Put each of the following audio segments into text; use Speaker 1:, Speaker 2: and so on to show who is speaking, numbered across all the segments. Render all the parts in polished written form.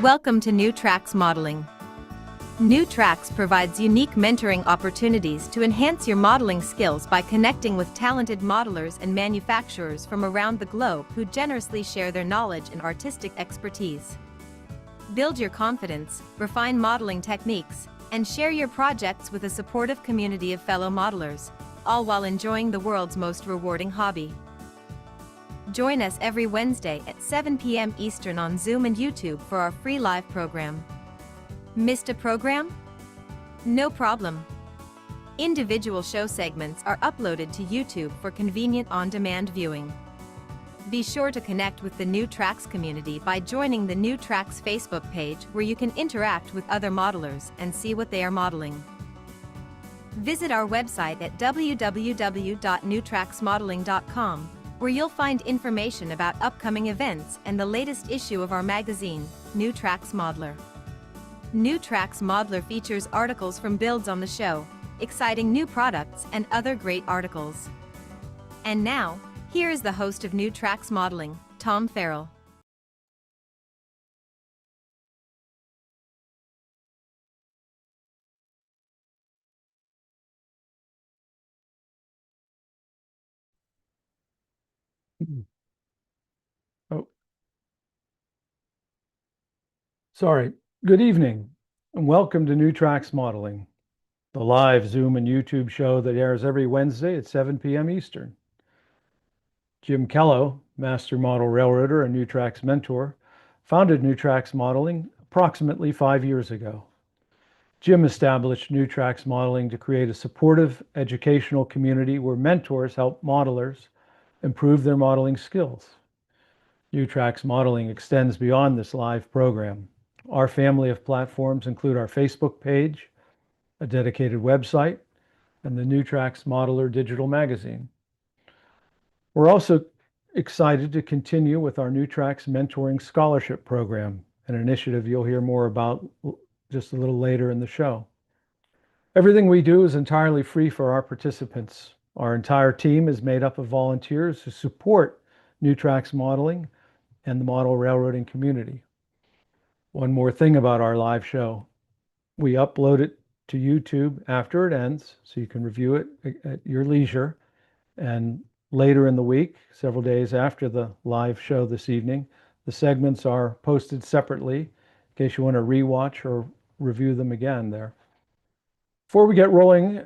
Speaker 1: Welcome to New Tracks Modeling. New Tracks provides unique mentoring opportunities to enhance your modeling skills by connecting with talented modelers and manufacturers from around the globe who generously share their knowledge and artistic expertise. Build your confidence, refine modeling techniques, and share your projects with a supportive community of fellow modelers, all while enjoying the world's most rewarding hobby. Join us every Wednesday at 7 p.m. Eastern on Zoom and YouTube for our free live program. Missed a program? No problem. Individual show segments are uploaded to YouTube for convenient on-demand viewing. Be sure to connect with the New Tracks community by joining the New Tracks Facebook page, where you can interact with other modelers and see what they are modeling. Visit our website at www.newtracksmodeling.com, where you'll find information about upcoming events and the latest issue of our magazine, New Tracks Modeler. New Tracks Modeler features articles from builds on the show, exciting new products, and other great articles. And now, here is the host of New Tracks Modeling, Tom Farrell.
Speaker 2: Oh, sorry. Good evening, and welcome to New Tracks Modeling, the live Zoom and YouTube show that airs every Wednesday at 7 p.m. Eastern. Jim Kello, Master Model Railroader and New Tracks mentor, founded New Tracks Modeling approximately 5 years ago. Jim established New Tracks Modeling to create a supportive educational community where mentors help modelers improve their modeling skills. New Tracks Modeling extends beyond this live program. Our family of platforms include our Facebook page, a dedicated website, and the New Tracks Modeler digital magazine. We're also excited to continue with our New Tracks Mentoring Scholarship Program, an initiative you'll hear more about just a little later in the show. Everything we do is entirely free for our participants. Our entire team is made up of volunteers who support New Tracks Modeling and the model railroading community. One more thing about our live show. We upload it to YouTube after it ends, so you can review it at your leisure. And later in the week, several days after the live show this evening, the segments are posted separately in case you want to rewatch or review them again there. Before we get rolling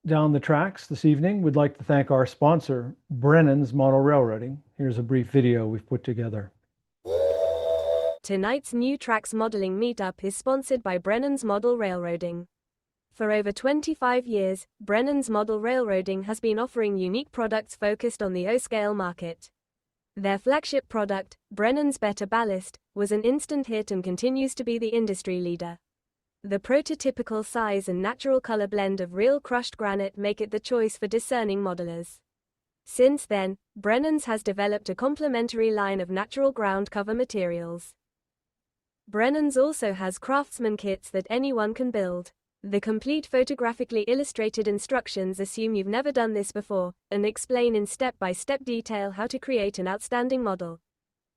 Speaker 2: down the tracks this evening, we'd like to thank our sponsor, Brennan's Model Railroading. Here's a brief video we've put together.
Speaker 3: Tonight's New Tracks Modeling Meetup is sponsored by Brennan's Model Railroading. For over 25 years, Brennan's Model Railroading has been offering unique products focused on the O-scale market. Their flagship product, Brennan's Better Ballast, was an instant hit and continues to be the industry leader. The prototypical size and natural color blend of real crushed granite make it the choice for discerning modelers. Since then, Brennan's has developed a complementary line of natural ground cover materials. Brennan's also has craftsman kits that anyone can build. The complete photographically illustrated instructions assume you've never done this before, and explain in step-by-step detail how to create an outstanding model.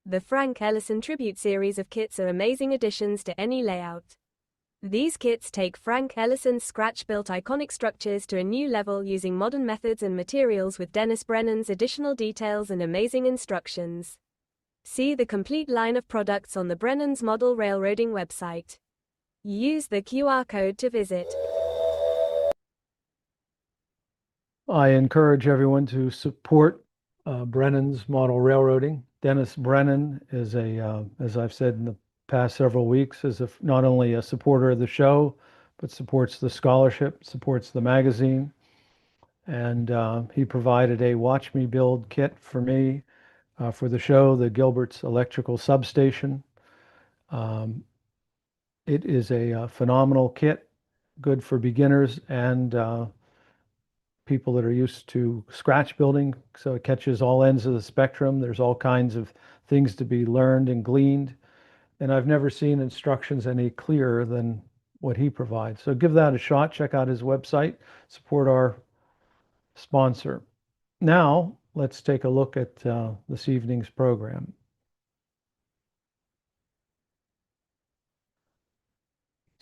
Speaker 3: The Frank Ellison Tribute series of kits are amazing additions to any layout. These kits take Frank Ellison's scratch-built iconic structures to a new level using modern methods and materials with Dennis Brennan's additional details and amazing instructions. See the complete line of products on the Brennan's Model Railroading website. Use the QR code to visit.
Speaker 2: I encourage everyone to support Brennan's Model Railroading. Dennis Brennan is as I've said in the past several weeks, is not only a supporter of the show, but supports the scholarship, supports the magazine. And he provided a Watch Me Build kit for me for the show, the Gilbert's Electrical Substation. It is a phenomenal kit, good for beginners and people that are used to scratch building. So it catches all ends of the spectrum. There's all kinds of things to be learned and gleaned. And I've never seen instructions any clearer than what he provides. So give that a shot. Check out his website. Support our sponsor. Now, let's take a look at this evening's program.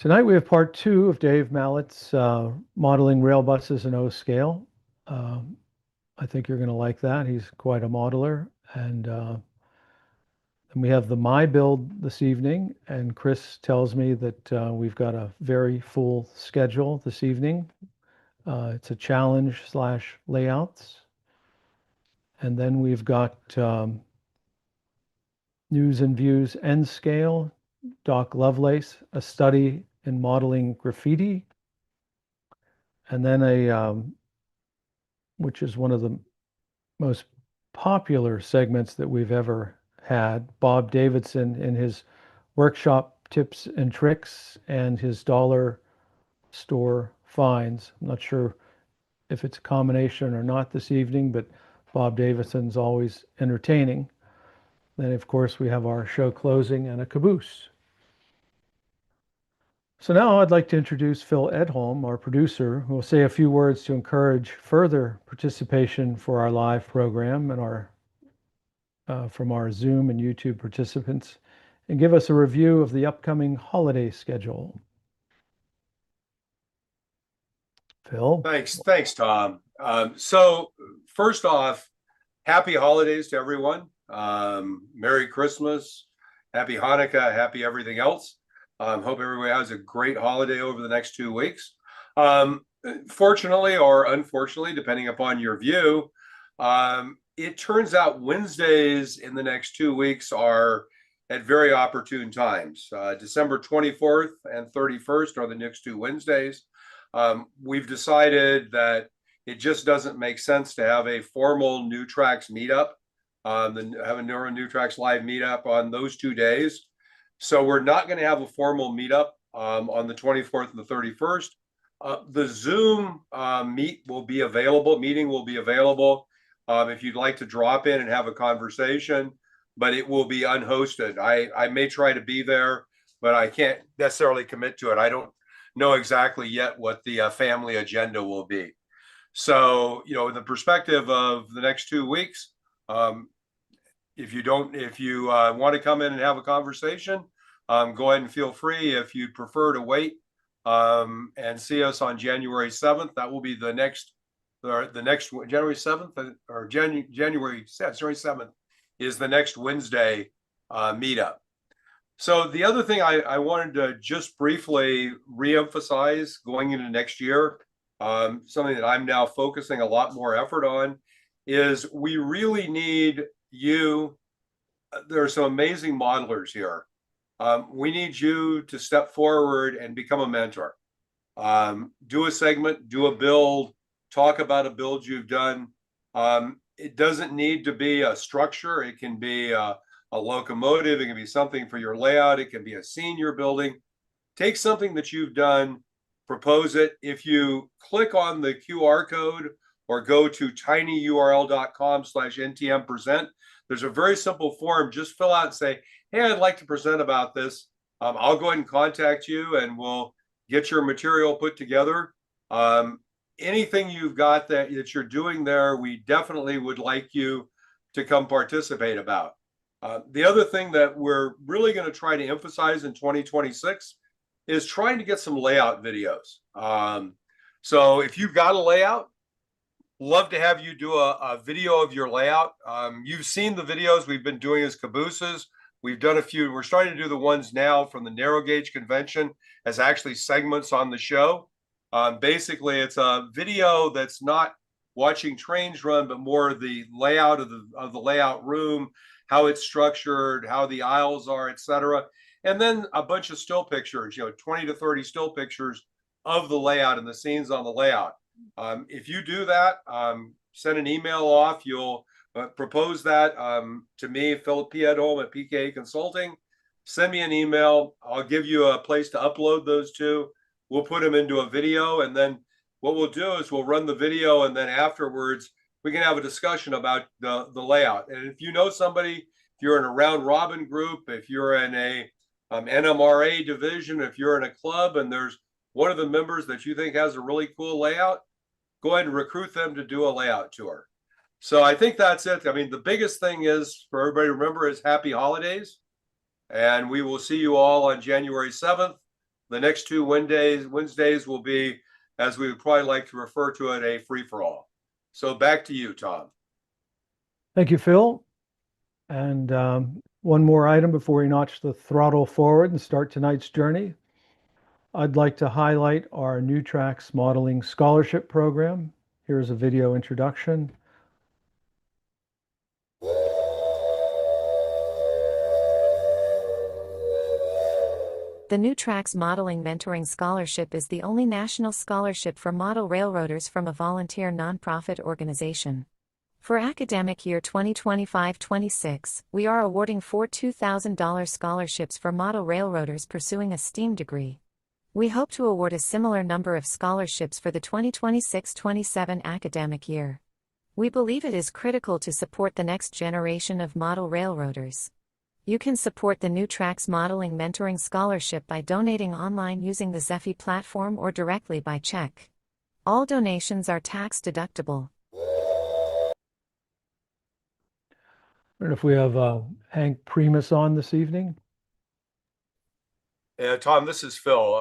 Speaker 2: Tonight we have part 2 of Dave Mallett's modeling rail buses in O scale. I think you're going to like that. He's quite a modeler. And we have the MyBuild this evening, and Chris tells me that we've got a very full schedule this evening. It's a challenge / layouts. And then we've got News and Views N scale, Doc Lovelace, a study in modeling graffiti. And then which is one of the most popular segments that we've ever had, Bob Davidson in his workshop tips and tricks and his dollar store finds. I'm not sure if it's a combination or not this evening, but Bob Davidson's always entertaining. Then, of course, we have our show closing and a caboose. So now I'd like to introduce Phil Edholm, our producer, who will say a few words to encourage further participation for our live program and from our Zoom and YouTube participants, and give us a review of the upcoming holiday schedule. Phil?
Speaker 4: Thanks, Tom. So first off, happy holidays to everyone. Merry Christmas, happy Hanukkah, happy everything else. Hope everybody has a great holiday over the next 2 weeks. Fortunately or unfortunately, depending upon your view, it turns out Wednesdays in the next 2 weeks are at very opportune times. December 24th and 31st are the next 2 Wednesdays. We've decided that it just doesn't make sense to have a formal New Tracks meetup, have a New Tracks live meetup on those 2 days. So we're not going to have a formal meetup on the 24th and the 31st. The Zoom meeting will be available if you'd like to drop in and have a conversation, but it will be unhosted. I may try to be there, but I can't necessarily commit to it. I don't know exactly yet what the family agenda will be. So, in the perspective of the next 2 weeks, if you want to come in and have a conversation, go ahead and feel free. If you prefer to wait and see us on January 7th, that will be the next January 7th or January 7th is the next Wednesday meetup. So the other thing I wanted to just briefly reemphasize going into next year, something that I'm now focusing a lot more effort on, is we really need you. There are some amazing modelers here. We need you to step forward and become a mentor. Do a segment, do a build, talk about a build you've done. It doesn't need to be a structure. It can be a locomotive. It can be something for your layout. It can be a scene you're building. Take something that you've done, propose it. If you click on the QR code or go to tinyurl.com/ntmpresent, there's a very simple form. Just fill out and say, hey, I'd like to present about this. I'll go ahead and contact you and we'll get your material put together. Anything you've got that you're doing there, we definitely would like you to come participate about. The other thing that we're really going to try to emphasize in 2026 is trying to get some layout videos. So if you've got a layout, love to have you do a video of your layout. You've seen the videos we've been doing as Cabooses. We've done a few. We're starting to do the ones now from the narrow gauge convention as actually segments on the show. Basically, it's a video that's not watching trains run, but more the layout of the layout room, how it's structured, how the aisles are, etc. And then a bunch of still pictures, 20 to 30 still pictures of the layout and the scenes on the layout. If you do that, send an email off. You'll propose that to me, Philip P. Edholm at PKA Consulting. Send me an email. I'll give you a place to upload those to. We'll put them into a video, and then what we'll do is we'll run the video, and then afterwards we can have a discussion about the layout. And if you know somebody, if you're in a round robin group, if you're in a NMRA division, if you're in a club and there's one of the members that you think has a really cool layout, go ahead and recruit them to do a layout tour. So I think that's it. I mean, the biggest thing is for everybody to remember is happy holidays. And we will see you all on January 7th. The next two Wednesdays will be, as we would probably like to refer to it, a free-for-all. So back to you, Tom.
Speaker 2: Thank you, Phil. And one more item before we notch the throttle forward and start tonight's journey. I'd like to highlight our New Tracks Modeling Scholarship Program. Here's a video introduction.
Speaker 5: The New Tracks Modeling Mentoring Scholarship is the only national scholarship for model railroaders from a volunteer nonprofit organization. For academic year 2025-26, we are awarding 4 $2,000 scholarships for model railroaders pursuing a STEAM degree. We hope to award a similar number of scholarships for the 2026-27 academic year. We believe it is critical to support the next generation of model railroaders. You can support the New Tracks Modeling Mentoring Scholarship by donating online using the Zephy platform or directly by check. All donations are tax deductible.
Speaker 2: I don't know if we have Hank Primus on this evening.
Speaker 4: Yeah, Tom, this is Phil.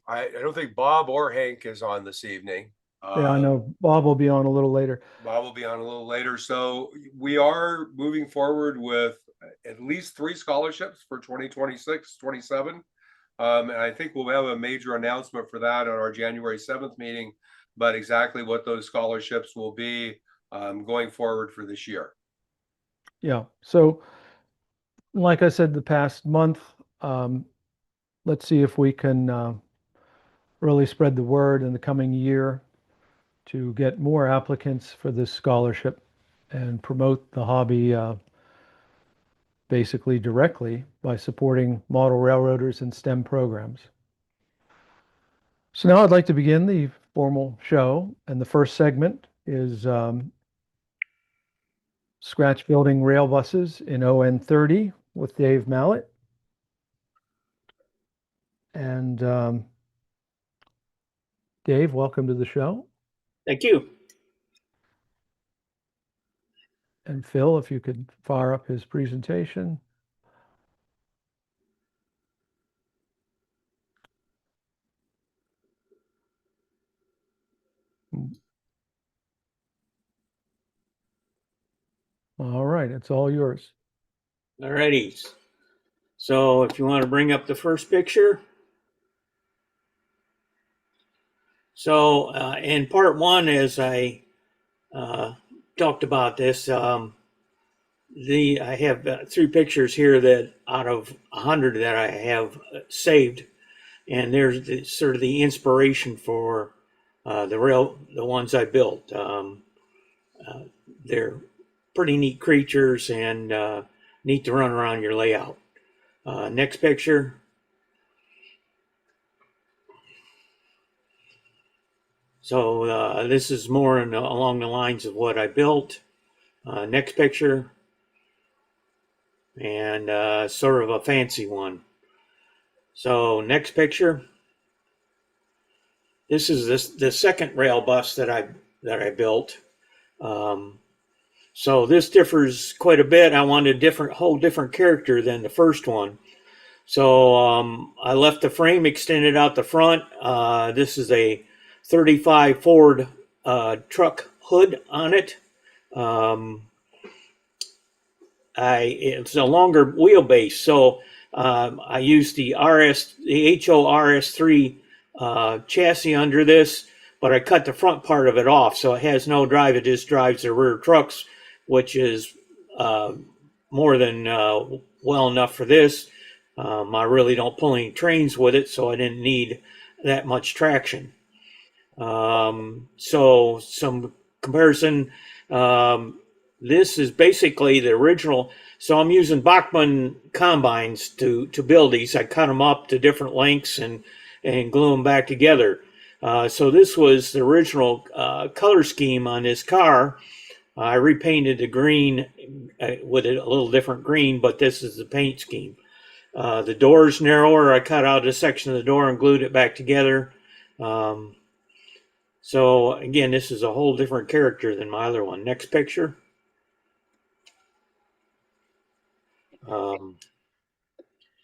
Speaker 4: I don't think Bob or Hank is on this evening.
Speaker 2: Yeah, I know Bob will be on a little later.
Speaker 4: Bob will be on a little later. So we are moving forward with at least 3 scholarships for 2026-27. And I think we'll have a major announcement for that on our January 7th meeting, but exactly what those scholarships will be going forward for this year.
Speaker 2: Yeah, so like I said, the past month, let's see if we can really spread the word in the coming year to get more applicants for this scholarship and promote the hobby basically directly by supporting model railroaders and STEM programs. So now I'd like to begin the formal show, and the first segment is scratch building rail buses in ON 30 with Dave Mallett. And Dave, welcome to the show.
Speaker 6: Thank you.
Speaker 2: And Phil, if you could fire up his presentation. All right, it's all yours.
Speaker 6: All righty. So if you want to bring up the first picture. So in part 1, as I talked about this, I have 3 pictures here that out of 100 that I have saved, and there's sort of the inspiration for the ones I built. They're pretty neat creatures and neat to run around your layout. Next picture. So this is more along the lines of what I built. Next picture. And sort of a fancy one. So next picture. This is the second rail bus that I built. So this differs quite a bit. I wanted a whole different character than the first one. So I left the frame extended out the front. This is a 35 Ford truck hood on it. It's a longer wheelbase, so I used the HORS3 chassis under this, but I cut the front part of it off, so it has no drive. It just drives the rear trucks, which is more than well enough for this. I really don't pull any trains with it, so I didn't need that much traction. So some comparison. This is basically the original. So I'm using Bachmann combines to build these. I cut them up to different lengths and glue them back together. So this was the original color scheme on this car. I repainted the green with a little different green, but this is the paint scheme. The door's narrower. I cut out a section of the door and glued it back together. So again, this is a whole different character than my other one. Next picture.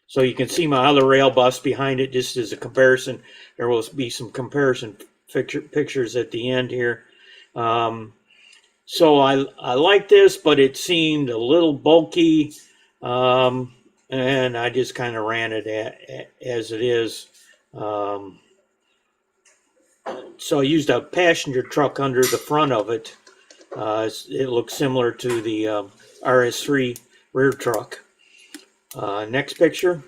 Speaker 6: So you can see my other rail bus behind it, just as a comparison. There will be some comparison pictures at the end here. So I like this, but it seemed a little bulky, and I just kind of ran it as it is. So I used a passenger truck under the front of it. It looks similar to the RS3 rear truck. Next picture.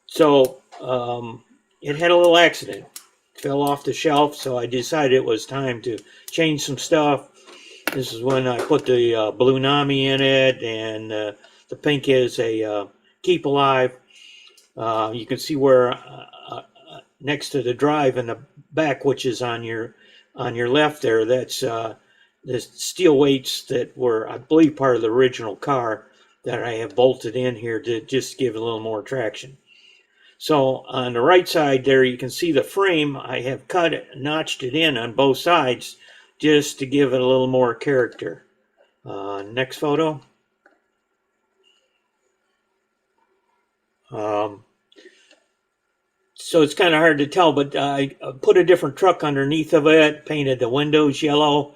Speaker 6: So it had a little accident. It fell off the shelf, so I decided it was time to change some stuff. This is when I put the blue NAMI in it, and the pink is a Keep Alive. You can see where next to the drive in the back, which is on your left there, that's the steel weights that were, I believe, part of the original car that I have bolted in here to just give a little more traction. So on the right side there, you can see the frame. I have cut it, notched it in on both sides just to give it a little more character. Next photo. So it's kind of hard to tell, but I put a different truck underneath of it, painted the windows yellow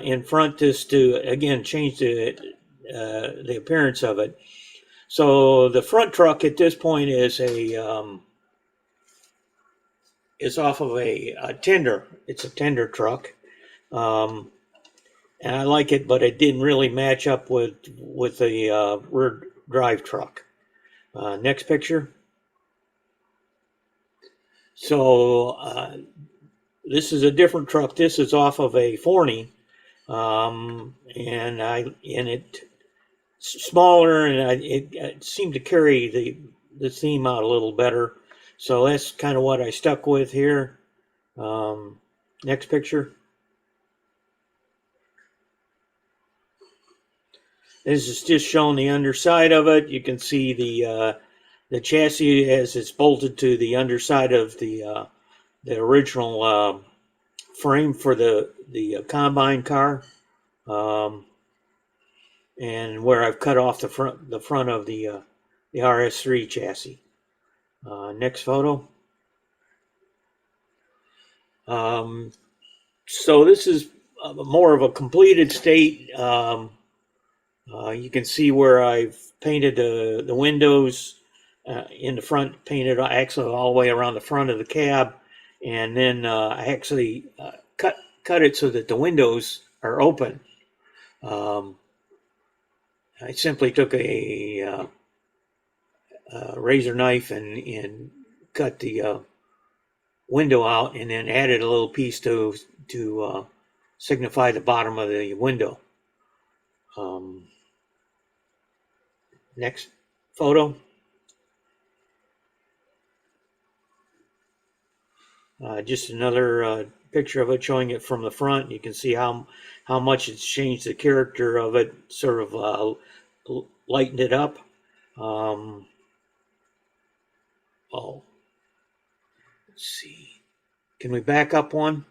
Speaker 6: in front just to, again, change the appearance of it. So the front truck at this point is off of a tender. It's a tender truck, and I like it, but it didn't really match up with the rear drive truck. Next picture. So this is a different truck. This is off of a Forney, and it's smaller, and it seemed to carry the theme out a little better. So that's kind of what I stuck with here. Next picture. This is just showing the underside of it. You can see the chassis as it's bolted to the underside of the original frame for the combine car, and where I've cut off the front of the RS3 chassis. Next photo. So this is more of a completed state. You can see where I've painted the windows in the front, painted actually all the way around the front of the cab, and then I actually cut it so that the windows are open. I simply took a razor knife and cut the window out, and then added a little piece to signify the bottom of the window. Next photo. Just another picture of it, showing it from the front. You can see how much it's changed the character of it, sort of lightened it up. Let's see. Can we back up one?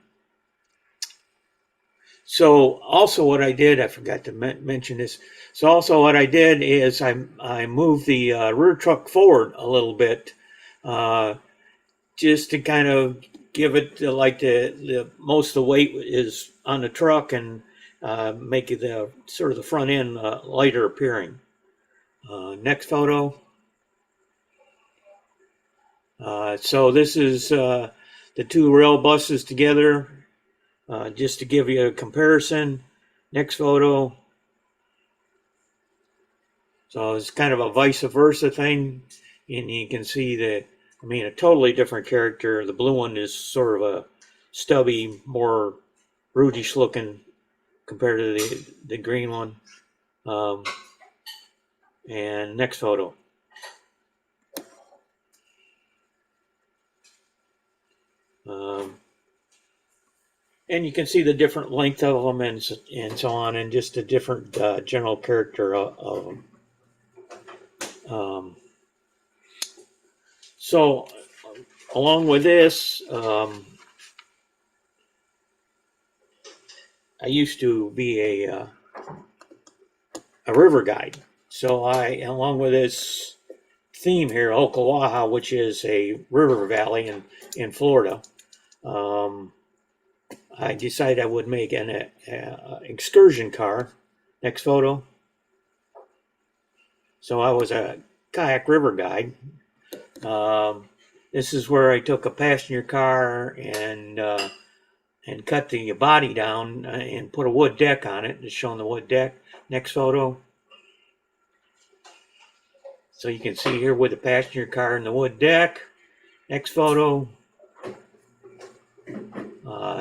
Speaker 6: So also what I did, I forgot to mention this. So also what I did is I moved the rear truck forward a little bit, just to kind of give it like the most of the weight is on the truck, and make it the sort of the front end lighter appearing. Next photo. So this is the two rail buses together, just to give you a comparison. Next photo. So it's kind of a vice versa thing, and you can see that, I mean, a totally different character. The blue one is sort of a stubby, more brutish looking compared to the green one. And next photo. And you can see the different length of them and so on, and just a different general character of them. So along with this, I used to be a river guide. So along with this theme here, Ocklawaha, which is a river valley in Florida. I decided I would make an excursion car. Next photo. So I was a kayak river guide. This is where I took a passenger car and cut the body down and put a wood deck on it. It's showing the wood deck. Next photo. So you can see here with the passenger car and the wood deck. Next photo.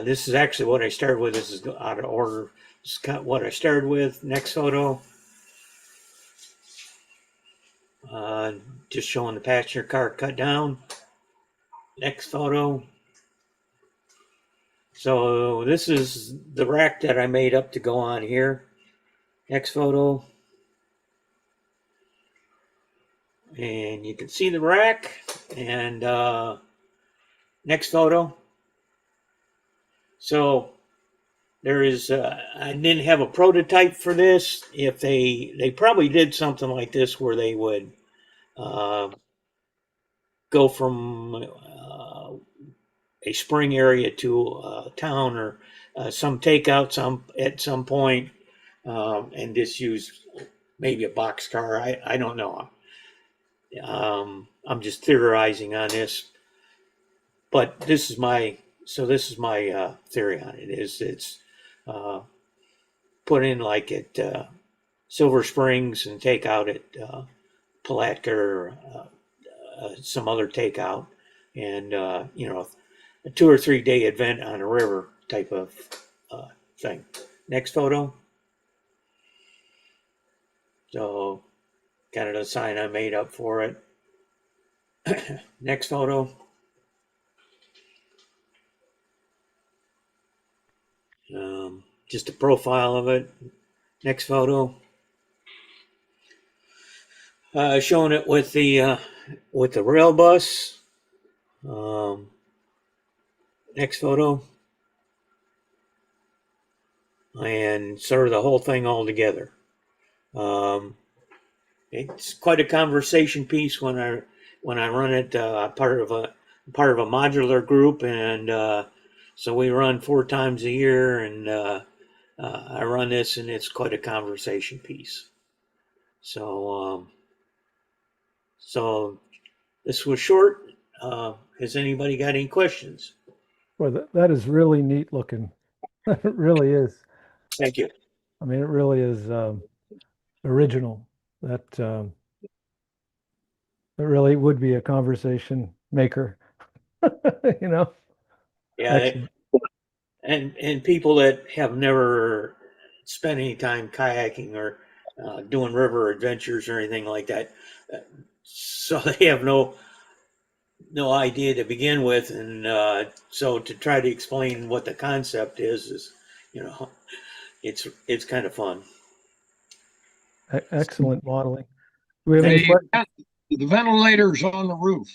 Speaker 6: This is actually what I started with. This is out of order. This is what I started with. Next photo. Just showing the passenger car cut down. Next photo. So this is the rack that I made up to go on here. Next photo. And you can see the rack. And next photo. So there is, I didn't have a prototype for this. If they probably did something like this where they would go from a spring area to a town or some takeout at some point, and just use maybe a box car. I don't know. I'm just theorizing on this, but this is my theory on it. It's put in like at Silver Springs and take out at Palatka or some other takeout, and a 2 or 3 day event on a river type of thing. Next photo. So kind of the sign I made up for it. Next photo. Just a profile of it. Next photo. Showing it with the rail bus. Next photo. And sort of the whole thing all together. It's quite a conversation piece when I run it. Part of a modular group, and so we run 4 times a year, and I run this, and it's quite a conversation piece. So this was short. Has anybody got any questions?
Speaker 2: Well, that is really neat looking. It really is.
Speaker 6: Thank you.
Speaker 2: I mean, it really is original. That it really would be a conversation maker.
Speaker 6: Yeah.
Speaker 2: Excellent.
Speaker 6: And people that have never spent any time kayaking or doing river adventures or anything like that, so they have no idea to begin with, and so to try to explain what the concept is it's kind of fun.
Speaker 2: Excellent modeling. Do we have any questions?
Speaker 7: The ventilators on the roof.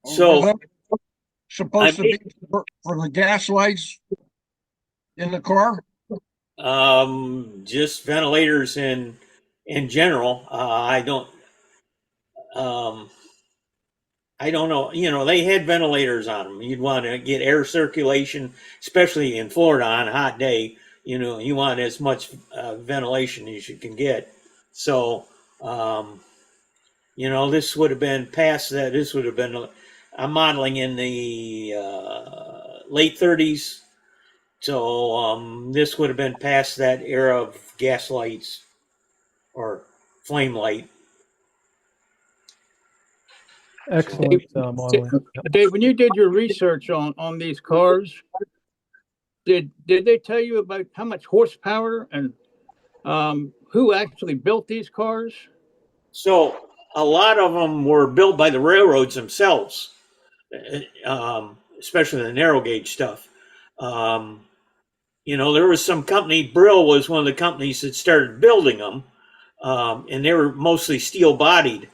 Speaker 6: So
Speaker 7: Are they supposed to be for the gas lights in the car?
Speaker 6: Just ventilators in general. I don't know. They had ventilators on them. You'd want to get air circulation, especially in Florida on a hot day. You want as much ventilation as you can get. So, this would have been past that. This would have been, I'm modeling in the late 30s. So this would have been past that era of gas lights or flame light.
Speaker 2: Excellent modeling.
Speaker 8: Dave, when you did your research on these cars, did they tell you about how much horsepower and who actually built these cars?
Speaker 6: So a lot of them were built by the railroads themselves, especially the narrow gauge stuff. There was some company, Brill was one of the companies that started building them, and they were mostly steel bodied.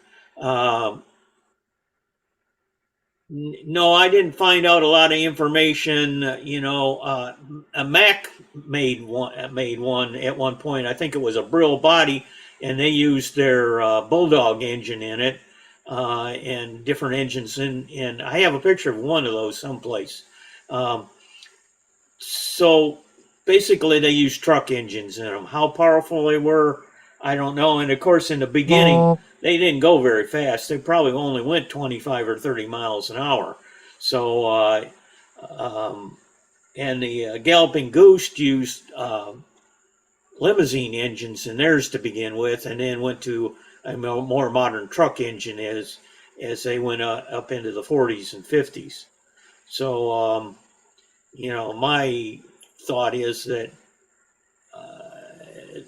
Speaker 6: No, I didn't find out a lot of information. A Mac made one at one point. I think it was a Brill body, and they used their Bulldog engine in it. and different engines. And I have a picture of one of those someplace. So basically, they used truck engines in them. How powerful they were, I don't know. And of course, in the beginning, they didn't go very fast. They probably only went 25 or 30 miles an hour. So, and the Galloping Goose used limousine engines in theirs to begin with, and then went to a more modern truck engine as they went up into the 40s and 50s. So, my thought is that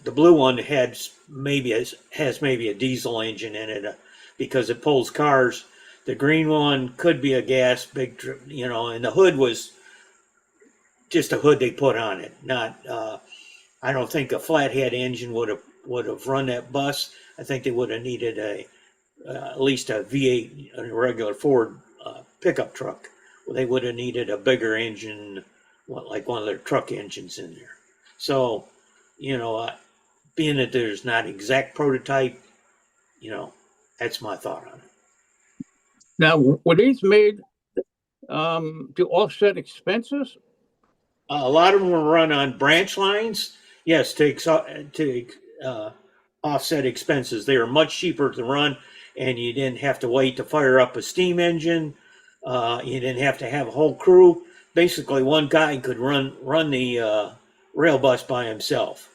Speaker 6: the blue one has maybe a diesel engine in it because it pulls cars. The green one could be a gas, and the hood was just a hood they put on it. Not, I don't think a flathead engine would have run that bus. I think they would have needed at least a V8, a regular Ford pickup truck. They would have needed a bigger engine, like one of their truck engines in there. So, being that there's not exact prototype, that's my thought on it.
Speaker 8: Now, were these made to offset expenses?
Speaker 6: A lot of them were run on branch lines. Yes, to offset expenses. They were much cheaper to run, and you didn't have to wait to fire up a steam engine. You didn't have to have a whole crew. Basically, one guy could run the rail bus by himself.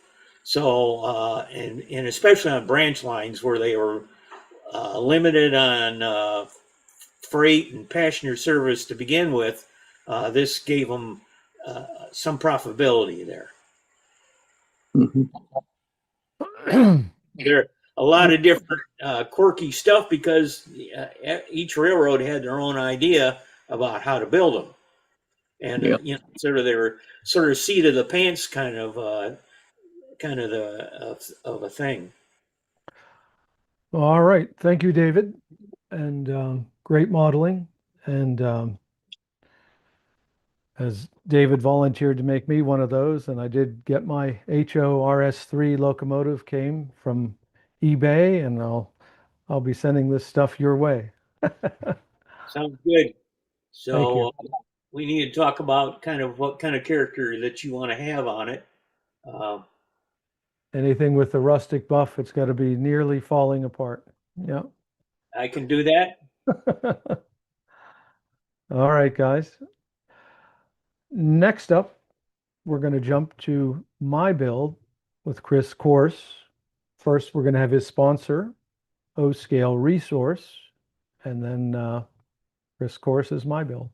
Speaker 6: So, and especially on branch lines where they were limited on freight and passenger service to begin with, this gave them some profitability there.
Speaker 8: Mm-hmm.
Speaker 6: There are a lot of different quirky stuff because each railroad had their own idea about how to build them, and they were sort of seat of the pants kind of a thing.
Speaker 2: All right, thank you, David, and great modeling. And as David volunteered to make me one of those, and I did get my HORS3 locomotive came from eBay, and I'll be sending this stuff your way.
Speaker 6: Sounds good.
Speaker 2: Thank you.
Speaker 6: So we need to talk about kind of what kind of character that you want to have on it.
Speaker 2: Anything with the rustic buff, it's got to be nearly falling apart. Yeah.
Speaker 6: I can do that.
Speaker 2: All right, guys. Next up, we're going to jump to MyBuild with Chris Coarse. First, we're going to have his sponsor, O-Scale Resource, and then Chris Coarse's MyBuild.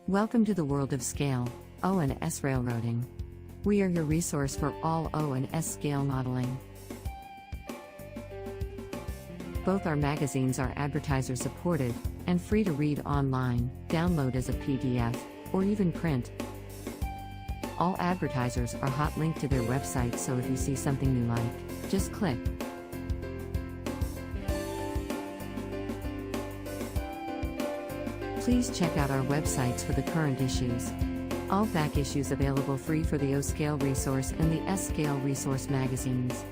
Speaker 5: Welcome to the world of scale, O and S railroading. We are your resource for all O and S scale modeling. Both our magazines are advertiser supported and free to read online, download as a PDF, or even print. All advertisers are hot linked to their website, so if you see something you like, just click. Please check out our websites for the current issues. All back issues available free for the O-Scale Resource and the S-Scale Resource magazines.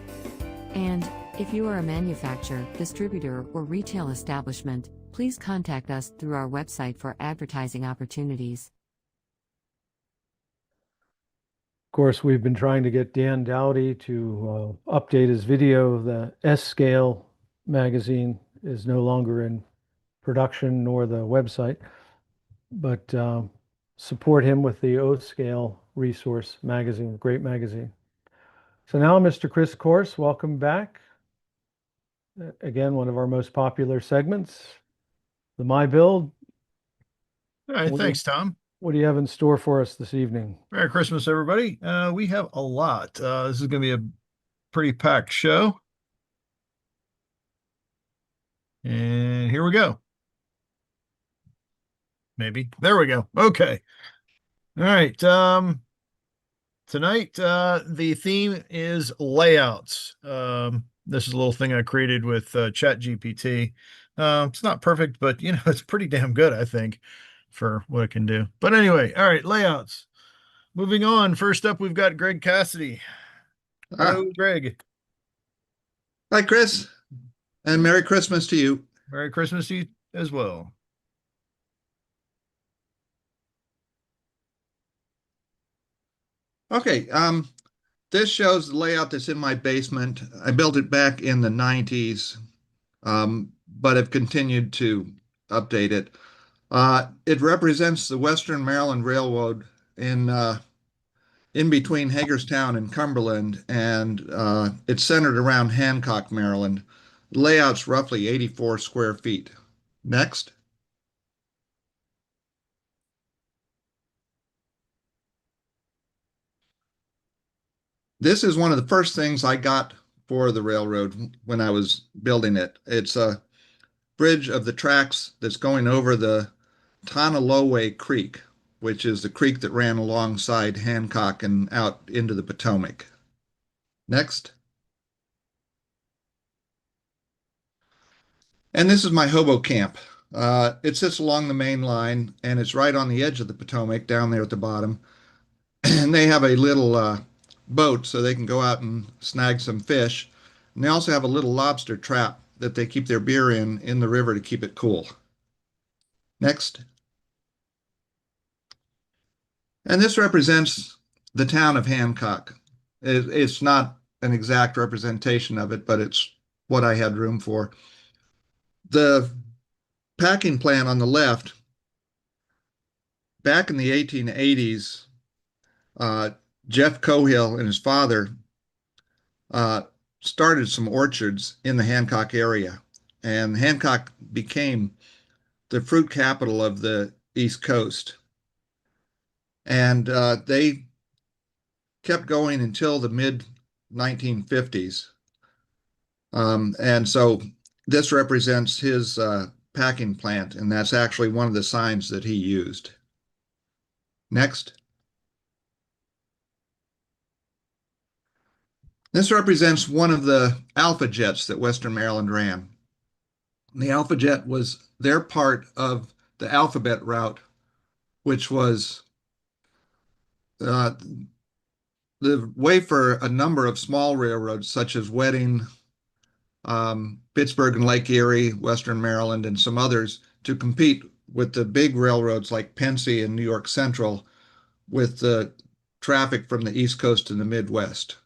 Speaker 5: And, if you are a manufacturer, distributor, or retail establishment, please contact us through our website for advertising opportunities.
Speaker 2: Of course, we've been trying to get Dan Dowdy to update his video. The S-Scale magazine is no longer in production nor the website, but support him with the O-Scale Resource magazine, great magazine. So now, Mr. Chris Coarse, welcome back. Again, one of our most popular segments, the MyBuild.
Speaker 9: All right, thanks, Tom.
Speaker 2: What do you have in store for us this evening?
Speaker 9: Merry Christmas, everybody. We have a lot. This is going to be a pretty packed show. And here we go. Maybe. There we go. Okay. All right. Tonight, the theme is layouts. This is a little thing I created with Chat GPT. It's not perfect, but it's pretty damn good, I think, for what it can do. But anyway, all right, layouts. Moving on. First up, we've got Greg Cassidy. Hello, Greg.
Speaker 10: Hi, Chris, and Merry Christmas to you.
Speaker 9: Merry Christmas to you as well.
Speaker 10: Okay, this shows the layout that's in my basement. I built it back in the 90s, but have continued to update it. It represents the Western Maryland Railroad in between Hagerstown and Cumberland, and it's centered around Hancock, Maryland. The layout's roughly 84 square feet. Next. This is one of the first things I got for the railroad when I was building it. It's a bridge of the tracks that's going over the Tonaloway Creek, which is the creek that ran alongside Hancock and out into the Potomac. Next. And this is my hobo camp. It sits along the main line, and it's right on the edge of the Potomac down there at the bottom. And they have a little boat so they can go out and snag some fish. And they also have a little lobster trap that they keep their beer in the river to keep it cool. Next. And this represents the town of Hancock. It's not an exact representation of it, but it's what I had room for. The packing plant on the left, back in the 1880s, Jeff Cohill and his father started some orchards in the Hancock area, and Hancock became the fruit capital of the East Coast. And they kept going until the mid 1950s. And so this represents his packing plant, and that's actually one of the signs that he used. Next. This represents one of the Alpha Jets that Western Maryland ran. The Alpha Jet was their part of the Alphabet route, which was the way for a number of small railroads, such as Wedding, Pittsburgh and Lake Erie, Western Maryland, and some others, to compete with the big railroads like Pennsy and New York Central with the traffic from the East Coast and the Midwest.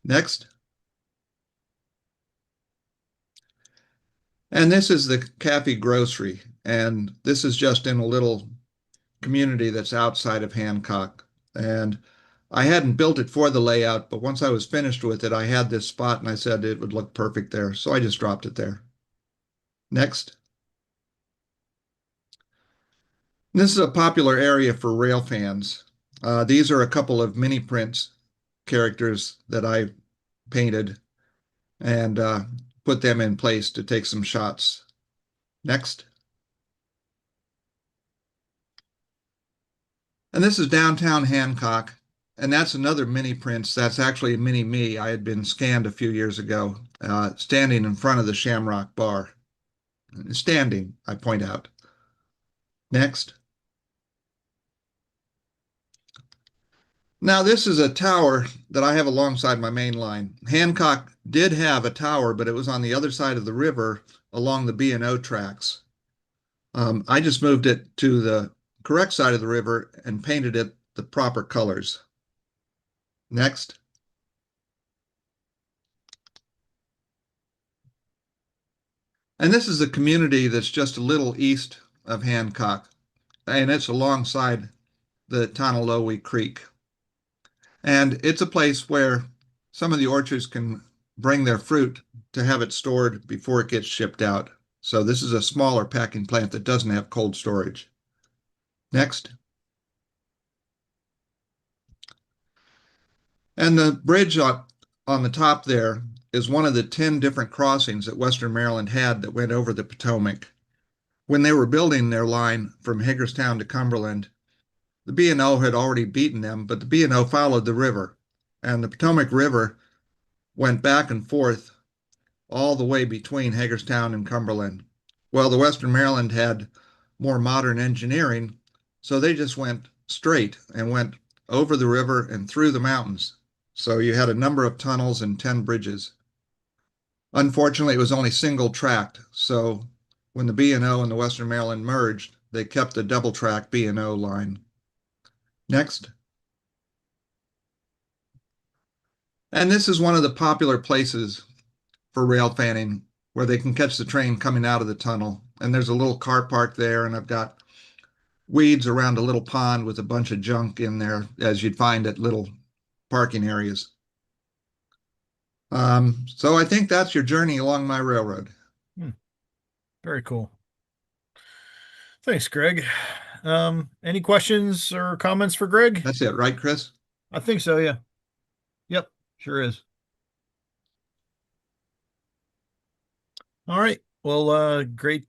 Speaker 10: Next. And this is the Cafe Grocery, and this is just in a little community that's outside of Hancock. And I hadn't built it for the layout, but once I was finished with it, I had this spot and I said it would look perfect there. So I just dropped it there. Next. This is a popular area for rail fans. These are a couple of mini prints characters that I painted and put them in place to take some shots. Next. And this is downtown Hancock. And that's another mini prints. That's actually a mini me. I had been scanned a few years ago, standing in front of the Shamrock Bar. Standing, I point out. Next. Now, this is a tower that I have alongside my main line. Hancock did have a tower, but it was on the other side of the river along the B&O tracks. I just moved it to the correct side of the river and painted it the proper colors. Next. And this is a community that's just a little east of Hancock, and it's alongside the Tonaloway Creek. And it's a place where some of the orchards can bring their fruit to have it stored before it gets shipped out. So this is a smaller packing plant that doesn't have cold storage. Next. And the bridge on the top there is one of the 10 different crossings that Western Maryland had that went over the Potomac. When they were building their line from Hagerstown to Cumberland, the B&O had already beaten them, but the B&O followed the river, and the Potomac River went back and forth all the way between Hagerstown and Cumberland. Well, the Western Maryland had more modern engineering, so they just went straight and went over the river and through the mountains. So you had a number of tunnels and 10 bridges. Unfortunately, it was only single tracked, so when the B&O and the Western Maryland merged, they kept the double track B&O line. Next. And this is one of the popular places for rail fanning where they can catch the train coming out of the tunnel. And there's a little car park there, and I've got weeds around a little pond with a bunch of junk in there, as you'd find at little parking areas. So I think that's your journey along my railroad.
Speaker 9: Very cool. Thanks, Greg. Any questions or comments for Greg?
Speaker 10: That's it, right, Chris?
Speaker 9: I think so, yeah. Yep, sure is. All right. Well, great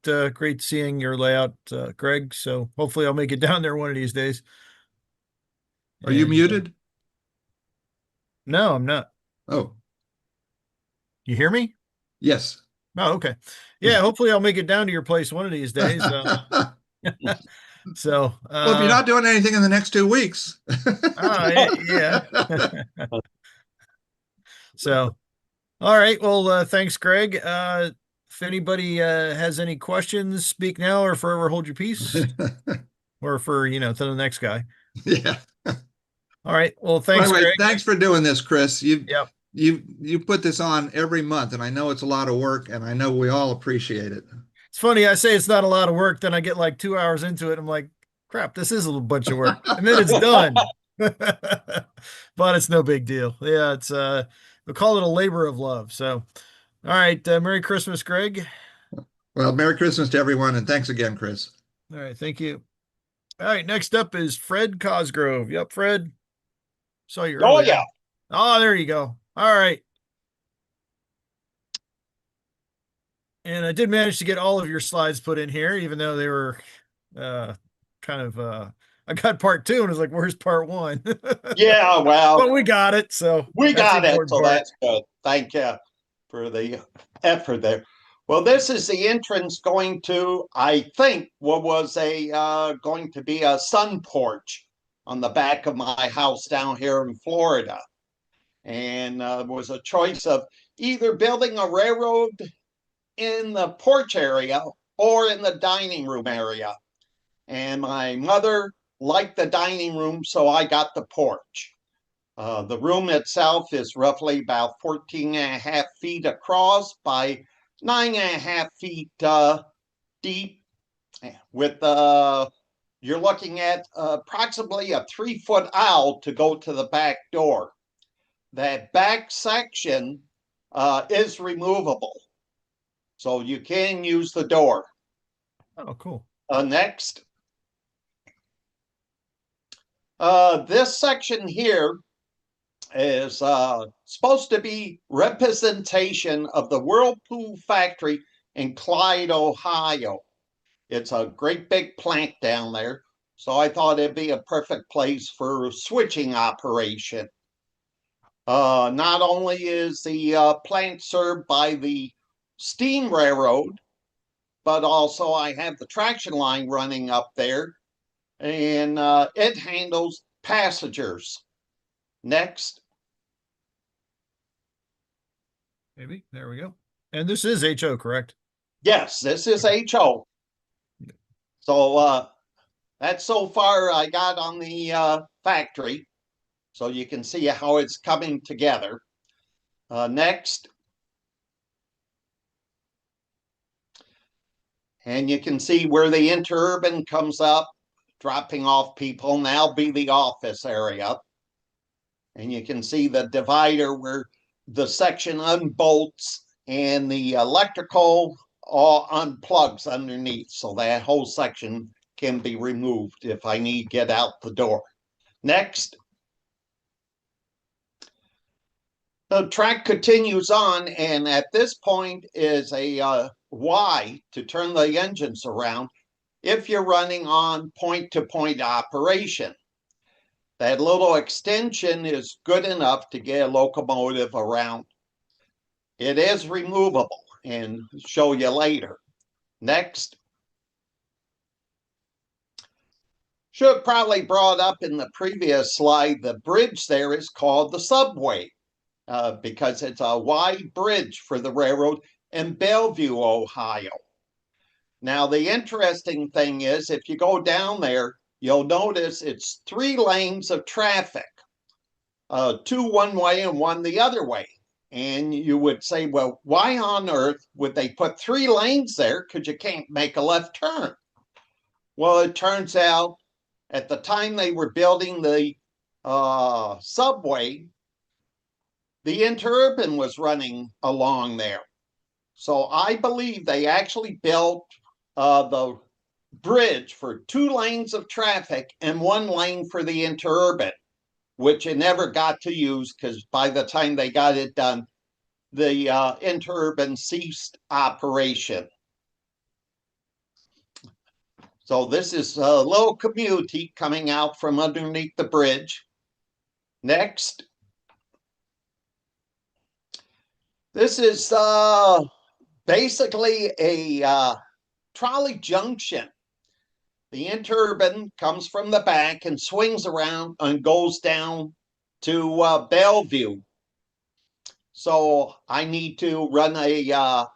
Speaker 9: seeing your layout, Greg. So hopefully I'll make it down there one of these days.
Speaker 10: Are you muted?
Speaker 9: No, I'm not.
Speaker 10: Oh.
Speaker 9: You hear me?
Speaker 10: Yes.
Speaker 9: Oh, okay. Yeah, hopefully I'll make it down to your place one of these days. So,
Speaker 10: well, if you're not doing anything in the next 2 weeks.
Speaker 9: Yeah. So, all right. Well, thanks, Greg. If anybody has any questions, speak now or forever hold your peace. Or for, to the next guy.
Speaker 10: Yeah.
Speaker 9: All right. Well, thanks,
Speaker 10: anyway,
Speaker 9: Greg.
Speaker 10: Thanks for doing this, Chris. You put this on every month, and I know it's a lot of work, and I know we all appreciate it.
Speaker 9: It's funny, I say it's not a lot of work, then I get like 2 hours into it. I'm like, crap, this is a little bunch of work. And then it's done. But it's no big deal. Yeah, it's we'll call it a labor of love. So, all right. Merry Christmas, Greg.
Speaker 10: Well, Merry Christmas to everyone, and thanks again, Chris.
Speaker 9: All right, thank you. All right, next up is Fred Cosgrove. Yep, Fred. Saw you earlier.
Speaker 11: Oh, yeah.
Speaker 9: Oh, there you go. All right. And I did manage to get all of your slides put in here, even though they were I got part 2 and I was like, where's part 1?
Speaker 11: Yeah, well.
Speaker 9: But we got it. So
Speaker 11: we got it. So that's good. Thank you for the effort there. Well, this is the entrance going to, I think, what was going to be a sun porch on the back of my house down here in Florida. And was a choice of either building a railroad in the porch area or in the dining room area. And my mother liked the dining room, so I got the porch. The room itself is roughly about 14.5 feet across by 9.5 feet deep, with you're looking at approximately a 3-foot aisle to go to the back door. That back section is removable, so you can use the door.
Speaker 9: Oh, cool.
Speaker 11: Next. This section here is supposed to be representation of the Whirlpool factory in Clyde, Ohio. It's a great big plant down there, so I thought it'd be a perfect place for switching operation. Not only is the plant served by the steam railroad, but also I have the traction line running up there, and it handles passengers. Next.
Speaker 9: Maybe. There we go. And this is HO, correct?
Speaker 11: Yes, this is HO. So that's so far I got on the factory. So you can see how it's coming together. Next. And you can see where the interurban comes up, dropping off people. Now be the office area. And you can see the divider where the section unbolts and the electrical all unplugs underneath. So that whole section can be removed if I need to get out the door. Next. The track continues on, and at this point is a Y to turn the engines around if you're running on point-to-point operation. That little extension is good enough to get a locomotive around. It is removable, and show you later. Next. Should have probably brought up in the previous slide, the bridge there is called the subway because it's a wide bridge for the railroad in Bellevue, Ohio. Now, the interesting thing is, if you go down there, you'll notice it's 3 lanes of traffic, 2 one way and 1 the other way. And you would say, well, why on earth would they put 3 lanes there? Because you can't make a left turn. Well, it turns out at the time they were building the subway, the interurban was running along there. So I believe they actually built the bridge for 2 lanes of traffic and 1 lane for the interurban, which it never got to use because by the time they got it done, the interurban ceased operation. So this is a little community coming out from underneath the bridge. Next. This is basically a trolley junction. The interurban comes from the back and swings around and goes down to Bellevue. So I need to run a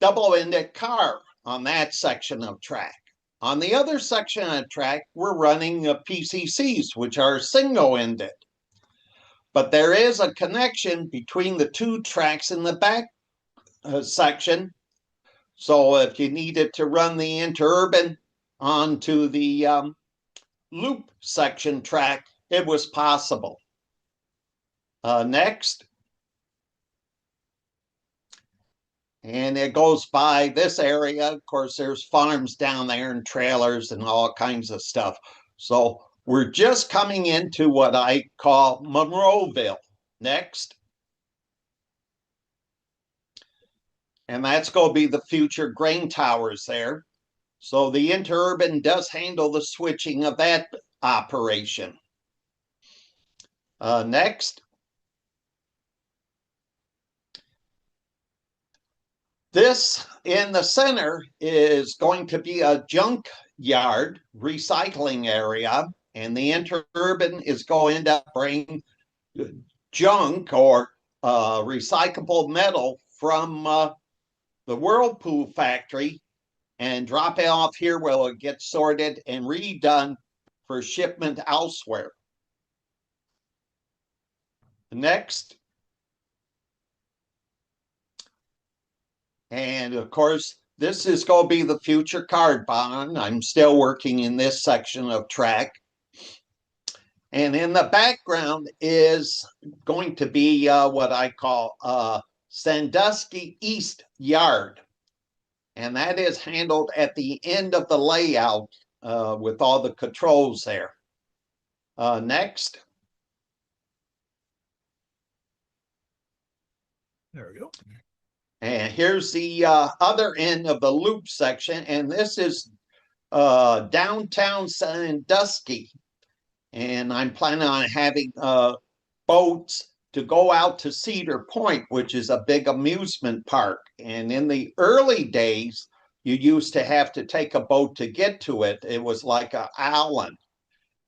Speaker 11: double-ended car on that section of track. On the other section of track, we're running PCCs, which are single-ended. But there is a connection between the 2 tracks in the back section. So if you needed to run the interurban onto the loop section track, it was possible. Next. And it goes by this area. Of course, there's farms down there and trailers and all kinds of stuff. So we're just coming into what I call Monroeville. Next. And that's going to be the future grain towers there. So the interurban does handle the switching of that operation. Next. This in the center is going to be a junk yard recycling area, and the interurban is going to bring junk or recyclable metal from the Whirlpool factory and drop it off here where it gets sorted and redone for shipment elsewhere. Next. And of course, this is going to be the future card barn. I'm still working in this section of track. And in the background is going to be what I call Sandusky East Yard. And that is handled at the end of the layout with all the controls there. Next.
Speaker 9: There we go.
Speaker 11: And here's the other end of the loop section. And this is downtown Sandusky. And I'm planning on having boats to go out to Cedar Point, which is a big amusement park. And in the early days, you used to have to take a boat to get to it. It was like an island.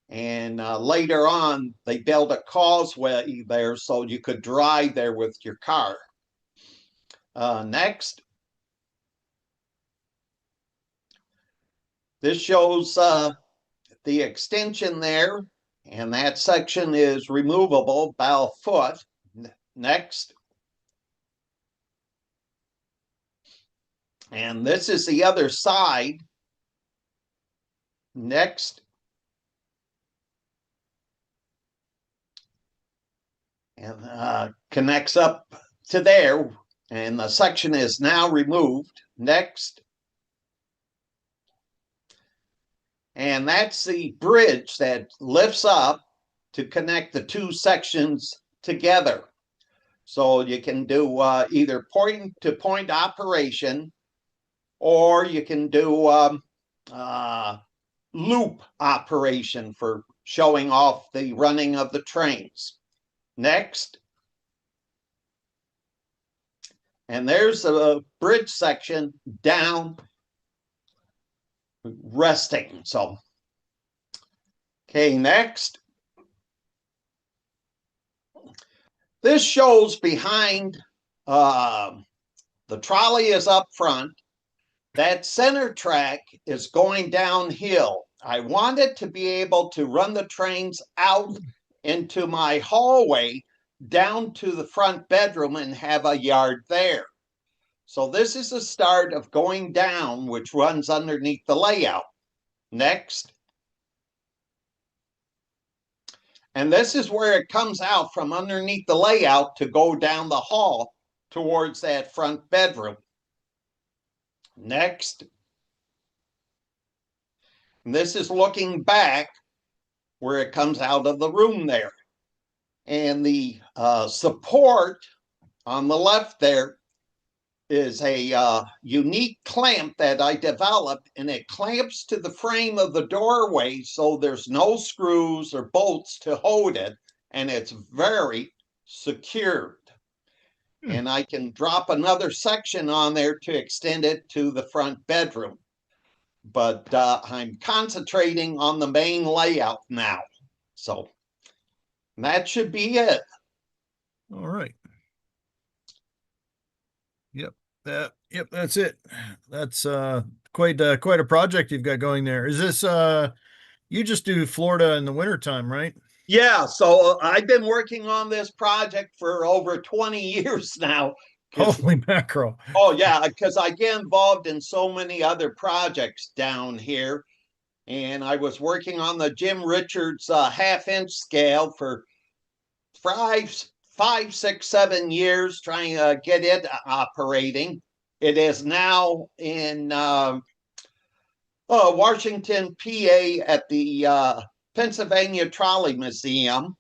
Speaker 11: And later on, they built a causeway there so you could drive there with your car. Next. This shows the extension there, and that section is removable about a foot. Next. And this is the other side. Next. And connects up to there. And the section is now removed. Next. And that's the bridge that lifts up to connect the 2 sections together. So you can do either point-to-point operation, or you can do loop operation for showing off the running of the trains. Next. And there's a bridge section down resting. So, okay, next. This shows behind, the trolley is up front. That center track is going downhill. I wanted to be able to run the trains out into my hallway down to the front bedroom and have a yard there. So this is the start of going down, which runs underneath the layout. Next. And this is where it comes out from underneath the layout to go down the hall towards that front bedroom. Next. And this is looking back where it comes out of the room there. And the support on the left there is a unique clamp that I developed, and it clamps to the frame of the doorway so there's no screws or bolts to hold it, and it's very secured. And I can drop another section on there to extend it to the front bedroom. But I'm concentrating on the main layout now. So that should be it.
Speaker 9: All right. Yep, that's it. That's quite a project you've got going there. Is this you just do Florida in the wintertime, right?
Speaker 11: Yeah, so I've been working on this project for over 20 years now.
Speaker 9: Holy mackerel.
Speaker 11: Oh yeah, because I get involved in so many other projects down here. And I was working on the Jim Richards half-inch scale for 5, 6, 7 years, trying to get it operating. It is now in Washington, PA at the Pennsylvania Trolley Museum.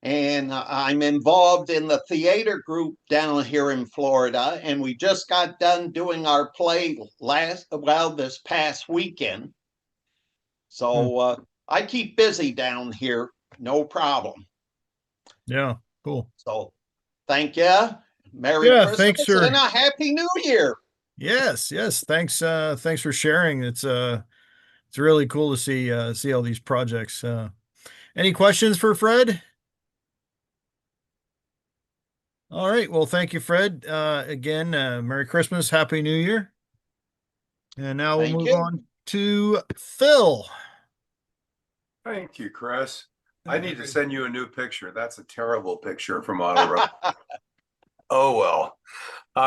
Speaker 11: And I'm involved in the theater group down here in Florida. And we just got done doing our play this past weekend. So I keep busy down here, no problem.
Speaker 9: Yeah, cool.
Speaker 11: So thank you. Merry Christmas
Speaker 9: thanks
Speaker 11: and a Happy New Year.
Speaker 9: Yes. Thanks for sharing. It's really cool to see all these projects. Any questions for Fred? All right. Well, thank you, Fred. Again, Merry Christmas, Happy New Year. And now we'll move on to Phil.
Speaker 4: Thank you, Chris. I need to send you a new picture. That's a terrible picture from Auto Road. Oh, well.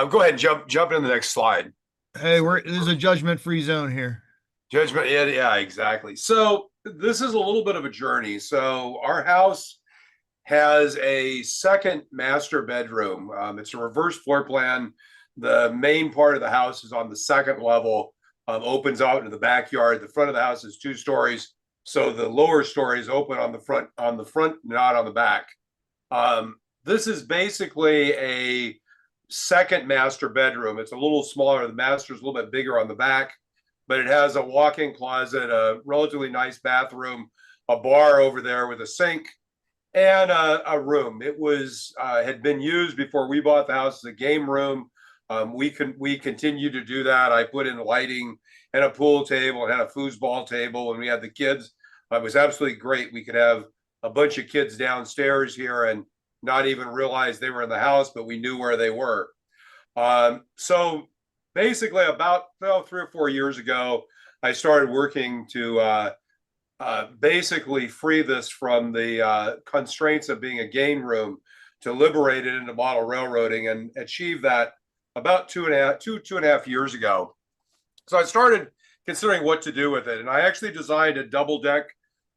Speaker 4: Go ahead and jump in the next slide.
Speaker 9: Hey, there's a judgment-free zone here.
Speaker 4: Judgment, yeah, exactly. So this is a little bit of a journey. So our house has a second master bedroom. It's a reverse floor plan. The main part of the house is on the second level, opens out into the backyard. The front of the house is 2 stories. So the lower stories open on the front, not on the back. This is basically a second master bedroom. It's a little smaller. The master's a little bit bigger on the back, but it has a walk-in closet, a relatively nice bathroom, a bar over there with a sink, and a room. It was had been used before we bought the house as a game room. We continue to do that. I put in lighting and a pool table and had a foosball table, and we had the kids. It was absolutely great. We could have a bunch of kids downstairs here and not even realize they were in the house, but we knew where they were. So basically about 3 or 4 years ago, I started working to basically free this from the constraints of being a game room, to liberate it into model railroading, and achieve that about two and a half years ago. So I started considering what to do with it. And I actually designed a double deck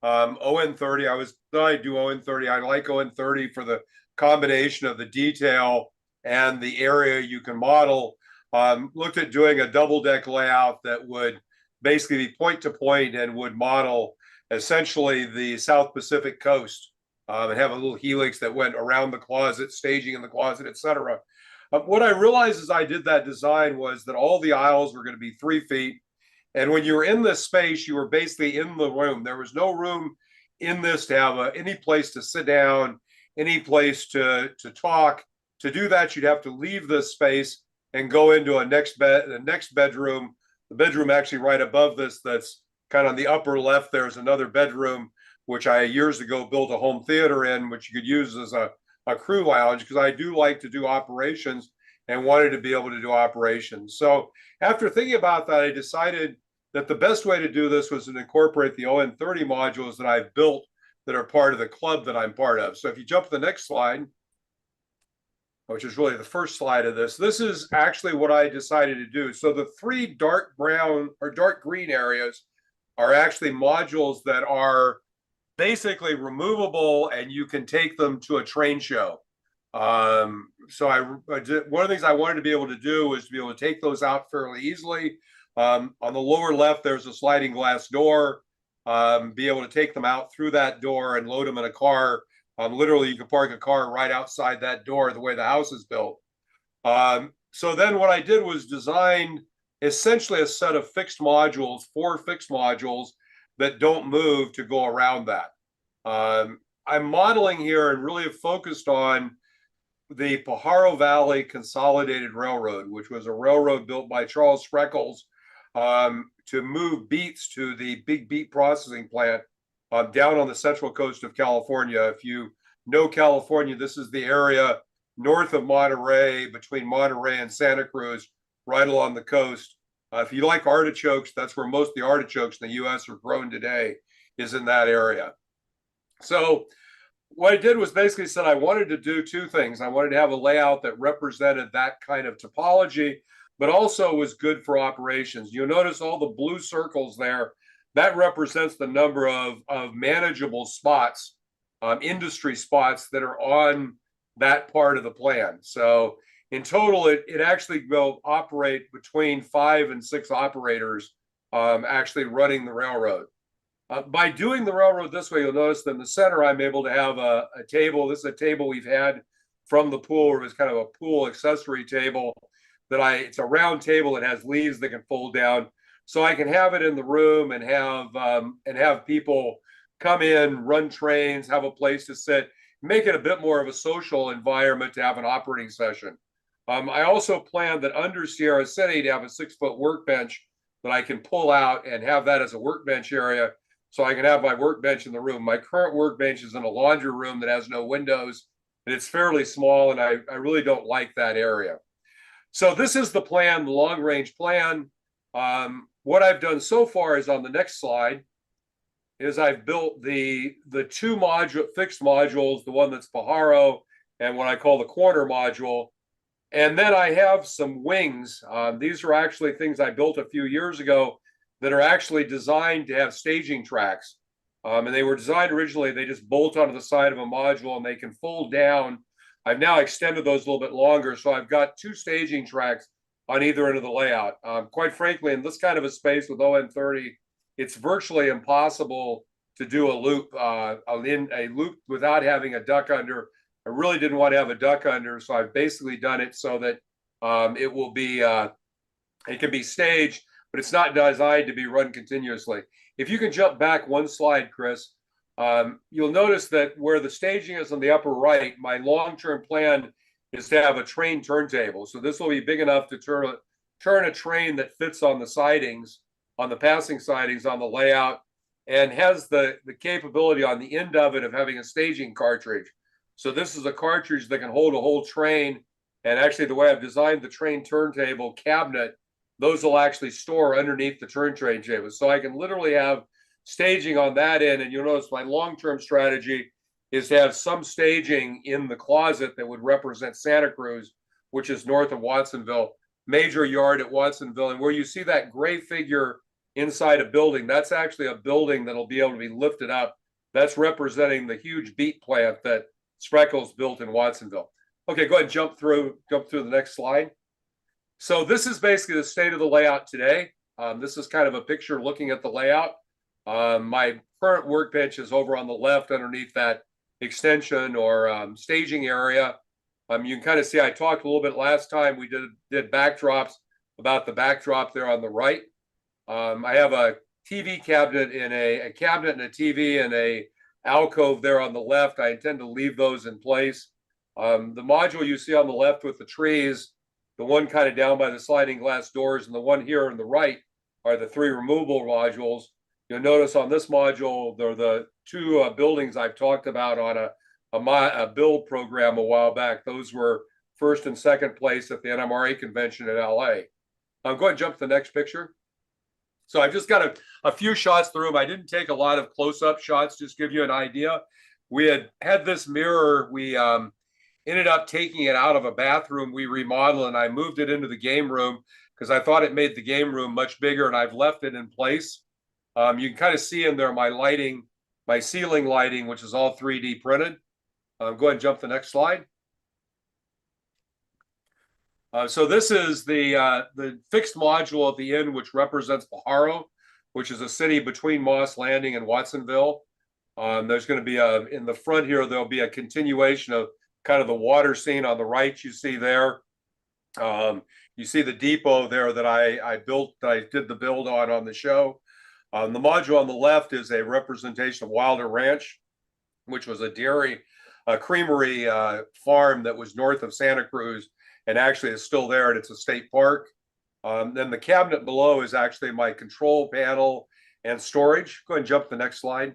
Speaker 4: ON30. I do ON30. I like ON30 for the combination of the detail and the area you can model. Looked at doing a double deck layout that would basically be point to point and would model essentially the South Pacific coast and have a little helix that went around the closet, staging in the closet, etc. What I realized as I did that design was that all the aisles were going to be 3 feet. And when you were in this space, you were basically in the room. There was no room in this to have any place to sit down, any place to talk. To do that, you'd have to leave this space and go into the next bedroom. The bedroom actually right above this, that's kind of on the upper left, there's another bedroom, which I years ago built a home theater in, which you could use as a crew lounge, because I do like to do operations and wanted to be able to do operations. So after thinking about that, I decided that the best way to do this was to incorporate the ON30 modules that I've built that are part of the club that I'm part of. So if you jump to the next slide, which is really the first slide of this, this is actually what I decided to do. So the 3 dark brown or dark green areas are actually modules that are basically removable, and you can take them to a train show. So one of the things I wanted to be able to do was to be able to take those out fairly easily. On the lower left, there's a sliding glass door. Be able to take them out through that door and load them in a car. Literally, you can park a car right outside that door the way the house is built. So then what I did was design essentially a set of fixed modules, 4 fixed modules that don't move to go around that. I'm modeling here and really focused on the Pajaro Valley Consolidated Railroad, which was a railroad built by Charles Spreckels to move beets to the big beet processing plant down on the central coast of California. If you know California, this is the area north of Monterey, between Monterey and Santa Cruz, right along the coast. If you like artichokes, that's where most of the artichokes in the U.S. are grown today, is in that area. So what I did was basically said I wanted to do 2 things. I wanted to have a layout that represented that kind of topology, but also was good for operations. You'll notice all the blue circles there. That represents the number of manageable spots, industry spots that are on that part of the plan. So in total, it actually will operate between 5 and 6 operators actually running the railroad. By doing the railroad this way, you'll notice that in the center, I'm able to have a table. This is a table we've had from the pool. It was kind of a pool accessory table it's a round table that has leaves that can fold down. So I can have it in the room and have people come in, run trains, have a place to sit, make it a bit more of a social environment to have an operating session. I also plan that under Sierra City to have a 6-foot workbench that I can pull out and have that as a workbench area, so I can have my workbench in the room. My current workbench is in a laundry room that has no windows, and it's fairly small, and I really don't like that area. So this is the plan, the long-range plan. What I've done so far is on the next slide is I've built the 2 fixed modules, the one that's Pajaro and what I call the corner module. And then I have some wings. These are actually things I built a few years ago that are actually designed to have staging tracks. And they were designed originally, they just bolt onto the side of a module and they can fold down. I've now extended those a little bit longer. So I've got 2 staging tracks on either end of the layout. Quite frankly, in this kind of a space with ON30, it's virtually impossible to do a loop, a loop without having a duck under. I really didn't want to have a duck under, so I've basically done it so that it will be, it can be staged, but it's not designed to be run continuously. If you can jump back 1 slide, Chris, you'll notice that where the staging is on the upper right, my long-term plan is to have a train turntable. So this will be big enough to turn a train that fits on the sidings, on the passing sidings on the layout, and has the capability on the end of it of having a staging cartridge. So this is a cartridge that can hold a whole train. And actually the way I've designed the train turntable cabinet, those will actually store underneath the train table. So I can literally have staging on that end. And you'll notice my long-term strategy is to have some staging in the closet that would represent Santa Cruz, which is north of Watsonville, major yard at Watsonville. And where you see that gray figure inside a building, that's actually a building that'll be able to be lifted up. That's representing the huge beet plant that Spreckels built in Watsonville. Okay, go ahead and jump through the next slide. So this is basically the state of the layout today. This is kind of a picture looking at the layout. My current workbench is over on the left underneath that extension or staging area. You can kind of see I talked a little bit last time we did backdrops about the backdrop there on the right. I have a TV cabinet in a cabinet and a TV and a alcove there on the left. I intend to leave those in place. The module you see on the left with the trees, the one kind of down by the sliding glass doors, and the one here on the right are the 3 removable modules. You'll notice on this module, there are the 2 buildings I've talked about on a build program a while back. Those were first and second place at the NMRA convention in LA. Go ahead and jump to the next picture. So I've just got a few shots through them. I didn't take a lot of close-up shots, just give you an idea. We had this mirror. We ended up taking it out of a bathroom we remodeled, and I moved it into the game room because I thought it made the game room much bigger, and I've left it in place. You can kind of see in there my lighting, my ceiling lighting, which is all 3D printed. Go ahead and jump to the next slide. So this is the fixed module at the end, which represents Pajaro, which is a city between Moss Landing and Watsonville. There's going to be in the front here, there'll be a continuation of kind of the water scene on the right you see there. You see the depot there that I did the build on the show. The module on the left is a representation of Wilder Ranch, which was a creamery farm that was north of Santa Cruz, and actually is still there, and it's a state park. Then the cabinet below is actually my control panel and storage. Go ahead and jump to the next slide.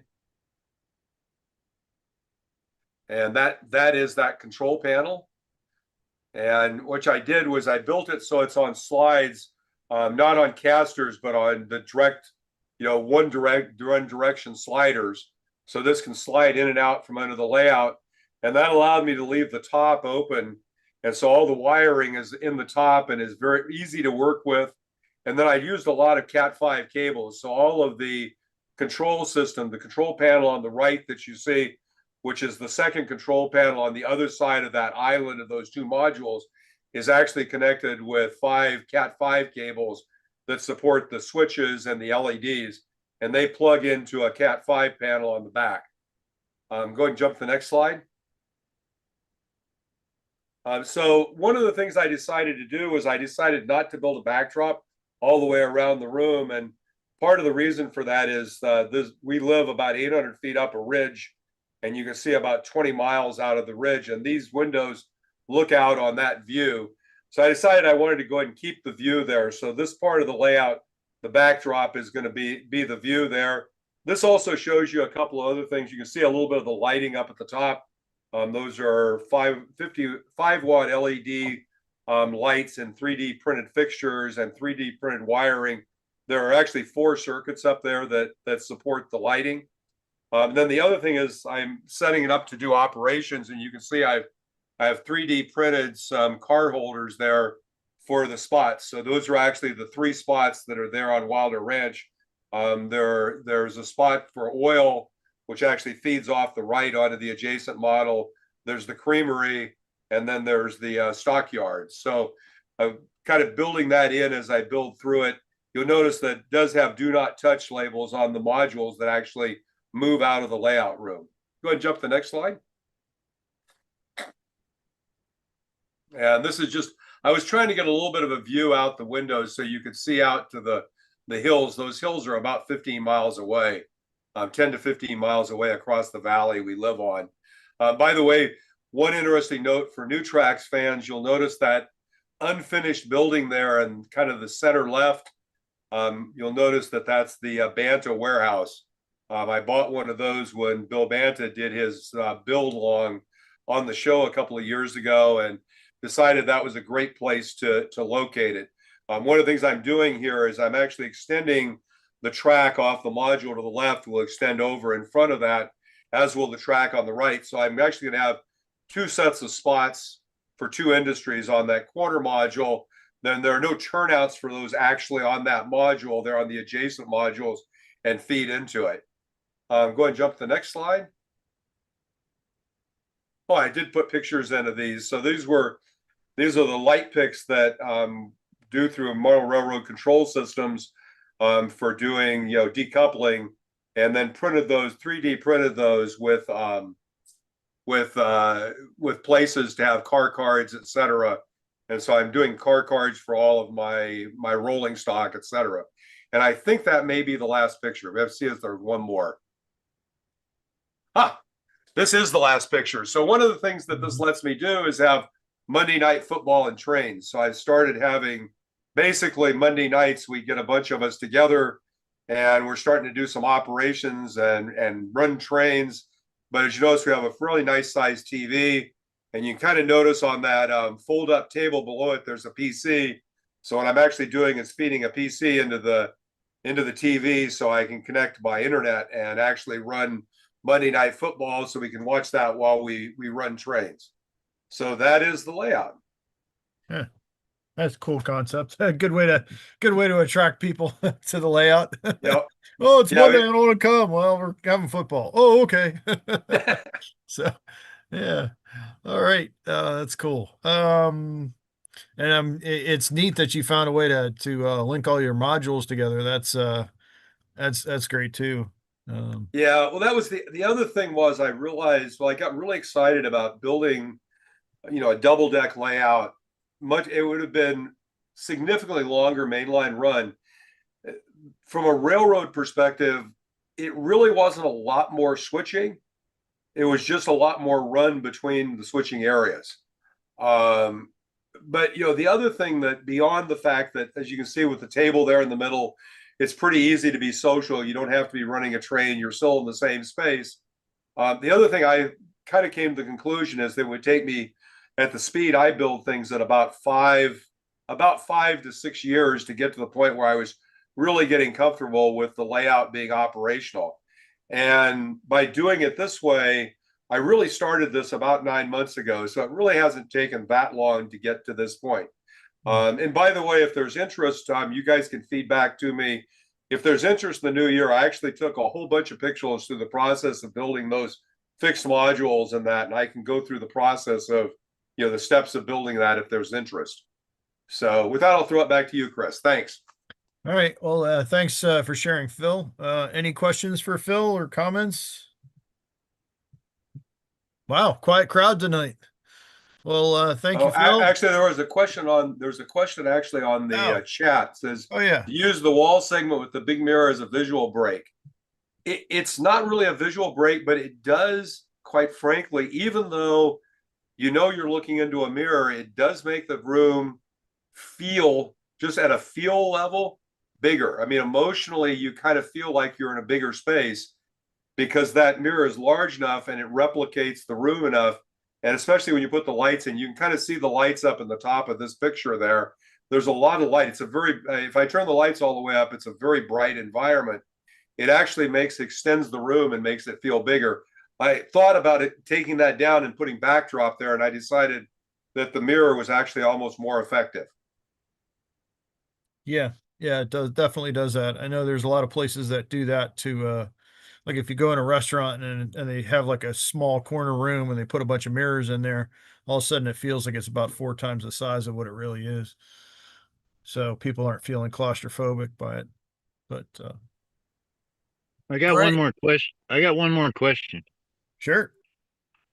Speaker 4: And that is that control panel. And what I did was I built it so it's on slides, not on casters, but on the direct, one direction sliders. So this can slide in and out from under the layout. And that allowed me to leave the top open. And so all the wiring is in the top and is very easy to work with. And then I used a lot of Cat5 cables. So all of the control system, the control panel on the right that you see, which is the second control panel on the other side of that island of those 2 modules, is actually connected with 5 Cat5 cables that support the switches and the LEDs. And they plug into a Cat5 panel on the back. Go ahead and jump to the next slide. So one of the things I decided to do was I decided not to build a backdrop all the way around the room. And part of the reason for that is we live about 800 feet up a ridge, and you can see about 20 miles out of the ridge. And these windows look out on that view. So I decided I wanted to go ahead and keep the view there. So this part of the layout, the backdrop, is going to be the view there. This also shows you a couple of other things. You can see a little bit of the lighting up at the top. Those are 5-watt LED lights and 3D printed fixtures and 3D printed wiring. There are actually 4 circuits up there that support the lighting. Then the other thing is I'm setting it up to do operations, and you can see I have 3D printed some card holders there for the spots. So those are actually the 3 spots that are there on Wilder Ranch. There's a spot for oil, which actually feeds off the right onto the adjacent model. There's the creamery, and then there's the stockyards. So I'm kind of building that in as I build through it. You'll notice that it does have do not touch labels on the modules that actually move out of the layout room. Go ahead and jump to the next slide. And this is just, I was trying to get a little bit of a view out the windows so you could see out to the hills. Those hills are about 15 miles away. 10 to 15 miles away across the valley we live on. By the way, one interesting note for New Tracks fans, you'll notice that unfinished building there and kind of the center left. You'll notice that that's the Banta warehouse. I bought one of those when Bill Banta did his build along on the show a couple of years ago, and decided that was a great place to locate it. One of the things I'm doing here is I'm actually extending the track off the module to the left will extend over in front of that, as will the track on the right. So I'm actually going to have 2 sets of spots for 2 industries on that corner module. Then there are no turnouts for those actually on that module. They're on the adjacent modules and feed into it. Go ahead and jump to the next slide. Oh, I did put pictures into these. So these are the light picks that do through model railroad control systems for doing, decoupling, and then printed those, 3D printed those with with places to have car cards, etc. And so I'm doing car cards for all of my rolling stock, etc. And I think that may be the last picture. We have to see if there's one more. This is the last picture. So one of the things that this lets me do is have Monday night football and trains. So I started having basically Monday nights, we get a bunch of us together and we're starting to do some operations and run trains. But as you notice, we have a really nice sized TV, and you can kind of notice on that fold up table below it, there's a PC. So what I'm actually doing is feeding a PC into the TV so I can connect by internet and actually run Monday Night Football so we can watch that while we run trains. So that is the layout.
Speaker 9: Yeah, that's a cool concept. Good way to attract people to the layout.
Speaker 4: Yep.
Speaker 9: Oh, it's
Speaker 4: Yeah,
Speaker 9: Monday. I don't want to come. Well, we're having football. Oh, okay. So, yeah. All right. That's cool. And it's neat that you found a way to link all your modules together. That's great too.
Speaker 4: Yeah, well, that was the other thing was I realized, well, I got really excited about building, a double deck layout. It would have been significantly longer mainline run. From a railroad perspective, it really wasn't a lot more switching. It was just a lot more run between the switching areas. But the other thing that beyond the fact that, as you can see with the table there in the middle, it's pretty easy to be social. You don't have to be running a train. You're still in the same space. The other thing I kind of came to the conclusion is that it would take me at the speed I build things at about 5 to 6 years to get to the point where I was really getting comfortable with the layout being operational. And by doing it this way, I really started this about 9 months ago. So it really hasn't taken that long to get to this point. And by the way, if there's interest, you guys can feed back to me. If there's interest in the new year, I actually took a whole bunch of pictures through the process of building those fixed modules and that, and I can go through the process of, the steps of building that if there's interest. So with that, I'll throw it back to you, Chris. Thanks.
Speaker 9: All right. Well, thanks for sharing, Phil. Any questions for Phil or comments? Wow, quiet crowd tonight. Well, thank you, Phil.
Speaker 4: Actually, there's a question actually on the chat. It says,
Speaker 9: oh yeah,
Speaker 4: use the wall segment with the big mirror as a visual break. It's not really a visual break, but it does, quite frankly, even though you're looking into a mirror, it does make the room feel, just at a feel level, bigger. I mean, emotionally, you kind of feel like you're in a bigger space because that mirror is large enough and it replicates the room enough. And especially when you put the lights in, you can kind of see the lights up in the top of this picture there. There's a lot of light. It's a very, if I turn the lights all the way up, it's a very bright environment. It actually extends the room and makes it feel bigger. I thought about it, taking that down and putting backdrop there, and I decided that the mirror was actually almost more effective.
Speaker 9: Yeah, it definitely does that. I know there's a lot of places that do that to, like if you go in a restaurant and they have like a small corner room and they put a bunch of mirrors in there, all of a sudden it feels like it's about 4 times the size of what it really is. So people aren't feeling claustrophobic by it. But
Speaker 12: I got one more question.
Speaker 9: Sure.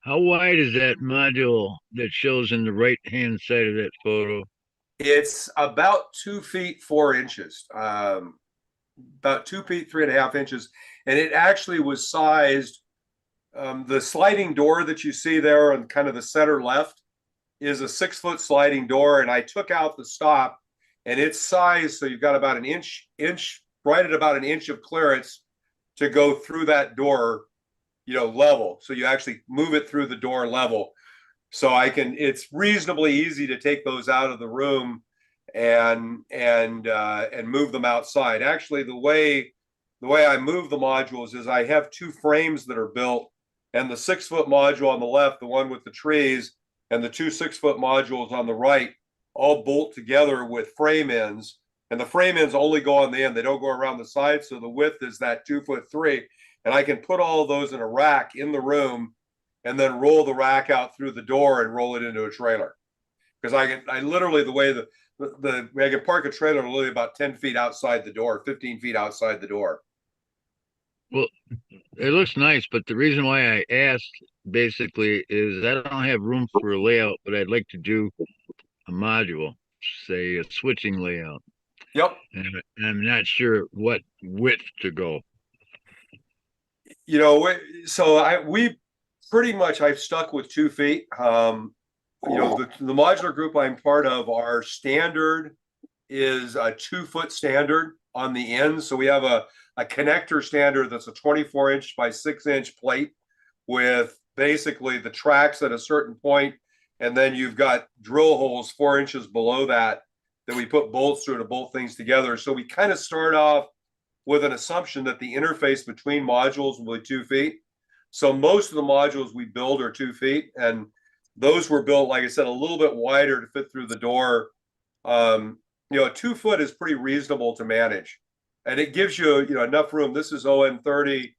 Speaker 12: How wide is that module that shows in the right-hand side of that photo?
Speaker 4: It's about 2 feet 4 inches, about 2 feet 3.5 inches, and it actually was sized. The sliding door that you see there on kind of the center left is a 6-foot sliding door, and I took out the stop, and it's sized so you've got about an inch, right at about an inch of clearance to go through that door, level. So you actually move it through the door level. So it's reasonably easy to take those out of the room and move them outside. Actually, the way I move the modules is I have 2 frames that are built, and the 6-foot module on the left, the one with the trees, and the 2 6-foot modules on the right, all bolt together with frame ends. And the frame ends only go on the end. They don't go around the side. So the width is that 2'3", and I can put all of those in a rack in the room and then roll the rack out through the door and roll it into a trailer. Because I literally, the way I can park a trailer literally about 10 feet outside the door, 15 feet outside the door.
Speaker 12: Well, it looks nice, but the reason why I asked basically is I don't have room for a layout, but I'd like to do a module, say a switching layout.
Speaker 4: Yep.
Speaker 12: And I'm not sure what width to go.
Speaker 4: You know, we pretty much I've stuck with 2 feet. You know, the modular group I'm part of, our standard is a 2 foot standard on the end. So we have a connector standard that's a 24-inch by 6-inch plate with basically the tracks at a certain point, and then you've got drill holes 4 inches below that we put bolts through to bolt things together. So we kind of start off with an assumption that the interface between modules will be 2 feet. So most of the modules we build are 2 feet, and those were built, like I said, a little bit wider to fit through the door. You know, 2 foot is pretty reasonable to manage, and it gives you, you know, enough room. This is ON30.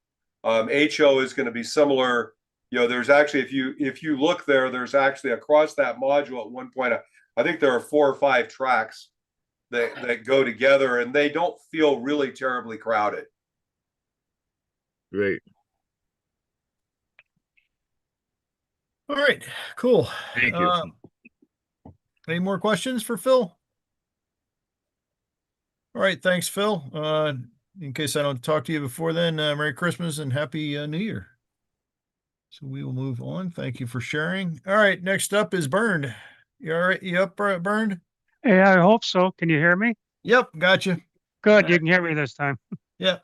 Speaker 4: HO is going to be similar. You know, there's actually, if you look there, there's actually across that module at one point, I think there are 4 or 5 tracks that go together, and they don't feel really terribly crowded.
Speaker 12: Great.
Speaker 9: All right, cool.
Speaker 12: Thank you.
Speaker 9: Any more questions for Phil? All right, thanks, Phil. In case I don't talk to you before then, Merry Christmas and Happy New Year. So we will move on. Thank you for sharing. All right, next up is Bernd. You all right? You up, Bernd?
Speaker 13: Hey, I hope so. Can you hear me?
Speaker 9: Yep, gotcha.
Speaker 13: Good, you can hear me this time.
Speaker 9: Yep.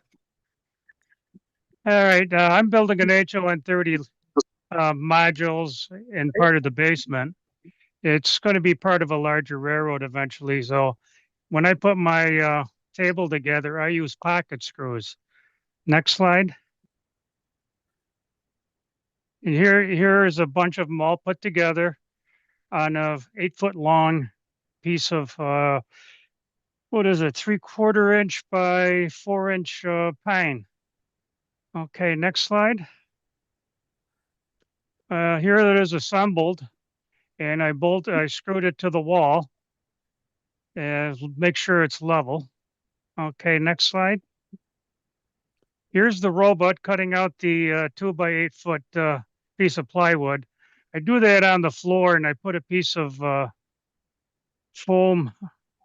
Speaker 13: All right, I'm building an HON30 modules in part of the basement. It's going to be part of a larger railroad eventually. So when I put my table together, I use pocket screws. Next slide. And here is a bunch of them all put together on a 8-foot long piece of what is it, 3/4 inch by 4-inch pine. Okay, next slide. Here it is assembled, and I screwed it to the wall and make sure it's level. Okay, next slide. Here's the robot cutting out the 2 by 8 foot piece of plywood. I do that on the floor, and I put a piece of foam.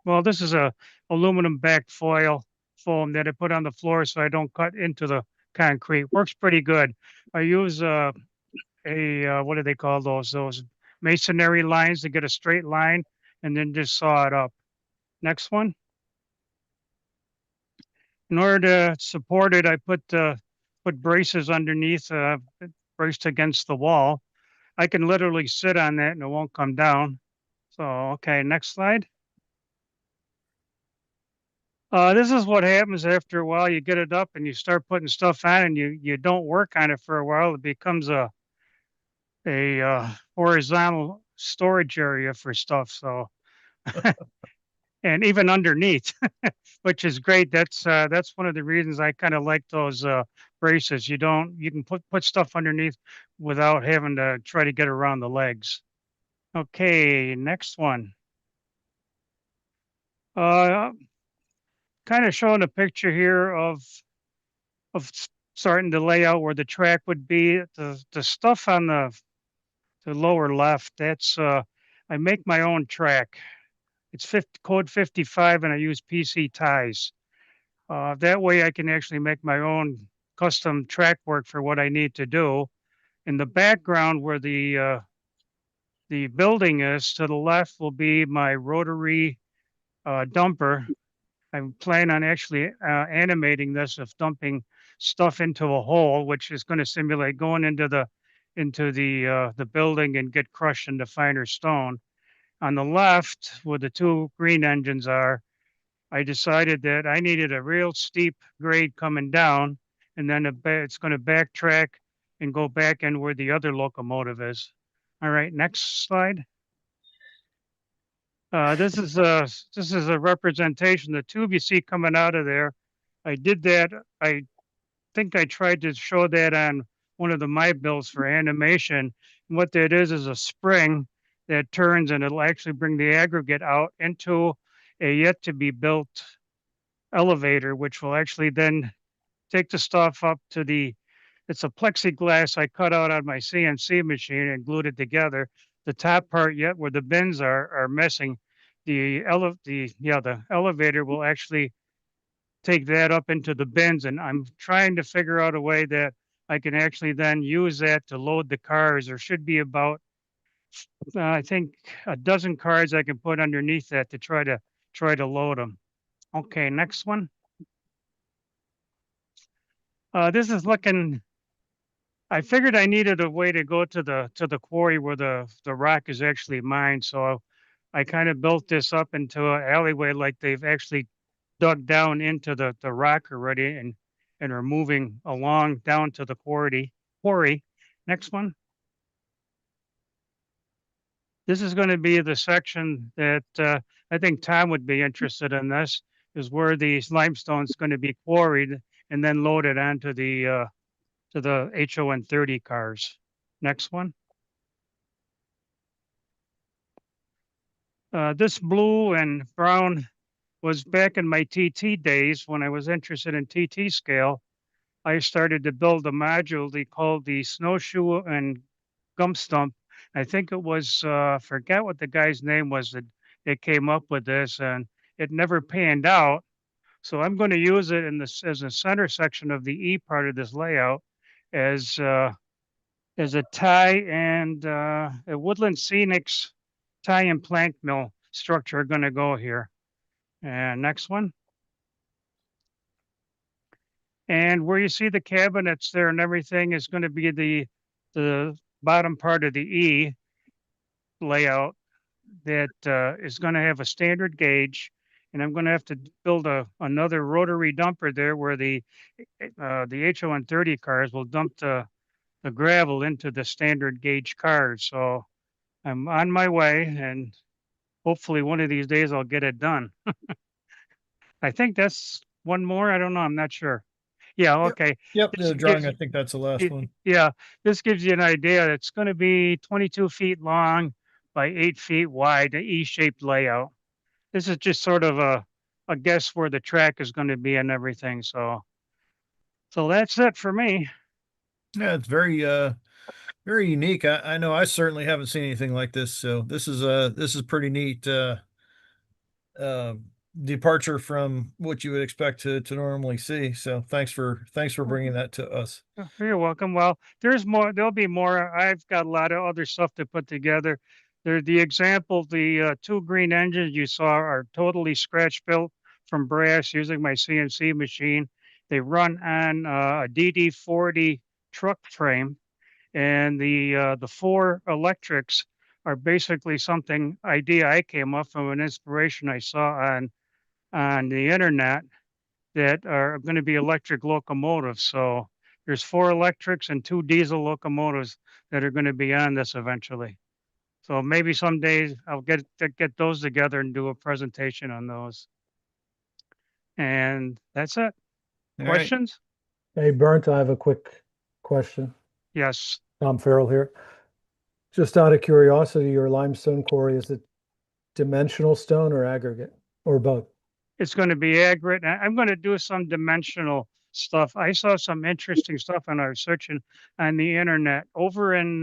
Speaker 13: Well, this is a aluminum backed foil foam that I put on the floor so I don't cut into the concrete. Works pretty good. I use what do they call those? Those masonry lines to get a straight line, and then just saw it up. Next one. In order to support it, I put braces underneath, braced against the wall. I can literally sit on that and it won't come down. So, okay, next slide. This is what happens after a while. You get it up and you start putting stuff on, and you don't work on it for a while. It becomes a horizontal storage area for stuff. So, and even underneath, which is great. That's one of the reasons I kind of like those braces. You can put stuff underneath without having to try to get around the legs. Okay, next one. Kind of showing a picture here of starting to lay out where the track would be. The stuff on the lower left, that's I make my own track. It's code 55, and I use PC ties. That way I can actually make my own custom track work for what I need to do. In the background where the building is, to the left will be my rotary dumper. I'm planning on actually animating this of dumping stuff into a hole, which is going to simulate going into the building and get crushed into finer stone. On the left, where the 2 green engines are, I decided that I needed a real steep grade coming down, and then it's going to backtrack and go back in where the other locomotive is. All right, next slide. This is a representation. The tube you see coming out of there, I did that. I think I tried to show that on one of the MyBuilds for animation. And what that is a spring that turns, and it'll actually bring the aggregate out into a yet to be built elevator, which will actually then take the stuff up to the it's a plexiglass I cut out on my CNC machine and glued it together. The top part yet where the bins are missing. The elevator will actually take that up into the bins, and I'm trying to figure out a way that I can actually then use that to load the cars. There should be about I think a dozen cars I can put underneath that to try to load them. Okay, next one. This is looking. I figured I needed a way to go to the quarry where the rock is actually mined, so I kind of built this up into an alleyway like they've actually dug down into the rock already and are moving along down to the quarry. Next one. This is going to be the section that I think Tom would be interested in. This is where the limestone is going to be quarried and then loaded onto the to the HON30 cars. Next one. This blue and brown was back in my TT days when I was interested in TT scale. I started to build a module they called the snowshoe and gum stump. I think it was, forget what the guy's name was that came up with this, and it never panned out. So I'm going to use it in this as a center section of the E part of this layout as a tie and a Woodland Scenics tie and plank mill structure are going to go here. And next one. And where you see the cabinets there and everything is going to be the bottom part of the E layout that is going to have a standard gauge. And I'm going to have to build another rotary dumper there where the HON30 cars will dump the gravel into the standard gauge cars. So I'm on my way, and hopefully one of these days I'll get it done. I think that's one more. I don't know. I'm not sure. Yeah. Okay.
Speaker 9: Yep.
Speaker 13: This
Speaker 9: The drawing,
Speaker 13: gives-
Speaker 9: I think that's the last one.
Speaker 13: Yeah. This gives you an idea. It's going to be 22 feet long by 8 feet wide, an E-shaped layout. This is just sort of a guess where the track is going to be and everything. So that's it for me.
Speaker 9: Yeah, it's very unique. I know I certainly haven't seen anything like this. So this is pretty neat. Departure from what you would expect to normally see. So thanks for bringing that to us.
Speaker 13: You're welcome. Well, there's more. There'll be more. I've got a lot of other stuff to put together. The example, the two green engines you saw are totally scratch built from brass using my CNC machine. They run on a DD40 truck frame, and the four electrics are basically something idea I came up from an inspiration I saw on the internet that are going to be electric locomotives. So there's 4 electrics and 2 diesel locomotives that are going to be on this eventually. So maybe some days I'll get those together and do a presentation on those. And that's it.
Speaker 9: All right.
Speaker 13: Questions?
Speaker 2: Hey, Bernd, I have a quick question.
Speaker 13: Yes.
Speaker 2: Tom Farrell here. Just out of curiosity, your limestone quarry, is it dimensional stone or aggregate or both?
Speaker 13: It's going to be aggregate. I'm going to do some dimensional stuff. I saw some interesting stuff when I was searching on the internet over in,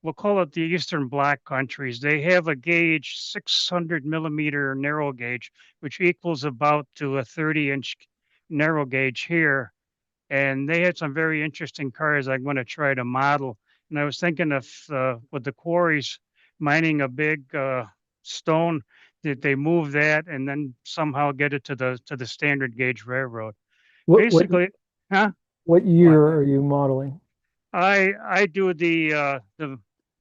Speaker 13: we'll call it the Eastern Black countries. They have a gauge, 600 millimeter narrow gauge, which equals about to a 30-inch narrow gauge here. And they had some very interesting cars I'm going to try to model. And I was thinking of with the quarries mining a big stone, that they move that and then somehow get it to the standard gauge railroad. Basically, huh?
Speaker 2: What year are you modeling?
Speaker 13: I do the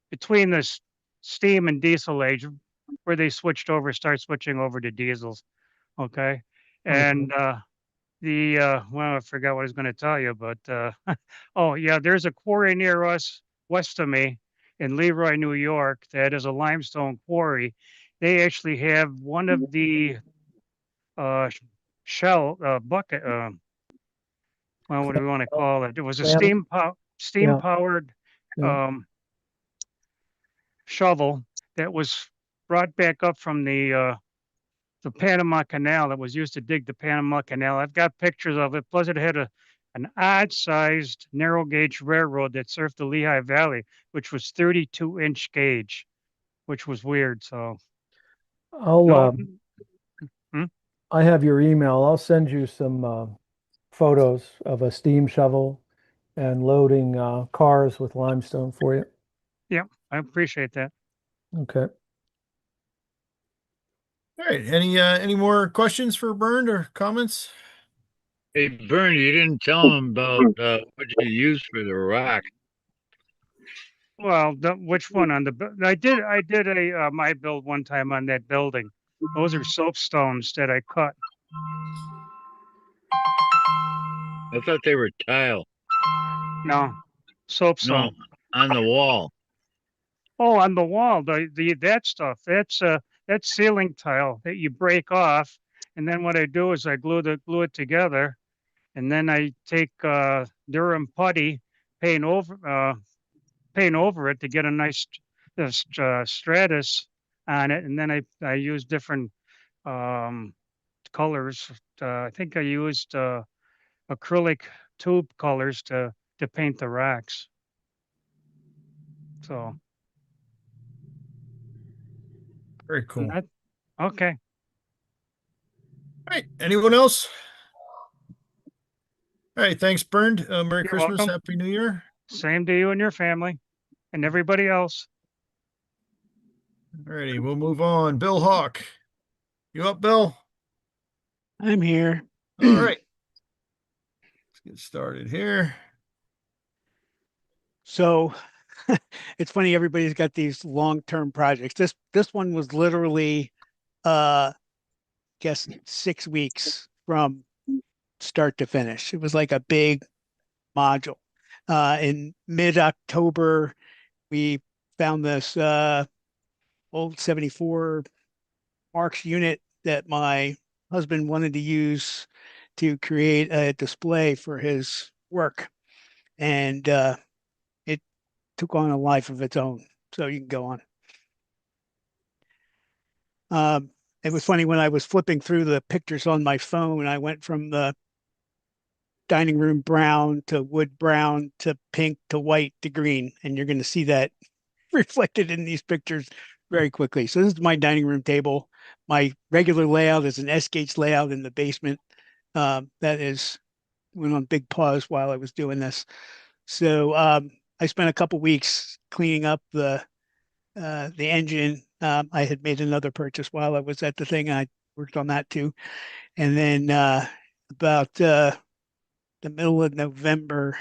Speaker 13: between the steam and diesel age where they start switching over to diesels. Okay. And well, I forgot what I was going to tell you, but oh yeah, there's a quarry near us west of me in Leroy, New York, that is a limestone quarry. They actually have one of the shell bucket. Well, what do we want to call it? It was a steam powered shovel that was brought back up from the Panama Canal that was used to dig the Panama Canal. I've got pictures of it. Plus, it had an odd-sized narrow gauge railroad that served the Lehigh Valley, which was 32-inch gauge, which was weird. So
Speaker 2: I'll
Speaker 13: no, hmm?
Speaker 2: I have your email. I'll send you some photos of a steam shovel and loading cars with limestone for you.
Speaker 13: Yeah, I appreciate that.
Speaker 2: Okay.
Speaker 9: All right. Any more questions for Bernd or comments?
Speaker 12: Hey, Bernie, you didn't tell him about what you used for the rock.
Speaker 13: Well, which one on the? I did a MyBuild one time on that building. Those are soapstones that I cut.
Speaker 12: I thought they were tile.
Speaker 13: No, soapstone.
Speaker 12: No, on the wall.
Speaker 13: Oh, on the wall, that stuff. That's ceiling tile that you break off, and then what I do is I glue it together, and then I take Durham putty, paint over it to get a nice stratus on it, and then I use different um, colors. I think I used acrylic tube colors to paint the racks. So
Speaker 9: Very cool.
Speaker 13: Okay.
Speaker 9: All right. Anyone else? All right. Thanks, Bernd. Merry
Speaker 13: You're
Speaker 9: Christmas.
Speaker 13: welcome.
Speaker 9: Happy New Year.
Speaker 13: Same to you and your family and everybody else.
Speaker 9: All righty. We'll move on. Bill Hawk. You up, Bill?
Speaker 14: I'm here.
Speaker 9: All right. Let's get started here.
Speaker 14: So it's funny, everybody's got these long-term projects. This one was literally guess 6 weeks from start to finish. It was like a big module. In mid-October, we found this old 74 Marks unit that my husband wanted to use to create a display for his work. And it took on a life of its own. So you can go on. It was funny when I was flipping through the pictures on my phone, I went from the dining room brown to wood brown to pink to white to green. And you're going to see that reflected in these pictures very quickly. So this is my dining room table. My regular layout is an S-gauge layout in the basement. That went on big pause while I was doing this. So I spent a couple weeks cleaning up the engine. I had made another purchase while I was at the thing. I worked on that too. And then about the middle of November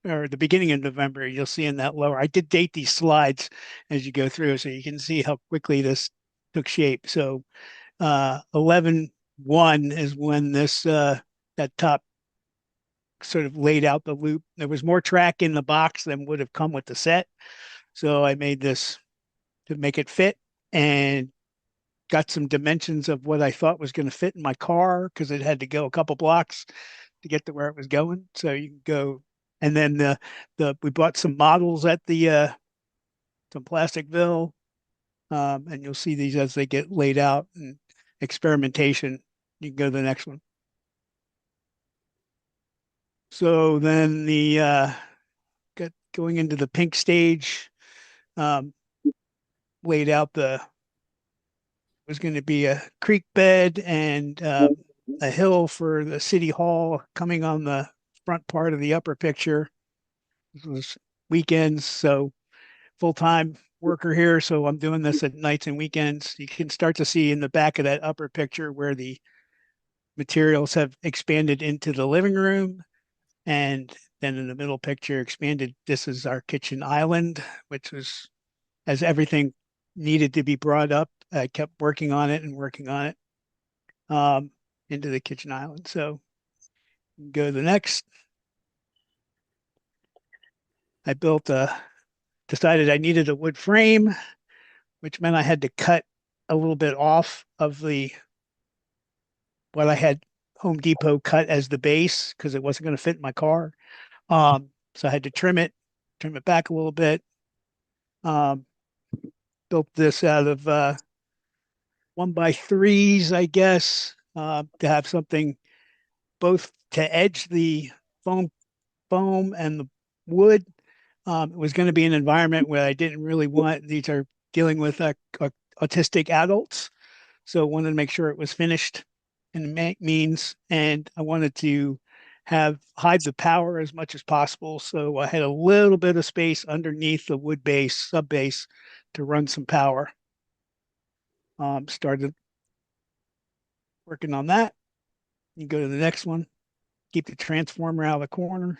Speaker 14: or the beginning of November, you'll see in that lower. I did date these slides as you go through, so you can see how quickly this took shape. So 11/1 is when this that top sort of laid out the loop. There was more track in the box than would have come with the set. So I made this to make it fit and got some dimensions of what I thought was going to fit in my car because it had to go a couple blocks to get to where it was going. So you can go, and then we bought some models at the some Plasticville, and you'll see these as they get laid out and experimentation. You can go to the next one. So then going into the pink stage, laid out was going to be a creek bed and a hill for the city hall coming on the front part of the upper picture. This was weekends, so full-time worker here, so I'm doing this at nights and weekends. You can start to see in the back of that upper picture where the materials have expanded into the living room. And then in the middle picture expanded, this is our kitchen island, which was, as everything needed to be brought up, I kept working on it into the kitchen island. So go to the next. I decided I needed a wood frame, which meant I had to cut a little bit off of what I had Home Depot cut as the base because it wasn't going to fit in my car. So I had to trim it back a little bit. Built this out of 1x3s, I guess, to have something both to edge the foam foam and the wood. It was going to be an environment where I didn't really want, these are dealing with autistic adults. So I wanted to make sure it was finished in means, and I wanted to hide the power as much as possible. So I had a little bit of space underneath the wood base, sub base, to run some power. Started working on that. You go to the next one, keep the transformer out of the corner.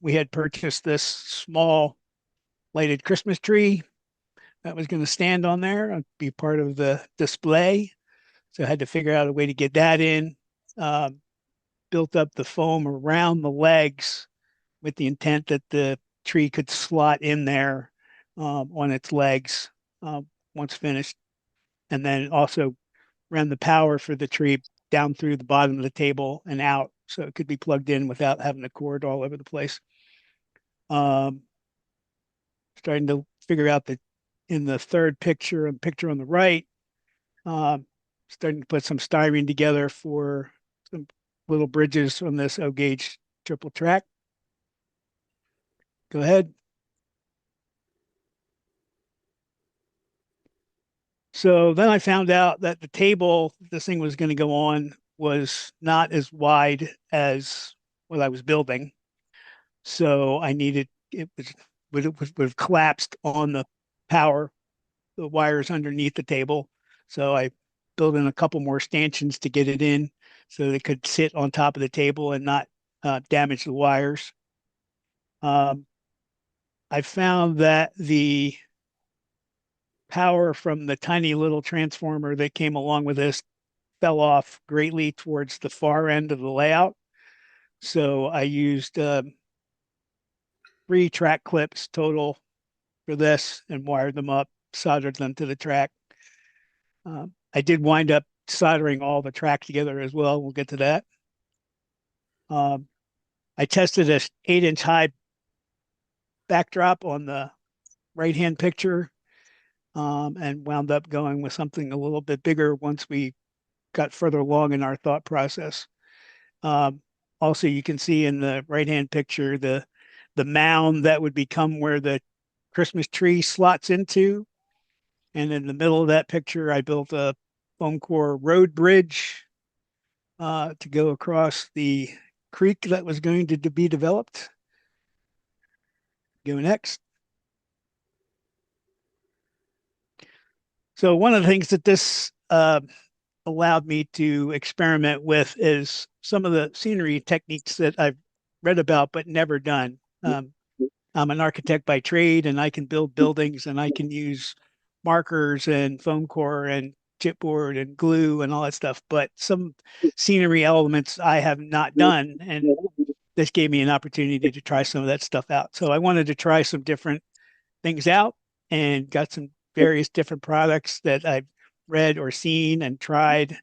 Speaker 14: We had purchased this small lighted Christmas tree that was going to stand on there and be part of the display. So I had to figure out a way to get that in. Built up the foam around the legs with the intent that the tree could slot in there on its legs once finished. And then also ran the power for the tree down through the bottom of the table and out, so it could be plugged in without having a cord all over the place. Starting to figure out that in the third picture and picture on the right, starting to put some styrene together for some little bridges on this O-gauge triple track. Go ahead. So then I found out that the table this thing was going to go on was not as wide as what I was building. So I needed, it would have collapsed on the power, the wires underneath the table. So I built in a couple more stanchions to get it in so that it could sit on top of the table and not damage the wires. I found that the power from the tiny little transformer that came along with this fell off greatly towards the far end of the layout. So I used 3 track clips total for this and wired them up, soldered them to the track. I did wind up soldering all the track together as well. We'll get to that. I tested a 8-inch high backdrop on the right-hand picture and wound up going with something a little bit bigger once we got further along in our thought process. Also, you can see in the right-hand picture the mound that would become where the Christmas tree slots into. And in the middle of that picture, I built a foam core road bridge to go across the creek that was going to be developed. Go next. So one of the things that this allowed me to experiment with is some of the scenery techniques that I've read about but never done. I'm an architect by trade, and I can build buildings, and I can use markers and foam core and chipboard and glue and all that stuff. But some scenery elements I have not done, and this gave me an opportunity to try some of that stuff out. So I wanted to try some different things out and got some various different products that I've read or seen and tried.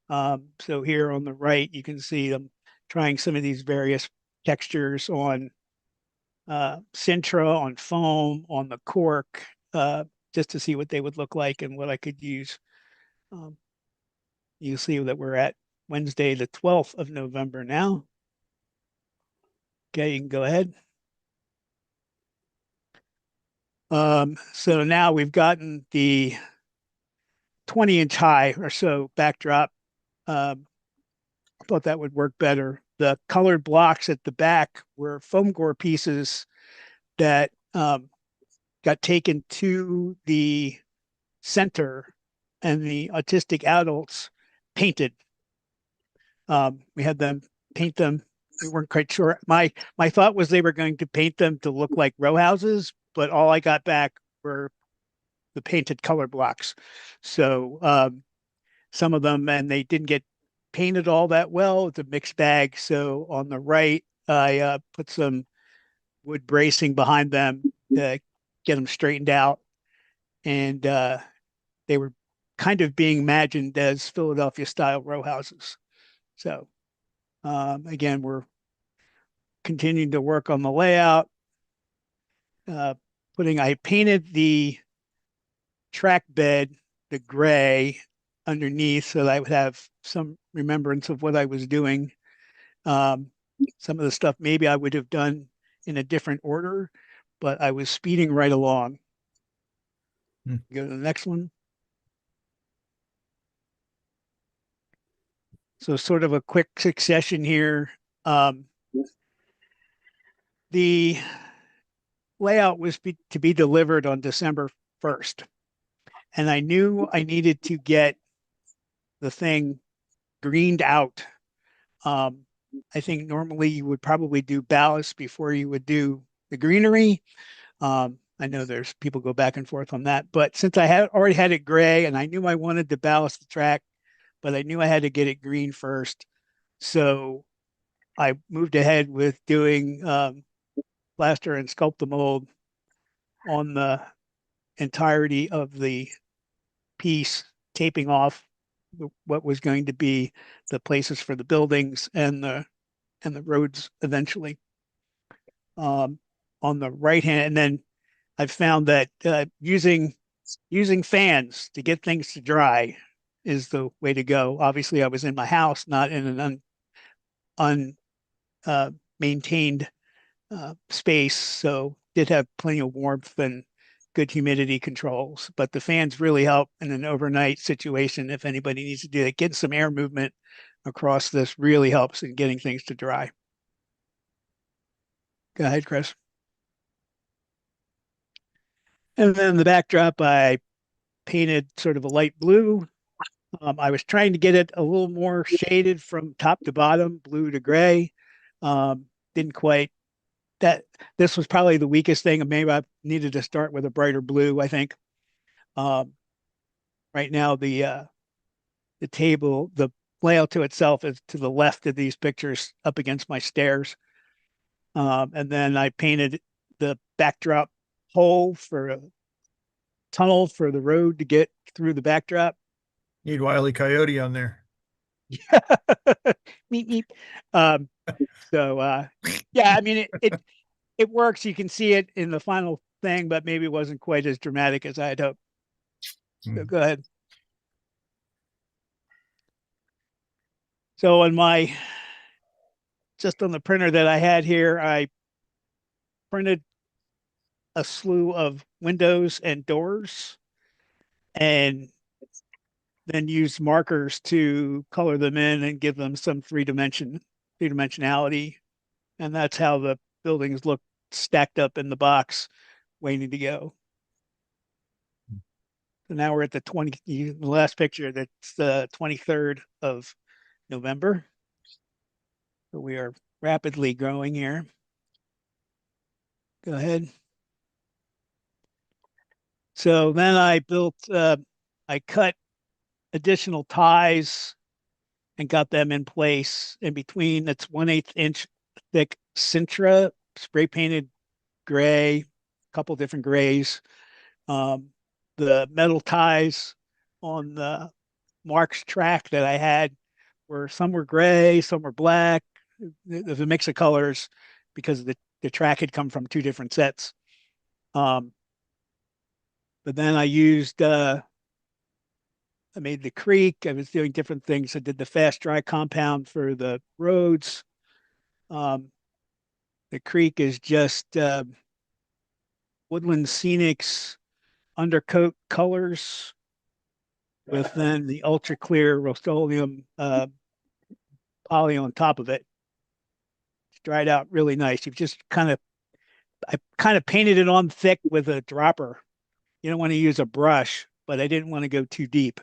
Speaker 14: So here on the right, you can see them trying some of these various textures on Sintra, on foam, on the cork, just to see what they would look like and what I could use. You see that we're at Wednesday, the 12th of November now. Okay, you can go ahead. So now we've gotten the 20-inch high or so backdrop. I thought that would work better. The colored blocks at the back were foam core pieces that got taken to the center, and the autistic adults painted. We had them paint them. We weren't quite sure. My thought was they were going to paint them to look like row houses, but all I got back were the painted color blocks. So some of them, and they didn't get painted all that well. It's a mixed bag. So on the right, I put some wood bracing behind them to get them straightened out. And they were kind of being imagined as Philadelphia style row houses. So again, we're continuing to work on the layout. I painted the track bed, the gray underneath, so that I would have some remembrance of what I was doing. Some of the stuff maybe I would have done in a different order, but I was speeding right along. Go to the next one. So sort of a quick succession here. The layout was to be delivered on December 1st. And I knew I needed to get the thing greened out. I think normally you would probably do ballast before you would do the greenery. I know there's people go back and forth on that, but since I had already had it gray and I knew I wanted to ballast the track, but I knew I had to get it green first. So I moved ahead with doing plaster and sculpt the mold on the entirety of the piece, taping off what was going to be the places for the buildings and the roads eventually. On the right hand, and then I've found that using fans to get things to dry is the way to go. Obviously, I was in my house, not in an maintained space, so did have plenty of warmth and good humidity controls. But the fans really help in an overnight situation if anybody needs to do it. Getting some air movement across this really helps in getting things to dry. Go ahead, Chris. And then the backdrop, I painted sort of a light blue. I was trying to get it a little more shaded from top to bottom, blue to gray. Didn't quite. This was probably the weakest thing. Maybe I needed to start with a brighter blue, I think. Right now, the table, the layout to itself is to the left of these pictures up against my stairs. And then I painted the backdrop hole for a tunnel for the road to get through the backdrop.
Speaker 9: Need Wile E. Coyote on there.
Speaker 14: Meep, meep. Yeah, I mean, it works. You can see it in the final thing, but maybe it wasn't quite as dramatic as I had hoped. So go ahead. So just on the printer that I had here, I printed a slew of windows and doors and then used markers to color them in and give them some three-dimensionality. And that's how the buildings look stacked up in the box waiting to go. So now we're at the last picture, that's the 23rd of November. So we are rapidly growing here. Go ahead. So then I cut additional ties and got them in place in between. That's 1/8 inch thick Sintra spray painted gray, a couple different grays. The metal ties on the Mark's track that I had some were gray, some were black. There's a mix of colors because the track had come from two different sets. But then I made the creek. I was doing different things. I did the fast dry compound for the roads. The creek is just Woodland Scenics undercoat colors with then the ultra clear Rust-Oleum poly on top of it. It's dried out really nice. I kind of painted it on thick with a dropper. You don't want to use a brush, but I didn't want to go too deep.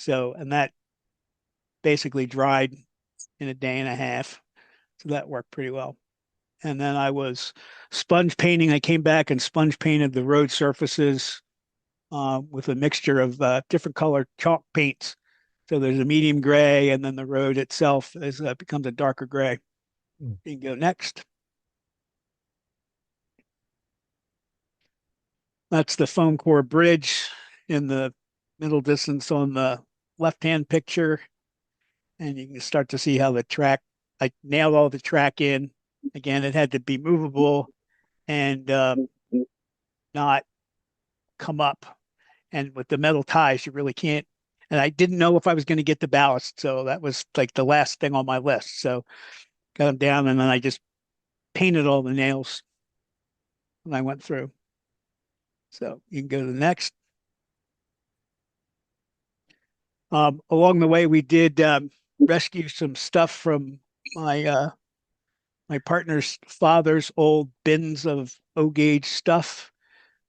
Speaker 14: And that basically dried in a day and a half. So that worked pretty well. And then I was sponge painting. I came back and sponge painted the road surfaces with a mixture of different colored chalk paints. So there's a medium gray, and then the road itself becomes a darker gray. You can go next. That's the foam core bridge in the middle distance on the left-hand picture. And you can start to see how I nailed all the track in. Again, it had to be movable and not come up. And with the metal ties, you really can't. And I didn't know if I was going to get the ballast. So that was like the last thing on my list. So got them down, and then I just painted all the nails when I went through. So you can go to the next. Along the way, we did rescue some stuff from my my partner's father's old bins of O-gauge stuff.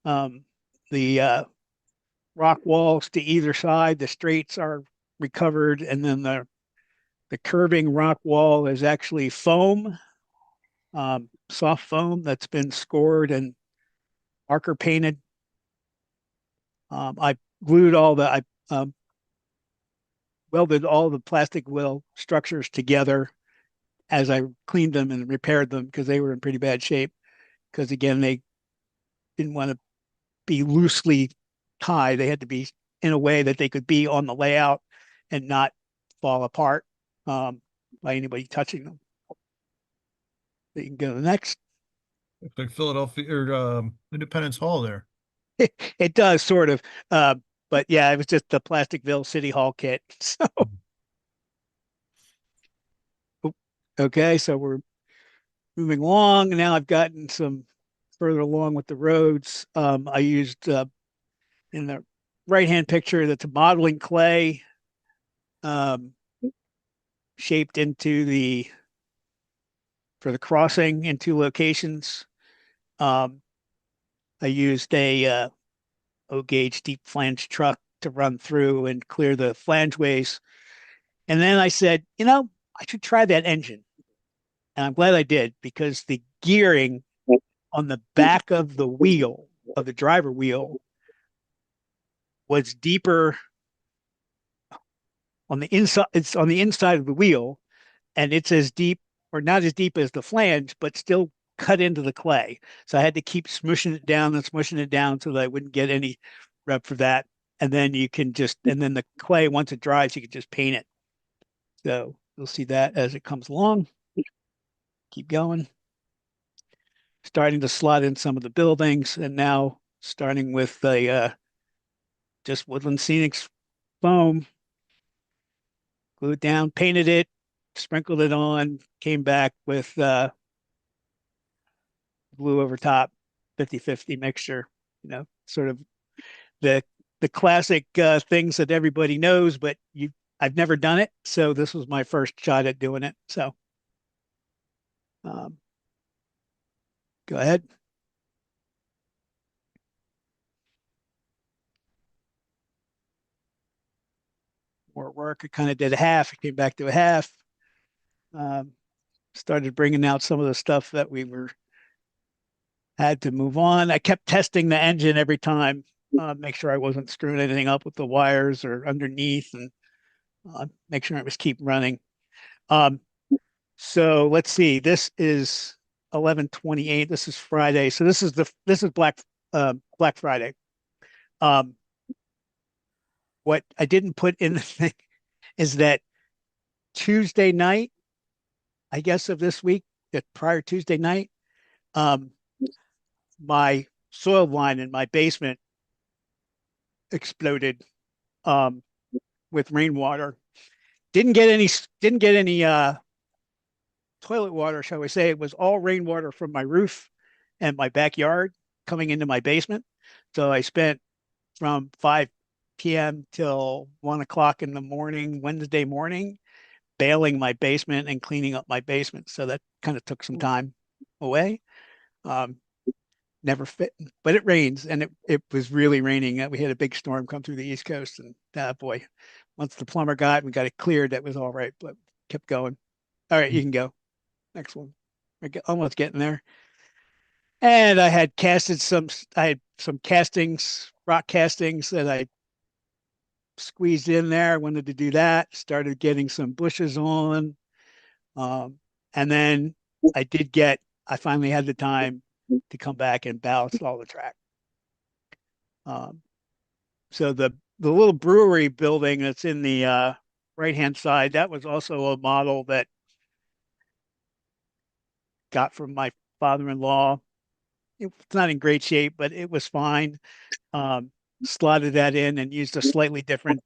Speaker 14: The rock walls to either side, the straights are recovered, and then the curving rock wall is actually foam, soft foam that's been scored and marker painted. I glued all the, I welded all the plastic wheel structures together as I cleaned them and repaired them because they were in pretty bad shape. Because again, they didn't want to be loosely tied. They had to be in a way that they could be on the layout and not fall apart by anybody touching them. You can go to the next.
Speaker 9: Looks like Philadelphia or Independence Hall there.
Speaker 14: It does sort of, but yeah, it was just the Plasticville City Hall kit. So, okay, so we're moving along. Now I've gotten some further along with the roads. I used in the right-hand picture that's a modeling clay shaped into for the crossing in 2 locations. I used a O-gauge deep flange truck to run through and clear the flangeways. And then I said, I should try that engine. And I'm glad I did, because the gearing on the back of the wheel, of the driver wheel, was deeper on the inside. It's on the inside of the wheel, and it's as deep, or not as deep as the flange, but still cut into the clay. So I had to keep smushing it down so that I wouldn't get any rep for that. And then and then the clay, once it dries, you can just paint it. So you'll see that as it comes along. Keep going. Starting to slot in some of the buildings, and now starting with the just Woodland Scenics foam. Glued it down, painted it, sprinkled it on, came back with glue over top, 50-50 mixture, sort of the classic things that everybody knows, but I've never done it, so this was my first shot at doing it. So go ahead. More work. I kind of did a half. I came back to a half. Started bringing out some of the stuff that had to move on. I kept testing the engine every time, make sure I wasn't screwing anything up with the wires or underneath, and make sure it was keep running. So let's see. This is 11/28. This is Friday. So this is Black Friday. What I didn't put in the thing is that Tuesday night, I guess, of this week, that prior Tuesday night, my soil line in my basement exploded with rainwater. Didn't get any toilet water, shall we say. It was all rainwater from my roof and my backyard coming into my basement. So I spent from 5 p.m. till 1 o'clock in the morning, Wednesday morning, bailing my basement and cleaning up my basement. So that kind of took some time away. Never fit, but it rains, and it was really raining. We had a big storm come through the East Coast, and boy, once the plumber we got it cleared, that was all right, but kept going. All right, you can go. Next one. Almost getting there. And I had some castings, rock castings that I squeezed in there. I wanted to do that. Started getting some bushes on. And then I finally had the time to come back and ballast all the track. So the little brewery building that's in the right-hand side, that was also a model that got from my father-in-law. It's not in great shape, but it was fine. Slotted that in and used a slightly different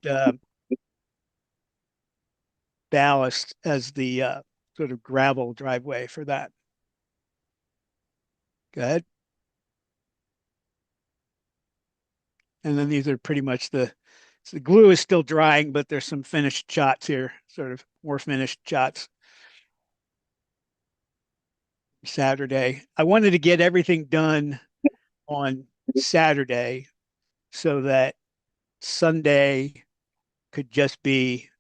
Speaker 14: ballast as the sort of gravel driveway for that. Go ahead. And then these are pretty much so the glue is still drying, but there's some finished shots here, sort of more finished shots. Saturday. I wanted to get everything done on Saturday so that Sunday could just be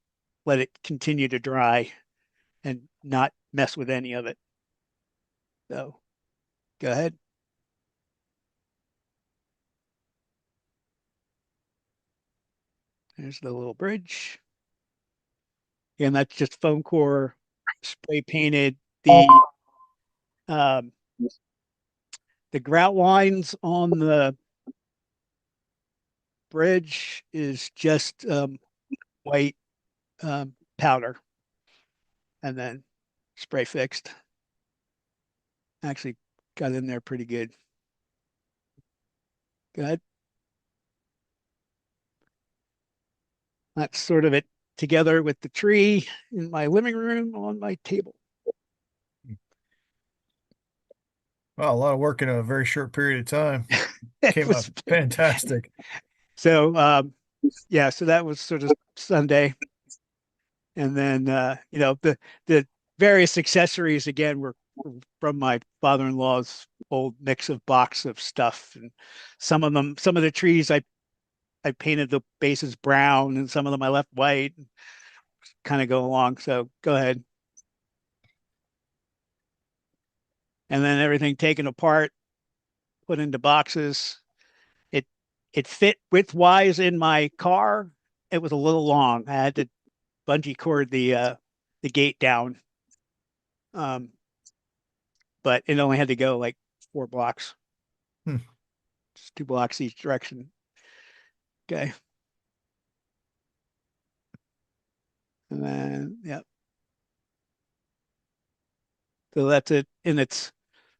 Speaker 14: let it continue to dry and not mess with any of it. So go ahead. There's the little bridge. And that's just foam core spray painted. The grout lines on the bridge is just white powder and then spray fixed. Actually got in there pretty good. Good. That's sort of it together with the tree in my living room on my table.
Speaker 9: Wow, a lot of work in a very short period of time. Came out fantastic.
Speaker 14: So yeah, so that was sort of Sunday. And then the various accessories again were from my father-in-law's old mix of box of stuff. And some of the trees I painted the bases brown and some of them I left white, kind of go along. So go ahead. And then everything taken apart, put into boxes. It fit width-wise in my car. It was a little long. I had to bungee cord the gate down. But it only had to go like 4 blocks. Just 2 blocks each direction. Okay. And then, yeah. So that's it in its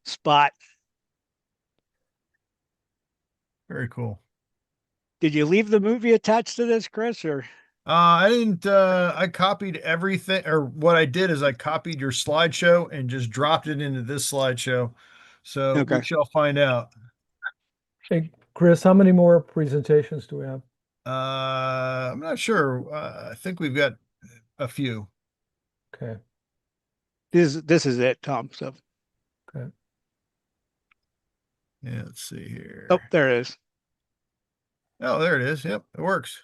Speaker 14: spot.
Speaker 9: Very cool.
Speaker 14: Did you leave the movie attached to this, Chris, or?
Speaker 9: I didn't, I copied everything, or what I did is I copied your slideshow and just dropped it into this slideshow. So
Speaker 14: Okay.
Speaker 9: we shall find out.
Speaker 2: Hey, Chris, how many more presentations do we have?
Speaker 9: I'm not sure. I think we've got a few.
Speaker 2: Okay.
Speaker 14: This is it, Tom. So.
Speaker 2: Okay.
Speaker 9: Yeah, let's see here.
Speaker 14: Oh, there it is.
Speaker 9: Oh, there it is. Yep, it works.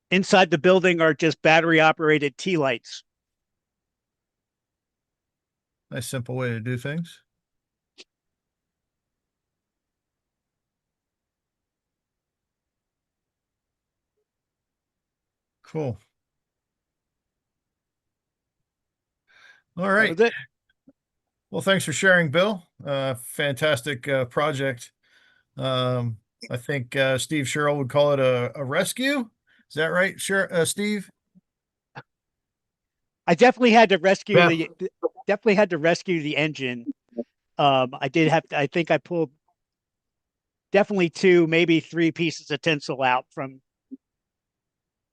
Speaker 14: Inside the building are just battery operated tea lights.
Speaker 9: Nice simple way to do things. Cool. All right.
Speaker 14: That was it.
Speaker 9: Well, thanks for sharing, Bill. Fantastic project. I think Steve Sherrill would call it a rescue. Is that right, Steve?
Speaker 14: I definitely had to rescue
Speaker 9: Yeah.
Speaker 14: the engine. I think I pulled definitely 2, maybe 3 pieces of tinsel out from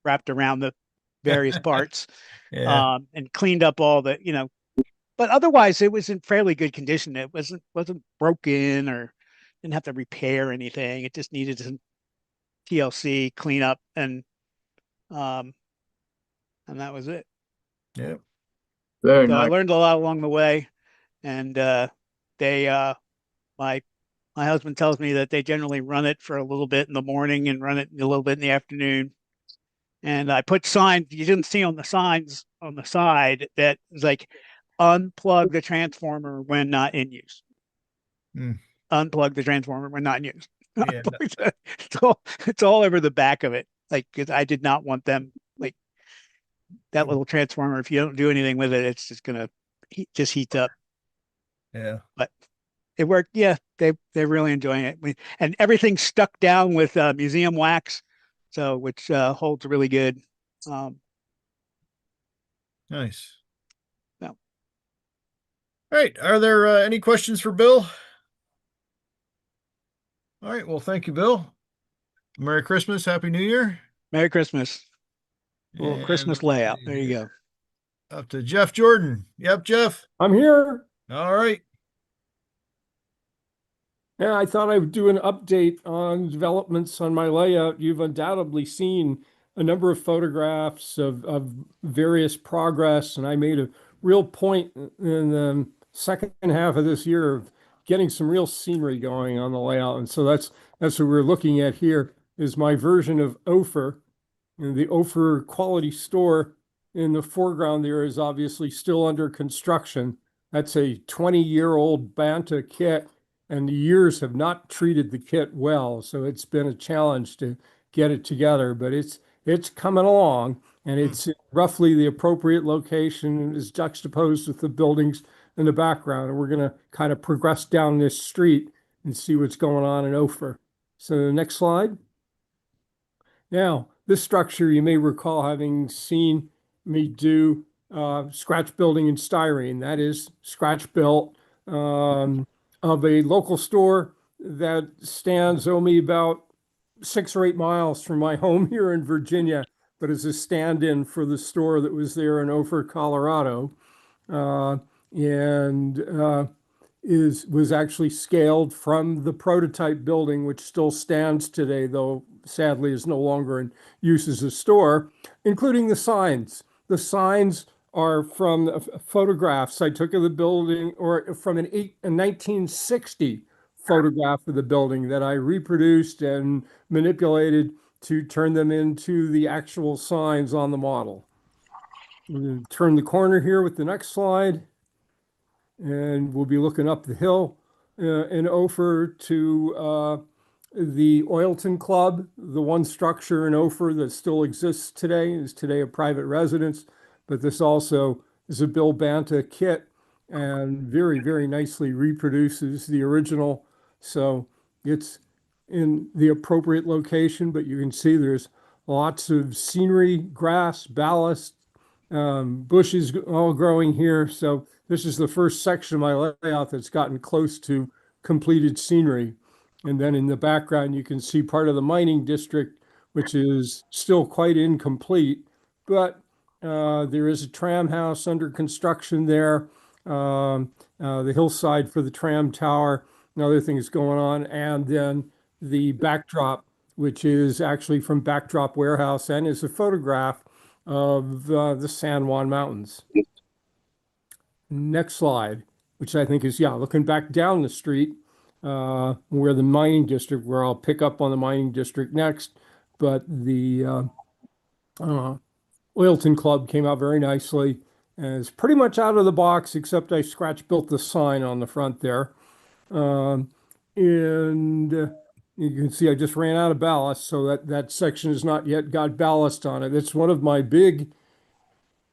Speaker 14: wrapped around the various parts.
Speaker 9: Yeah.
Speaker 14: And cleaned up all the, but otherwise it was in fairly good condition. It wasn't broken or didn't have to repair anything. It just needed some TLC cleanup and that was it.
Speaker 9: Yeah.
Speaker 8: Very
Speaker 14: So I
Speaker 8: nice.
Speaker 14: learned a lot along the way, and my husband tells me that they generally run it for a little bit in the morning and run it a little bit in the afternoon. And I put signs you didn't see on the signs on the side that is like unplug the transformer when not in use. Unplug the transformer when not in use.
Speaker 9: Yeah.
Speaker 14: It's all over the back of it. Like, because I did not want them, like, that little transformer, if you don't do anything with it, it's just gonna heat up.
Speaker 9: Yeah.
Speaker 14: But it worked. Yeah, they're really enjoying it. And everything's stuck down with museum wax, so which holds really good.
Speaker 9: Nice.
Speaker 14: Yeah.
Speaker 9: All right. Are there any questions for Bill? All right. Well, thank you, Bill. Merry Christmas, Happy New Year.
Speaker 14: Merry Christmas. Little
Speaker 9: And
Speaker 14: Christmas
Speaker 9: let's
Speaker 14: layout.
Speaker 9: see
Speaker 14: There you
Speaker 9: here.
Speaker 14: go.
Speaker 9: Up to Jeff Jordan. Yep, Jeff.
Speaker 2: I'm here.
Speaker 9: All right.
Speaker 2: Yeah, I thought I would do an update on developments on my layout. You've undoubtedly seen a number of photographs of various progress, and I made a real point in the second half of this year of getting some real scenery going on the layout. And so that's what we're looking at here is my version of Ophir. And the Ophir Quality Store in the foreground there is obviously still under construction. That's a 20-year-old Banta kit, and the years have not treated the kit well. So it's been a challenge to get it together, but it's coming along, and it's roughly the appropriate location and is juxtaposed with the buildings in the background. And we're going to kind of progress down this street and see what's going on in Ophir. So the next slide. Now, this structure you may recall having seen me do scratch building in styrene. That is scratch built of a local store that stands only about 6 or 8 miles from my home here in Virginia, but is a stand-in for the store that was there in Ophir, Colorado. And was actually scaled from the prototype building, which still stands today, though sadly is no longer in use as a store, including the signs. The signs are from photographs I took of the building, or from a 1960 photograph of the building that I reproduced and manipulated to turn them into the actual signs on the model. We're going to turn the corner here with the next slide. And we'll be looking up the hill in Ophir to the Oilton Club. The one structure in Ophir that still exists today is today a private residence, but this also is a Bill Banta kit and very, very nicely reproduces the original. So it's in the appropriate location, but you can see there's lots of scenery, grass, ballast, bushes all growing here. So this is the first section of my layout that's gotten close to completed scenery. And then in the background, you can see part of the mining district, which is still quite incomplete, but there is a tram house under construction there, the hillside for the tram tower, and other things going on. And then the backdrop, which is actually from Backdrop Warehouse and is a photograph of the San Juan Mountains. Next slide, which I think is, looking back down the street where the mining district, where I'll pick up on the mining district next. But the Oilton Club came out very nicely and it's pretty much out of the box, except I scratch built the sign on the front there. And you can see I just ran out of ballast, so that section has not yet got ballast on it. It's one of my big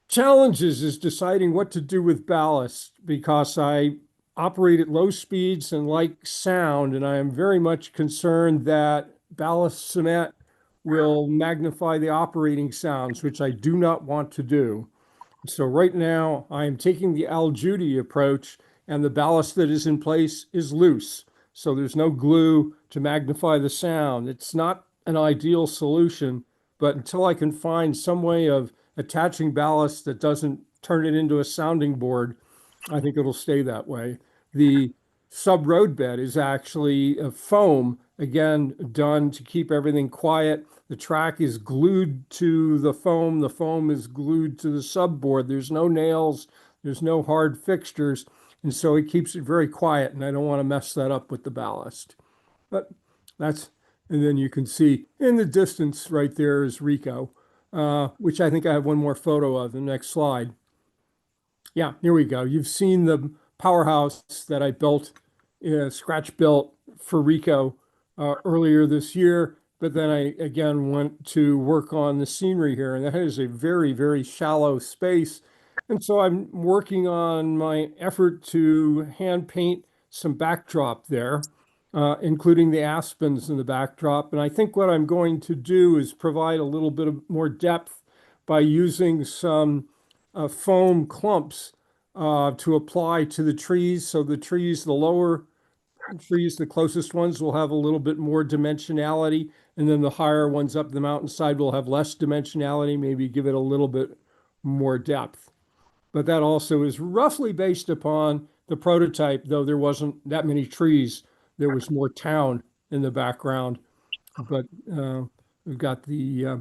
Speaker 2: challenges is deciding what to do with ballast, because I operate at low speeds and like sound, and I am very much concerned that ballast cement will magnify the operating sounds, which I do not want to do. So right now I am taking the Al Judy approach, and the ballast that is in place is loose. So there's no glue to magnify the sound. It's not an ideal solution, but until I can find some way of attaching ballast that doesn't turn it into a sounding board, I think it'll stay that way. The sub road bed is actually a foam, again, done to keep everything quiet. The track is glued to the foam. The foam is glued to the sub board. There's no nails, there's no hard fixtures. And so it keeps it very quiet, and I don't want to mess that up with the ballast. But and then you can see in the distance right there is Rico, which I think I have one more photo of, the next slide. Yeah, here we go. You've seen the powerhouse that I built, scratch built for Rico earlier this year, but then I again went to work on the scenery here, and that is a very, very shallow space. And so I'm working on my effort to hand paint some backdrop there, including the aspens in the backdrop. And I think what I'm going to do is provide a little bit of more depth by using some foam clumps to apply to the trees. So the trees, the lower trees, the closest ones, will have a little bit more dimensionality.
Speaker 15: And then the higher ones up the mountainside will have less dimensionality, maybe give it a little bit more depth. But that also is roughly based upon the prototype, though there wasn't that many trees. There was more town in the background. But we've got the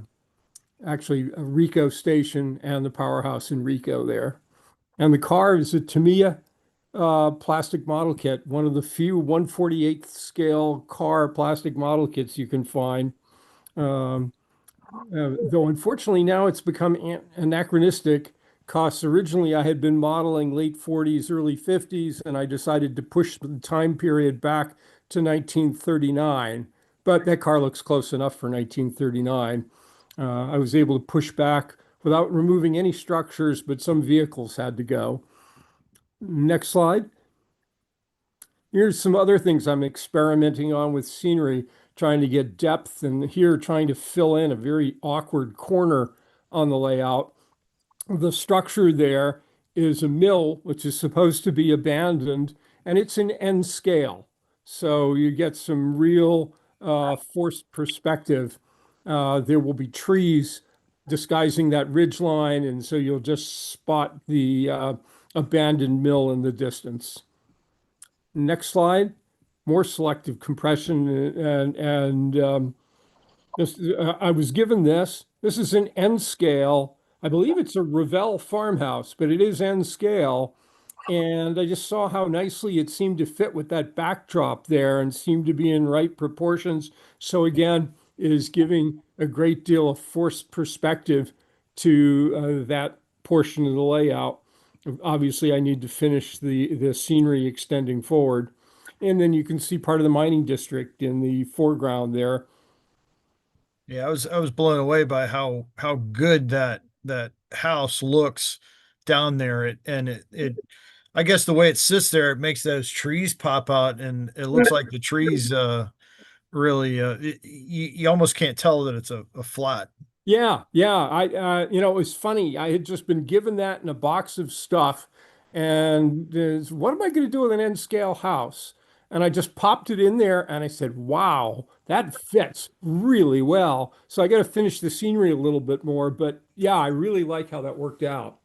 Speaker 15: actually a Rico station and the powerhouse in Rico there. And the car is a Tamiya plastic model kit, one of the few 1/48th scale car plastic model kits you can find. Um, though unfortunately now it's become anachronistic, because originally I had been modeling late 40s, early 50s, and I decided to push the time period back to 1939. But that car looks close enough for 1939. I was able to push back without removing any structures, but some vehicles had to go. Next slide. Here's some other things I'm experimenting on with scenery, trying to get depth, and here trying to fill in a very awkward corner on the layout. The structure there is a mill, which is supposed to be abandoned, and it's in N scale. So you get some real forced perspective. There will be trees disguising that ridge line, and so you'll just spot the abandoned mill in the distance. Next slide. More selective compression, and this, I was given this. This is an N scale. I believe it's a Revell farmhouse, but it is N scale. And I just saw how nicely it seemed to fit with that backdrop there and seemed to be in right proportions. So again, it is giving a great deal of forced perspective to that portion of the layout. Obviously, I need to finish the scenery extending forward. And then you can see part of the mining district in the foreground there.
Speaker 9: Yeah, I was blown away by how good that house looks down there. It I guess the way it sits there, it makes those trees pop out, and it looks like the trees really you almost can't tell that it's a flat.
Speaker 15: Yeah, yeah. It was funny. I had just been given that in a box of stuff, and what am I going to do with an N scale house? And I just popped it in there, and I said, "Wow, that fits really well." So I got to finish the scenery a little bit more, but yeah, I really like how that worked out.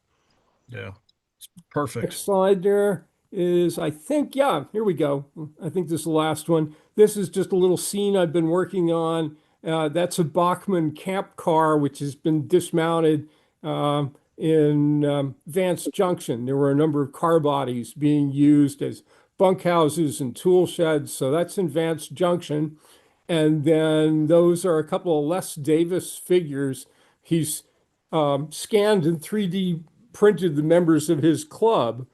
Speaker 9: Yeah, it's perfect.
Speaker 15: Next slide there is, I think, yeah, here we go. I think this is the last one. This is just a little scene I've been working on. That's a Bachmann camp car, which has been dismounted in Vance Junction. There were a number of car bodies being used as bunkhouses and tool sheds. So that's in Vance Junction. And then those are a couple of Les Davis figures. He's scanned and 3D printed the members of his club.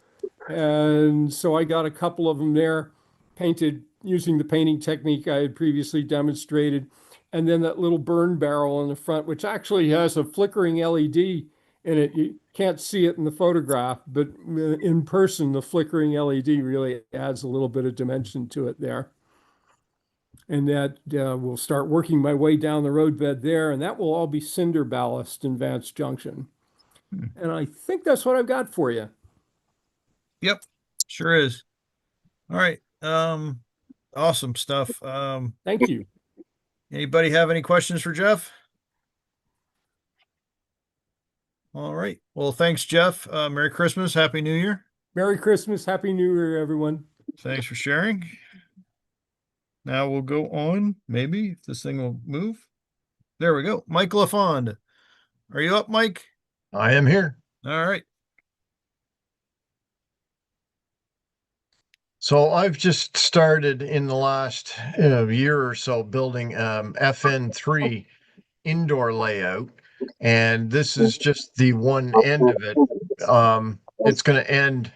Speaker 15: And so I got a couple of them there, painted using the painting technique I had previously demonstrated. And then that little burn barrel in the front, which actually has a flickering LED in it. You can't see it in the photograph, but in person, the flickering LED really adds a little bit of dimension to it there. And that will start working my way down the roadbed there, and that will all be cinder ballast in Vance Junction. And I think that's what I've got for you.
Speaker 9: Yep, sure is. All right. Awesome stuff.
Speaker 15: Thank you.
Speaker 9: Anybody have any questions for Jeff? All right. Well, thanks, Jeff. Merry Christmas. Happy New Year.
Speaker 15: Merry Christmas. Happy New Year, everyone.
Speaker 9: Thanks for sharing. Now we'll go on. Maybe if this thing will move. There we go. Mike LaFond. Are you up, Mike?
Speaker 16: I am here.
Speaker 9: All right.
Speaker 16: So I've just started in the last year or so building FN3 indoor layout, and this is just the one end of it. It's going to end.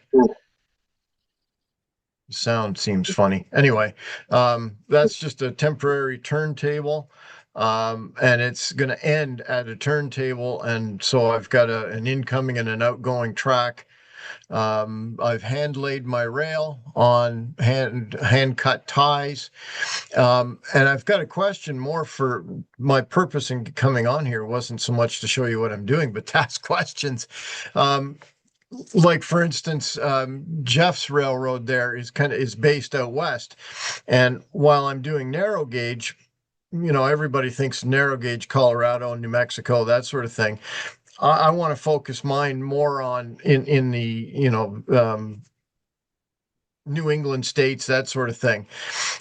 Speaker 16: Sound seems funny. Anyway, that's just a temporary turntable, and it's going to end at a turntable, and so I've got an incoming and an outgoing track. I've hand laid my rail on hand cut ties. And I've got a question more for my purpose in coming on here wasn't so much to show you what I'm doing, but to ask questions. Like for instance, Jeff's railroad there is based out west. And while I'm doing narrow gauge, everybody thinks narrow gauge Colorado, New Mexico, that sort of thing. I want to focus mine more on in the, New England states, that sort of thing.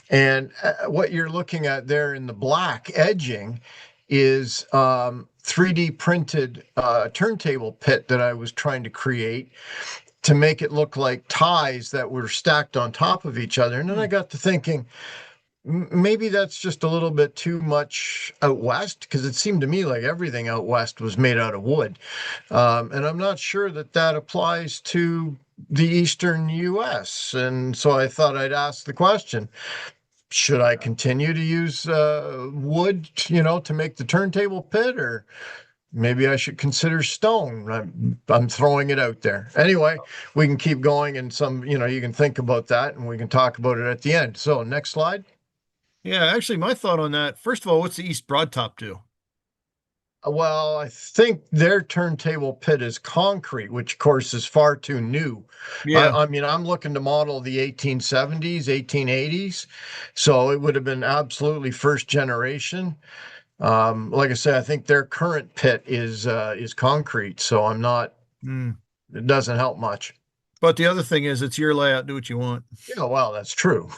Speaker 16: And what you're looking at there in the black edging is 3D printed turntable pit that I was trying to create to make it look like ties that were stacked on top of each other. And then I got to thinking, maybe that's just a little bit too much out west, because it seemed to me like everything out west was made out of wood. And I'm not sure that applies to the eastern US. And so I thought I'd ask the question, should I continue to use wood, to make the turntable pit, or maybe I should consider stone? I'm throwing it out there. Anyway, we can keep going, and you can think about that, and we can talk about it at the end. So next slide.
Speaker 9: Yeah, actually, my thought on that, first of all, what's the East Broadtop do?
Speaker 16: Well, I think their turntable pit is concrete, which of course is far too new.
Speaker 9: Yeah.
Speaker 16: I mean, I'm looking to model the 1870s, 1880s. So it would have been absolutely first generation. Like I said, I think their current pit is concrete. So I'm not, it doesn't help much.
Speaker 9: But the other thing is, it's your layout, do what you want.
Speaker 16: Yeah, well, that's true.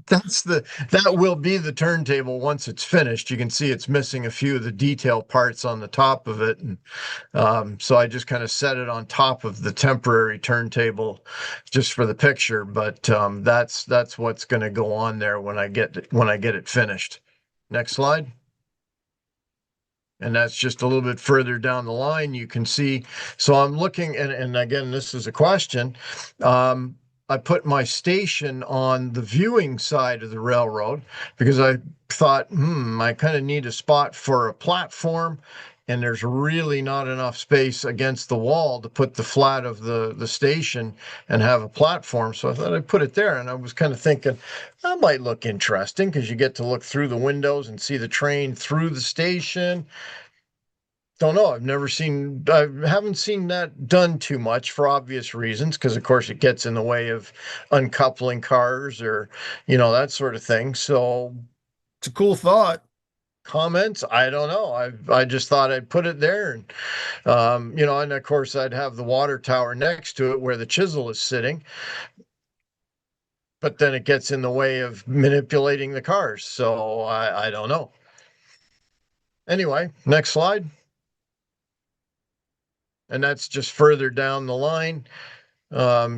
Speaker 16: That will be the turntable once it's finished. You can see it's missing a few of the detail parts on the top of it. And so I just kind of set it on top of the temporary turntable just for the picture. But that's what's going to go on there when I get it finished. Next slide. And that's just a little bit further down the line. You can see, so I'm looking, and again, this is a question. I put my station on the viewing side of the railroad because I thought, I kind of need a spot for a platform, and there's really not enough space against the wall to put the flat of the station and have a platform. So I thought I'd put it there, and I was kind of thinking that might look interesting because you get to look through the windows and see the train through the station. Don't know. I haven't seen that done too much for obvious reasons, because of course it gets in the way of uncoupling cars or, that sort of thing. So
Speaker 9: it's a cool thought.
Speaker 16: Comments? I don't know. I just thought I'd put it there, and and of course I'd have the water tower next to it where the chisel is sitting. But then it gets in the way of manipulating the cars. So I don't know. Anyway, next slide. And that's just further down the line,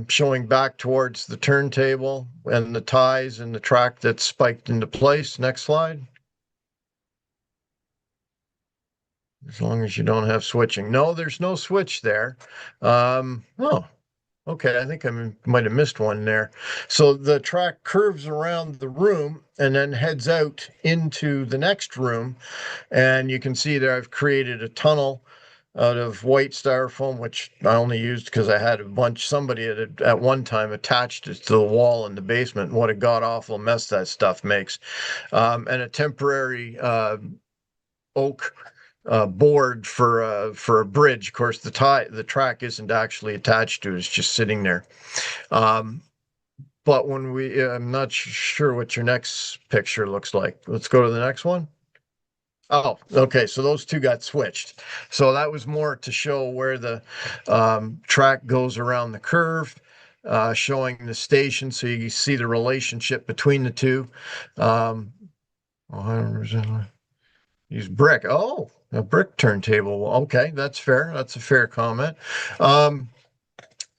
Speaker 16: showing back towards the turntable and the ties and the track that's spiked into place. Next slide. As long as you don't have switching. No, there's no switch there. Oh, okay. I think I might have missed one there. So the track curves around the room and then heads out into the next room. And you can see there I've created a tunnel out of white styrofoam, which I only used because I had somebody at one time attached it to the wall in the basement, and what a god awful mess that stuff makes. And a temporary oak board for a bridge. Of course, the track isn't actually attached to it; it's just sitting there. But I'm not sure what your next picture looks like. Let's go to the next one. Oh, okay. So those two got switched. So that was more to show where the track goes around the curve, showing the station. So you see the relationship between the two. Use brick. Oh, a brick turntable. Okay, that's fair. That's a fair comment.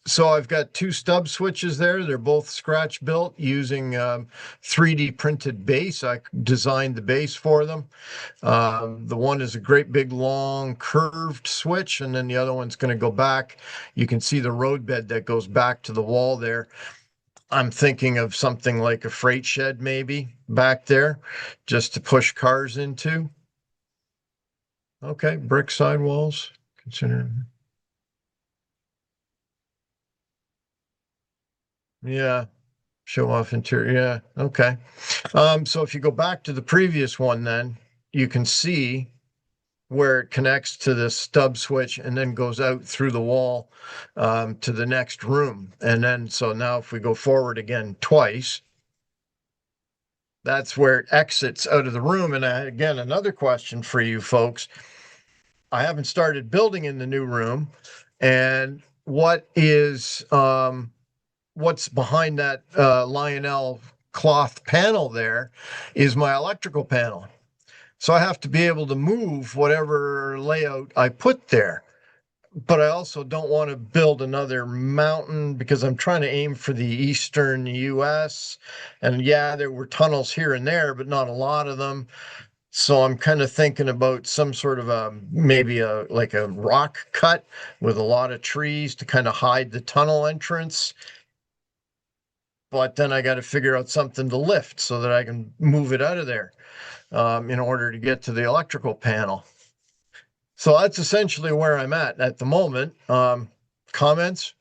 Speaker 16: So I've got two stub switches there. They're both scratch built using 3D printed base. I designed the base for them. The one is a great big long curved switch, and then the other one's going to go back. You can see the road bed that goes back to the wall there. I'm thinking of something like a freight shed maybe back there just to push cars into. Okay, brick sidewalls. Consider. Yeah, show off interior. Yeah, okay. So if you go back to the previous one, then you can see where it connects to the stub switch and then goes out through the wall to the next room. And then, so now if we go forward again twice, That's where it exits out of the room. And again, another question for you folks. I haven't started building in the new room. And what's behind that Lionel cloth panel there is my electrical panel. So I have to be able to move whatever layout I put there. But I also don't want to build another mountain because I'm trying to aim for the eastern US. And yeah, there were tunnels here and there, but not a lot of them. So I'm kind of thinking about some sort of maybe like a rock cut with a lot of trees to kind of hide the tunnel entrance. But then I got to figure out something to lift so that I can move it out of there in order to get to the electrical panel. So that's essentially where I'm at the moment. Comments?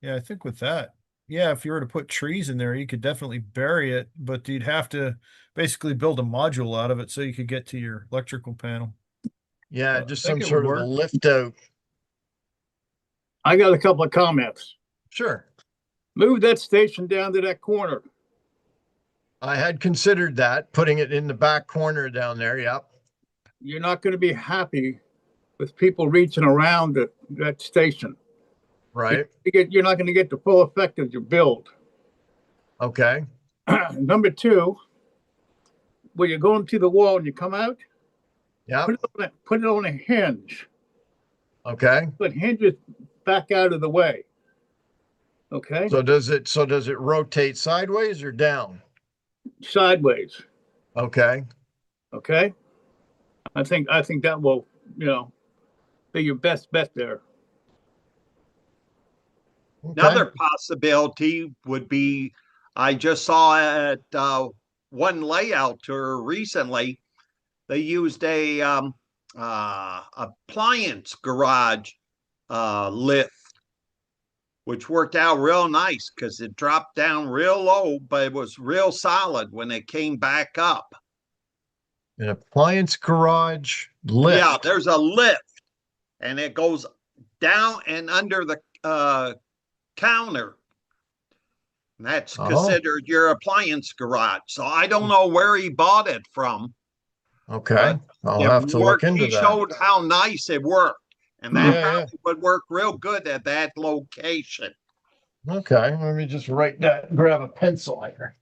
Speaker 9: Yeah, I think with that, yeah, if you were to put trees in there, you could definitely bury it, but you'd have to basically build a module out of it so you could get to your electrical panel.
Speaker 16: Yeah,
Speaker 9: I
Speaker 16: just
Speaker 9: think
Speaker 16: some
Speaker 9: it
Speaker 16: sort
Speaker 9: would
Speaker 16: of a
Speaker 9: work.
Speaker 16: lift out.
Speaker 8: I got a couple of comments.
Speaker 16: Sure.
Speaker 8: Move that station down to that corner.
Speaker 16: I had considered that, putting it in the back corner down there. Yep.
Speaker 8: You're not going to be happy with people reaching around that station.
Speaker 16: Right.
Speaker 8: You're not going to get the full effect of your build.
Speaker 16: Okay.
Speaker 8: Number two, when you're going to the wall and you come out,
Speaker 16: yeah,
Speaker 8: put it on a hinge.
Speaker 16: Okay.
Speaker 8: Put hinges back out of the way. Okay.
Speaker 16: So does it rotate sideways or down?
Speaker 8: Sideways.
Speaker 16: Okay.
Speaker 8: Okay. I think that will, be your best bet there.
Speaker 16: Okay.
Speaker 11: Another possibility would be, I just saw at one layout tour recently, they used a appliance garage lift, which worked out real nice because it dropped down real low, but it was real solid when it came back up.
Speaker 16: An appliance garage lift.
Speaker 11: Yeah, there's a lift, and it goes down and under the counter. And that's considered your appliance garage. So I don't know where he bought it from.
Speaker 16: Okay. I'll have to look into that.
Speaker 11: He showed how nice it worked. And that probably would work real good at that location.
Speaker 16: Okay. Let me just write that, grab a pencil here.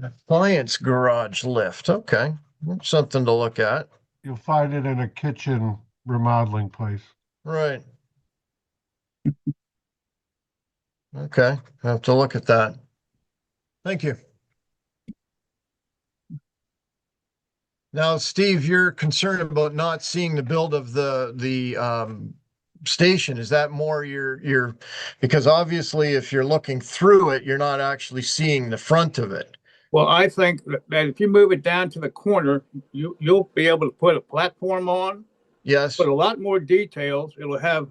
Speaker 16: Appliance garage lift. Okay. Something to look at.
Speaker 17: You'll find it in a kitchen remodeling place.
Speaker 16: Right. Okay. I have to look at that. Thank you. Now, Steve, you're concerned about not seeing the build of the station. Is that more your because obviously if you're looking through it, you're not actually seeing the front of it.
Speaker 8: Well, I think that if you move it down to the corner, you'll be able to put a platform on.
Speaker 16: Yes.
Speaker 8: Put a lot more details. It'll have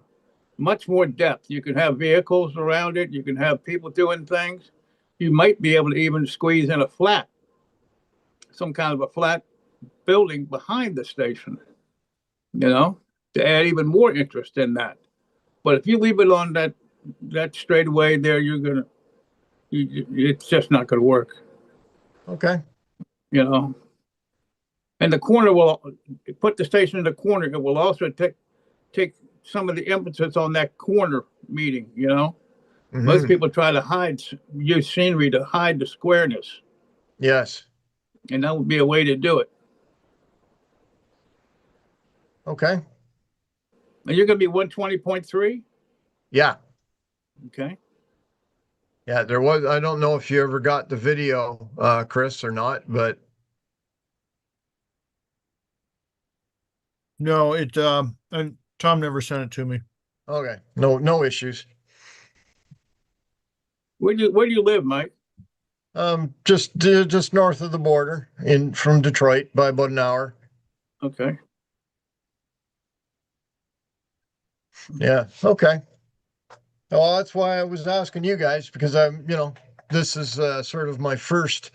Speaker 8: much more depth. You can have vehicles around it. You can have people doing things. You might be able to even squeeze in some kind of a flat building behind the station, to add even more interest in that. But if you leave it on that straightaway there, it's just not going to work.
Speaker 16: Okay.
Speaker 8: And the corner will put the station in the corner. It will also take some of the emphasis on that corner meeting. Most people try to use scenery to hide the squareness.
Speaker 16: Yes.
Speaker 8: And that would be a way to do it.
Speaker 16: Okay.
Speaker 8: And you're going to be 120.3?
Speaker 16: Yeah.
Speaker 8: Okay.
Speaker 16: Yeah, I don't know if you ever got the video, Chris, or not, but.
Speaker 9: No, and Tom never sent it to me.
Speaker 16: Okay. No issues.
Speaker 8: Where do you live, Mike?
Speaker 16: Just north of the border from Detroit by about an hour.
Speaker 8: Okay.
Speaker 16: Yeah. Okay. Well, that's why I was asking you guys, because this is sort of my first,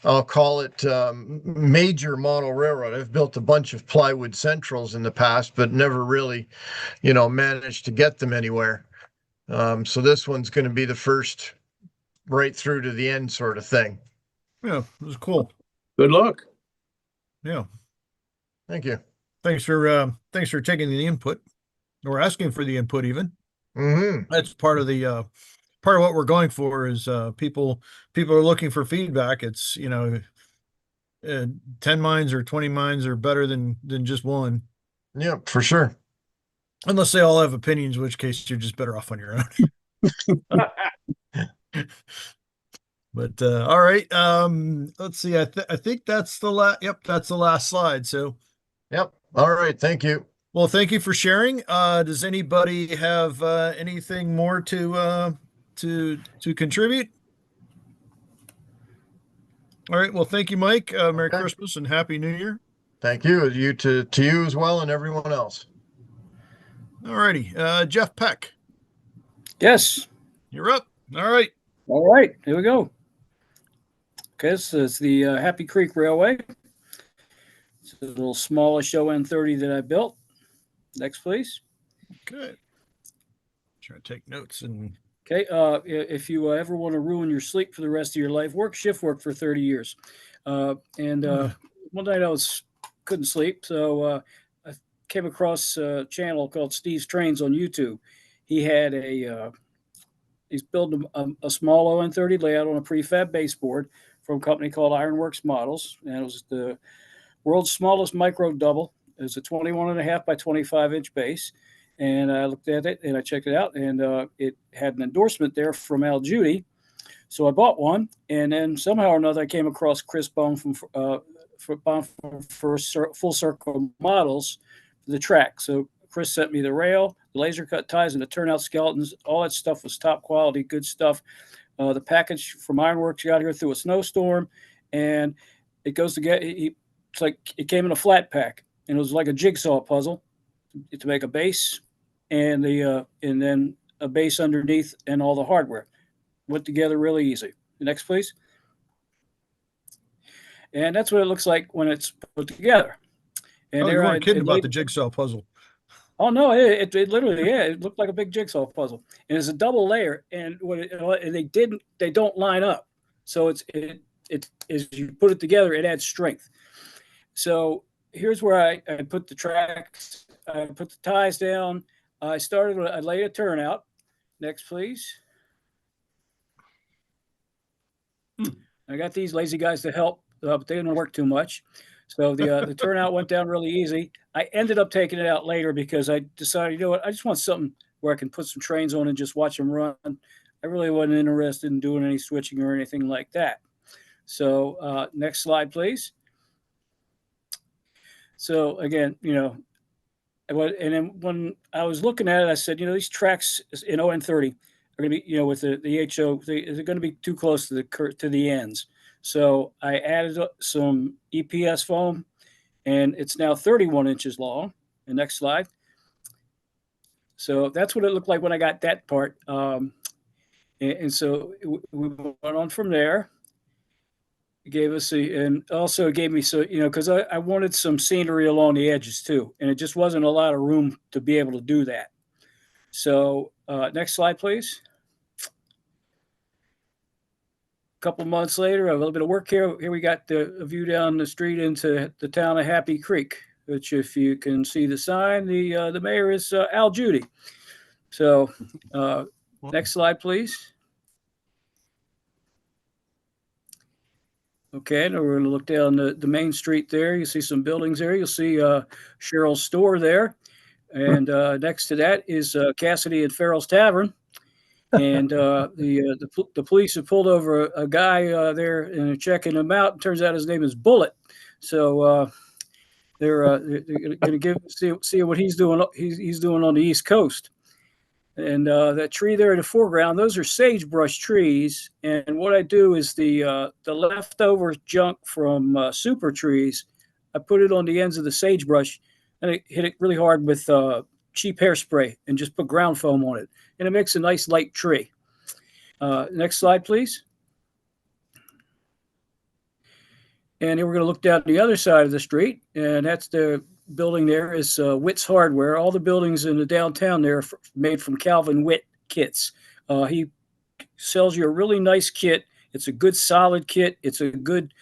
Speaker 16: I'll call it major model railroad. I've built a bunch of plywood centrals in the past, but never really, managed to get them anywhere. So this one's going to be the first right through to the end sort of thing.
Speaker 9: Yeah, it was cool.
Speaker 8: Good luck.
Speaker 9: Yeah.
Speaker 16: Thank you.
Speaker 9: Thanks for taking the input or asking for the input even. That's part of the part of what we're going for is people are looking for feedback. It's 10 mines or 20 mines are better than just one.
Speaker 16: Yeah, for sure.
Speaker 9: Unless they all have opinions, in which case you're just better off on your own. But all right. Let's see. I think that's the last. Yep, that's the last slide. So,
Speaker 16: yep. All right. Thank you.
Speaker 9: Well, thank you for sharing. Does anybody have anything more to contribute? All right. Well, thank you, Mike. Merry Christmas and Happy New Year.
Speaker 16: Thank you. You to you as well, and everyone else.
Speaker 9: All righty. Jeff Peck.
Speaker 18: Yes.
Speaker 9: You're up. All right.
Speaker 18: All right. Here we go. Okay, this is the Happy Creek Railway. It's a little smallish ON30 that I built. Next, please.
Speaker 9: Okay. Try to take notes and.
Speaker 18: Okay, if you ever want to ruin your sleep for the rest of your life, work shift work for 30 years. One night I couldn't sleep, so I came across a channel called Steve's Trains on YouTube. He had he's building a small ON30 layout on a prefab baseboard from a company called Ironworks Models, and it was the world's smallest micro double. It was a 21.5 by 25 inch base. And I looked at it and I checked it out, and it had an endorsement there from Al Judy. So I bought one, and then somehow or another I came across Chris Bone from Full Circle Models for the track. So Chris sent me the rail, the laser cut ties, and the turnout skeletons. All that stuff was top quality, good stuff. The package from Ironworks got here through a snowstorm, and it goes together. It's like it came in a flat pack, and it was like a jigsaw puzzle to make a base. And then a base underneath and all the hardware went together really easy. Next, please. And that's what it looks like when it's put together. And
Speaker 9: you weren't kidding about the jigsaw puzzle.
Speaker 18: Oh no, it literally, yeah, it looked like a big jigsaw puzzle. And it's a double layer, and they don't line up. So it's as you put it together, it adds strength. So here's where I put the tracks, I put the ties down. I laid a turnout. Next, please. I got these lazy guys to help, but they didn't work too much. So the turnout went down really easy. I ended up taking it out later because I decided, you know what, I just want something where I can put some trains on and just watch them run. I really wasn't interested in doing any switching or anything like that. So next slide, please. So again, and then when I was looking at it, I said, these tracks in ON30 are going to be, with the HO, they're going to be too close to the ends. So I added some EPS foam, and it's now 31 inches long. The next slide. So that's what it looked like when I got that part. And so we went on from there. It gave us and also gave me because I wanted some scenery along the edges too, and it just wasn't a lot of room to be able to do that. So next slide, please. A couple months later, a little bit of work here. Here we got the view down the street into the town of Happy Creek, which, if you can see the sign, the mayor is Al Judy. So next slide, please. Okay, now we're going to look down the main street there. You see some buildings there. You'll see Cheryl's store there. And next to that is Cassidy and Farrell's Tavern. And the police have pulled over a guy there and they're checking him out. It turns out his name is Bullet. So they're going to see what he's doing. He's doing on the East Coast. And that tree there in the foreground, those are sagebrush trees. And what I do is the leftover junk from super trees, I put it on the ends of the sagebrush, and I hit it really hard with cheap hairspray and just put ground foam on it. And it makes a nice light tree. Next slide, please. And then we're going to look down the other side of the street, and that's the building there is Witt's Hardware. All the buildings in the downtown there are made from Calvin Witt kits. He sells you a really nice kit. It's a good solid kit. It's a good,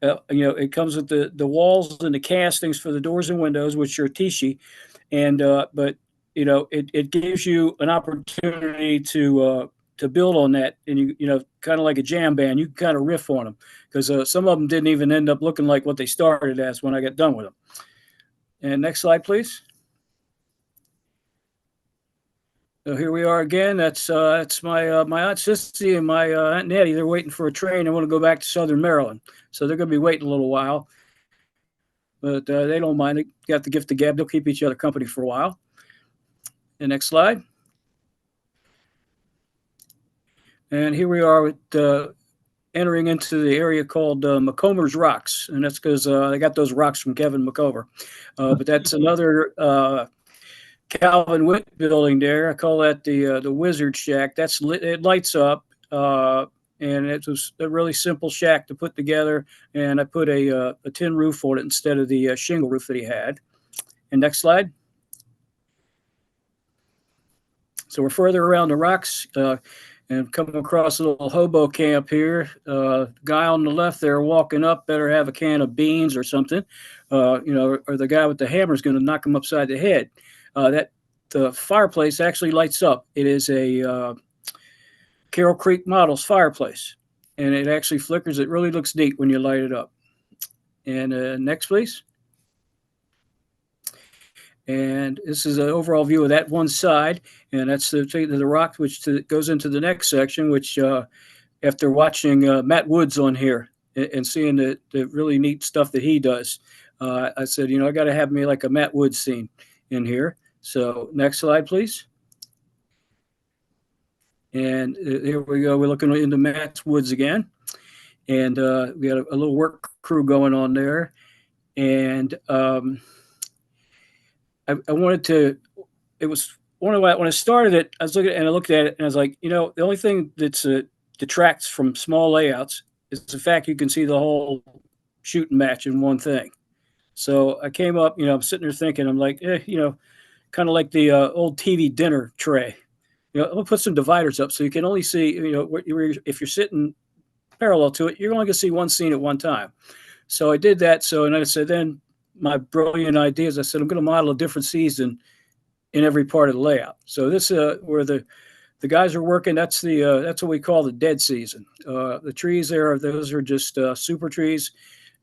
Speaker 18: it comes with the walls and the castings for the doors and windows, which are Tishi, and but it gives you an opportunity to build on that, and kind of like a jam band, you can kind of riff on them, because some of them didn't even end up looking like what they started as when I got done with them. And next slide, please. So here we are again. That's my my Aunt Sissy and my Aunt Nettie. They're waiting for a train. They want to go back to Southern Maryland, so they're going to be waiting a little while. But they don't mind. They got the gift of gab. They'll keep each other company for a while. The next slide. And here we are with entering into the area called McComer's Rocks, and that's because they got those rocks from Kevin McComer. But that's another Calvin Witt building there. I call that the Wizard Shack. It lights up, and it was a really simple shack to put together. And I put a tin roof on it instead of the shingle roof that he had. And next slide. So we're further around the rocks and coming across a little hobo camp here. Guy on the left there walking up better have a can of beans or something, or the guy with the hammer is going to knock him upside the head. The fireplace actually lights up. It is a Carroll Creek Models fireplace, and it actually flickers. It really looks neat when you light it up. And next, please. And this is an overall view of that one side, and that's the rock which goes into the next section, which after watching Matt Woods on here and seeing the really neat stuff that he does, I said, I got to have me like a Matt Woods scene in here. So next slide, please. And here we go. We're looking into Matt Woods again. And we got a little work crew going on there. And I wanted to, it was one of when I started it, I looked at it and I was like, the only thing that's detracts from small layouts is the fact you can see the whole shooting match in one thing. So I came up, I'm sitting there thinking, I'm like, kind of like the old TV dinner tray. I'll put some dividers up so you can only see, if you're sitting parallel to it, you're only going to see one scene at one time. So I did that. And I said, then my brilliant idea is I said, I'm going to model a different season in every part of the layout. So this where the guys are working, that's what we call the dead season. The trees there, those are just super trees.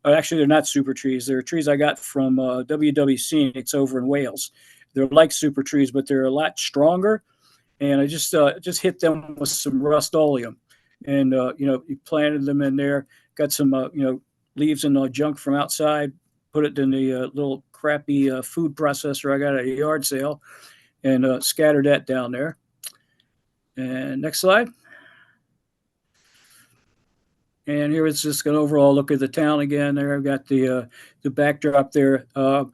Speaker 18: Actually, they're not super trees. They're trees I got from WWC. It's over in Wales. They're like super trees, but they're a lot stronger. And I just hit them with some Rust-Oleum, and you planted them in there. Got some leaves and junk from outside. Put it in the little crappy food processor I got at a yard sale, and scattered that down there. And next slide. And here it's just an overall look at the town again. There I've got the backdrop there. The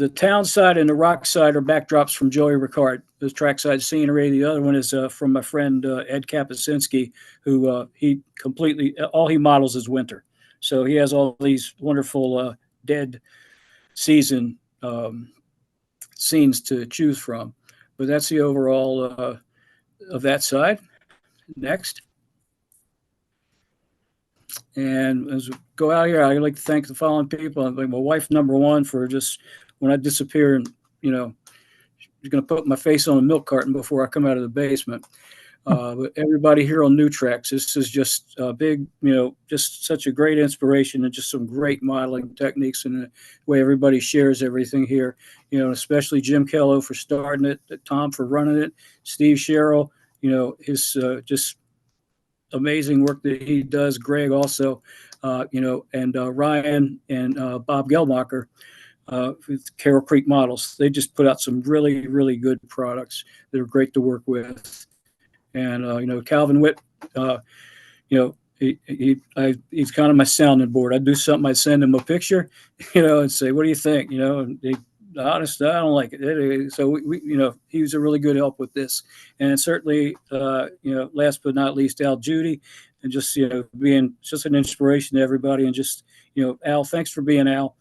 Speaker 18: town side and the rock side are backdrops from Joey Ricard. There's trackside scenery. The other one is from my friend Ed Kapusinski, who he completely, all he models is winter. So he has all these wonderful dead season scenes to choose from. But that's the overall of that side. Next. And as we go out here, I'd like to thank the following people. Like my wife, number one, for just when I disappear, and she's going to put my face on a milk carton before I come out of the basement. But everybody here on New Tracks, this is just a big, just such a great inspiration, and just some great modeling techniques and the way everybody shares everything here. Especially Jim Kello for starting it, Tom for running it, Steve Sherrill, his just amazing work that he does. Greg also, and Ryan and Bob Gelmacher with Carroll Creek Models. They just put out some really, really good products that are great to work with. And Calvin Witt, he's kind of my sounding board. I'd do something, I'd send him a picture, and say, "What do you think?" And honestly, I don't like it. So we he was a really good help with this. And certainly, last but not least, Al Judy, and just being just an inspiration to everybody. And just Al, thanks for being Al.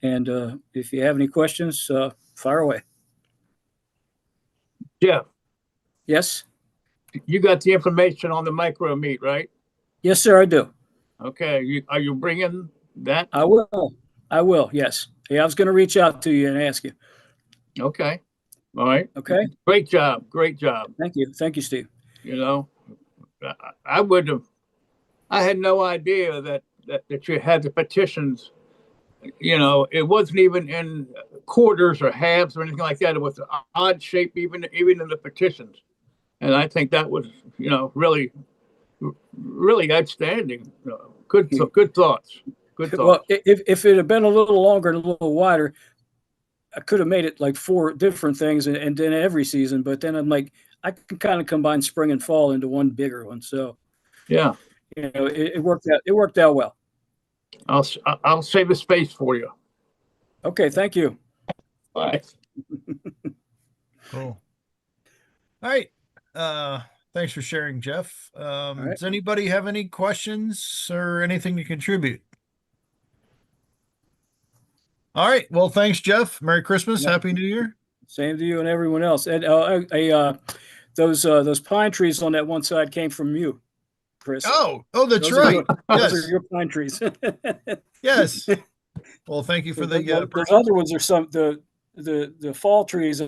Speaker 18: And if you have any questions, fire away.
Speaker 8: Jeff,
Speaker 18: Yes.
Speaker 8: You got the information on the micro meat, right?
Speaker 18: Yes, sir, I do.
Speaker 8: Okay. Are you bringing that?
Speaker 18: I will. I will. Yes. Yeah, I was going to reach out to you and ask you.
Speaker 8: Okay. All right.
Speaker 18: Okay.
Speaker 8: Great job. Great job.
Speaker 18: Thank you. Thank you, Steve.
Speaker 8: You know, I would have. I had no idea that you had the petitions. You know, it wasn't even in quarters or halves or anything like that. It was an odd shape, even in the petitions. And I think that was, you know, really outstanding. Good thoughts. Good thoughts.
Speaker 18: Well, if it had been a little longer and a little wider, I could have made it like 4 different things and then every season. But then I'm like, I can kind of combine spring and fall into one bigger one. So
Speaker 8: yeah,
Speaker 18: you know, it worked out. It worked out well.
Speaker 8: I'll save a space for you.
Speaker 18: Okay, thank you.
Speaker 8: Bye.
Speaker 9: Cool. All right. Thanks for sharing, Jeff.
Speaker 18: right.
Speaker 9: Does anybody have any questions or anything to contribute? All right. Well, thanks, Jeff. Merry Christmas.
Speaker 18: Yeah.
Speaker 9: Happy New Year.
Speaker 18: Same to you and everyone else. And those pine trees on that one side came from you, Chris.
Speaker 9: Oh, that's
Speaker 18: Those
Speaker 9: right.
Speaker 18: those are your pine trees.
Speaker 9: Yes. Well, thank you for the
Speaker 18: those other ones are the fall trees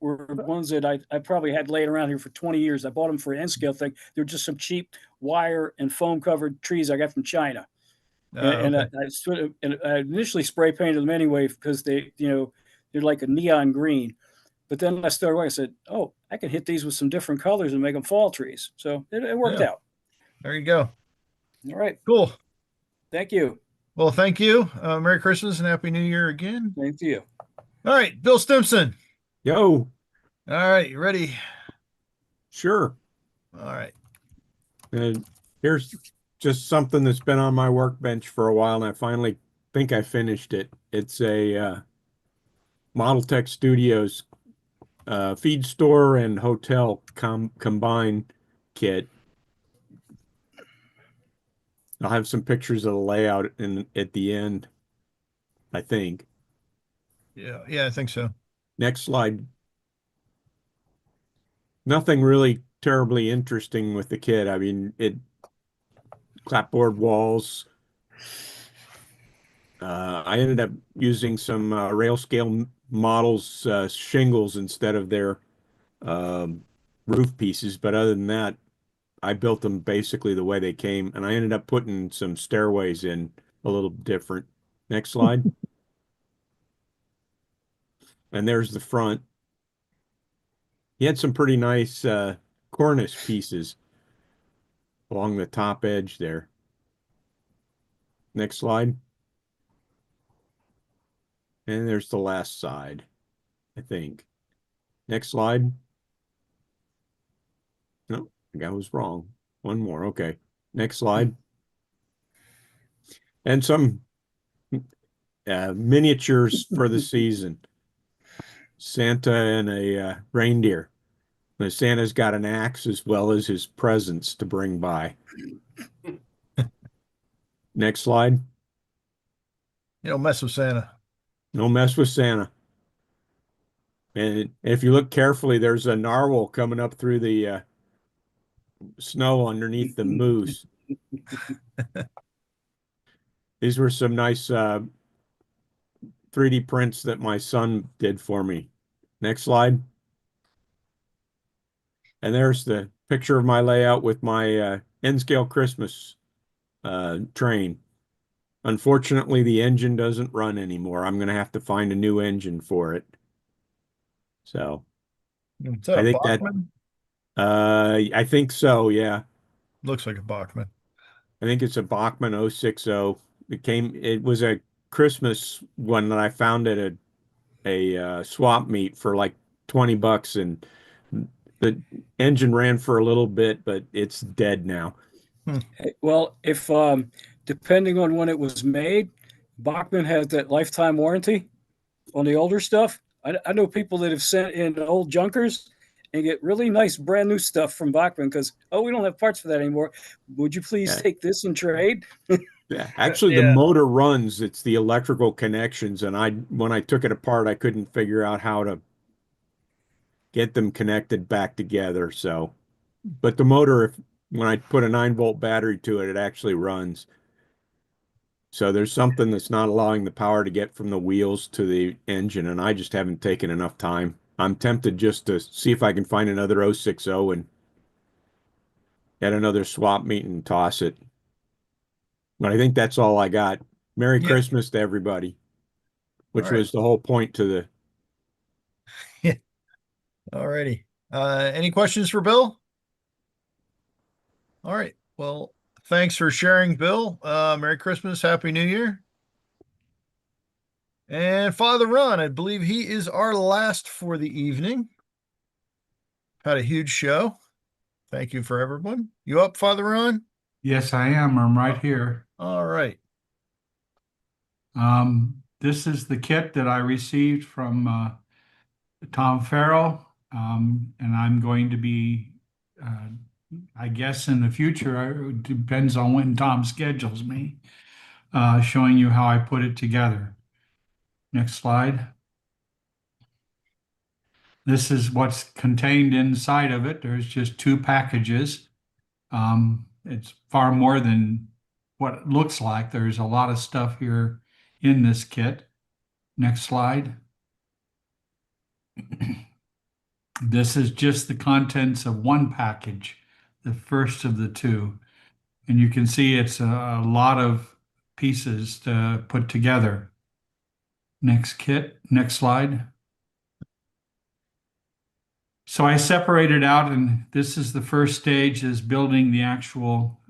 Speaker 18: were ones that I probably had laying around here for 20 years. I bought them for an N scale thing. They're just some cheap wire and foam covered trees I got from China. And I initially spray painted them anyway because they, you know, they're like a neon green. But then I started, I said, oh, I can hit these with some different colors and make them fall trees. So it worked out.
Speaker 9: There you go.
Speaker 18: All right.
Speaker 9: Cool.
Speaker 18: Thank you.
Speaker 9: Well, thank you. Merry Christmas and Happy New Year again.
Speaker 18: Thank you.
Speaker 9: All right, Bill Stimson.
Speaker 15: Yo.
Speaker 9: All right, you ready?
Speaker 15: Sure.
Speaker 9: All right.
Speaker 15: And here's just something that's been on my workbench for a while, and I finally think I finished it. It's a Model Tech Studios feed store and hotel combined kit. I'll have some pictures of the layout at the end, I think.
Speaker 9: Yeah, I think so.
Speaker 15: Next slide. Nothing really terribly interesting with the kit. I mean, clapboard walls. I ended up using some rail scale models shingles instead of their roof pieces, but other than that, I built them basically the way they came, and I ended up putting some stairways in a little different. Next slide. And there's the front. He had some pretty nice cornice pieces along the top edge there. Next slide. And there's the last side, I think. Next slide. No, I was wrong. One more. Okay. Next slide. And some miniatures for the season. Santa and a reindeer. The Santa's got an axe as well as his presents to bring by. Next slide.
Speaker 9: You don't mess with Santa.
Speaker 15: No mess with Santa. And if you look carefully, there's a narwhal coming up through the snow underneath the moose. These were some nice 3D prints that my son did for me. Next slide. And there's the picture of my layout with my N-scale Christmas train. Unfortunately, the engine doesn't run anymore. I'm going to have to find a new engine for it. So
Speaker 9: Is that
Speaker 15: I
Speaker 9: a
Speaker 15: think
Speaker 9: Bachmann?
Speaker 15: I think so, yeah.
Speaker 9: Looks like a Bachmann.
Speaker 15: I think it's a Bachmann 060. It was a Christmas one that I found at a swap meet for like $20, and the engine ran for a little bit, but it's dead now.
Speaker 18: Well, if depending on when it was made, Bachmann has that lifetime warranty on the older stuff. I know people that have sent in old junkers and get really nice brand new stuff from Bachmann because, we don't have parts for that anymore. Would you please take this in trade?
Speaker 15: Yeah, actually, the motor runs. It's the electrical connections, and when I took it apart, I couldn't figure out how to
Speaker 19: get them connected back together. So, but the motor, when I put a 9-volt battery to it, it actually runs. So there's something that's not allowing the power to get from the wheels to the engine, and I just haven't taken enough time. I'm tempted just to see if I can find another 060 and at another swap meet and toss it. But I think that's all I got. Merry
Speaker 9: Yeah.
Speaker 19: Christmas to everybody, which
Speaker 9: All right.
Speaker 19: was the whole point to the.
Speaker 9: Yeah. All righty. Any questions for Bill? All right. Well, thanks for sharing, Bill. Merry Christmas, Happy New Year. And Father Ron, I believe he is our last for the evening. Had a huge show. Thank you for everyone. You up, Father Ron?
Speaker 20: Yes, I am. I'm right here.
Speaker 9: All right.
Speaker 20: This is the kit that I received from Tom Farrell, and I'm going to be, I guess in the future, it depends on when Tom schedules me, showing you how I put it together. Next slide. This is what's contained inside of it. There's just 2 packages. It's far more than what it looks like. There's a lot of stuff here in this kit. Next slide. This is just the contents of one package, the first of the 2. And you can see it's a lot of pieces to put together. Next slide. So I separated out, and this is the first stage, is building the actual,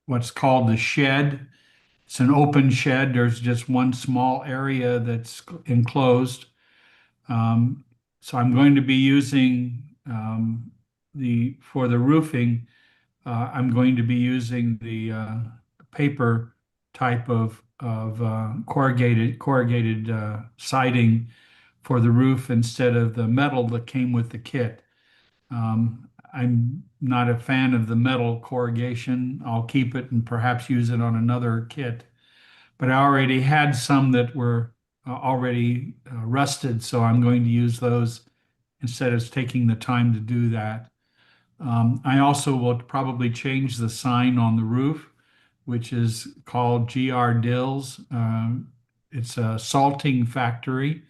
Speaker 20: what's called the shed. It's an open shed. There's just one small area that's enclosed. So I'm going to be using for the roofing, I'm going to be using the paper type of corrugated siding for the roof instead of the metal that came with the kit. I'm not a fan of the metal corrugation. I'll keep it and perhaps use it on another kit. But I already had some that were already rusted, so I'm going to use those instead of taking the time to do that. I also will probably change the sign on the roof, which is called GR Dills. It's a salting factory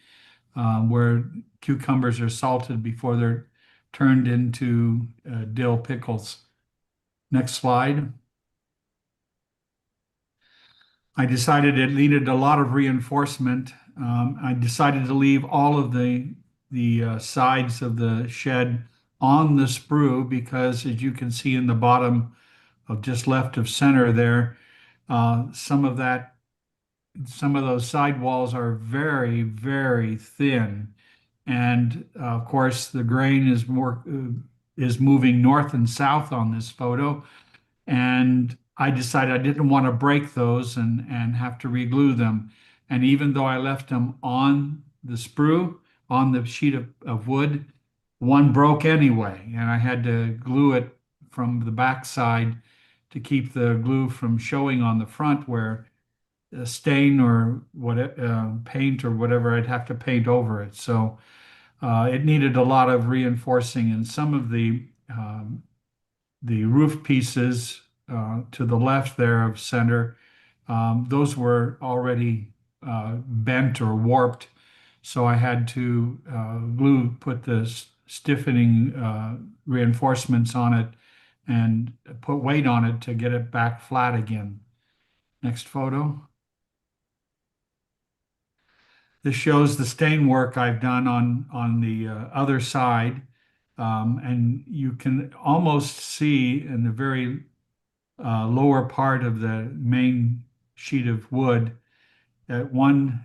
Speaker 20: where cucumbers are salted before they're turned into dill pickles. Next slide. I decided it needed a lot of reinforcement. I decided to leave all of the sides of the shed on the sprue because, as you can see in the bottom of just left of center there, some of those side walls are very, very thin. And of course, the grain is moving north and south on this photo. And I decided I didn't want to break those and have to reglue them. And even though I left them on the sprue, on the sheet of wood, one broke anyway. And I had to glue it from the back side to keep the glue from showing on the front where a stain or paint or whatever I'd have to paint over it. So it needed a lot of reinforcing, and some of the roof pieces to the left there of center, those were already bent or warped. So I had to put the stiffening reinforcements on it and put weight on it to get it back flat again. Next photo. This shows the stain work I've done on the other side. And you can almost see in the very lower part of the main sheet of wood that one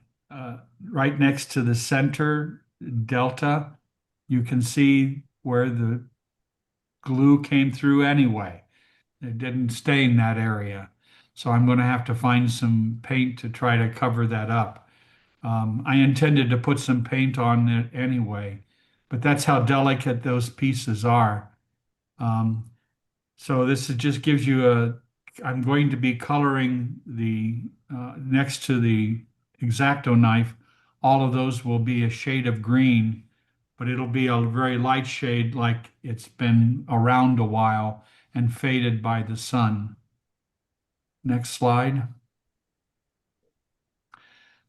Speaker 20: right next to the center delta, you can see where the glue came through anyway. It didn't stain that area. So I'm going to have to find some paint to try to cover that up. I intended to put some paint on it anyway, but that's how delicate those pieces are. So this just gives you I'm going to be coloring the next to the X-Acto knife all of those will be a shade of green, but it'll be a very light shade like it's been around a while and faded by the sun. Next slide.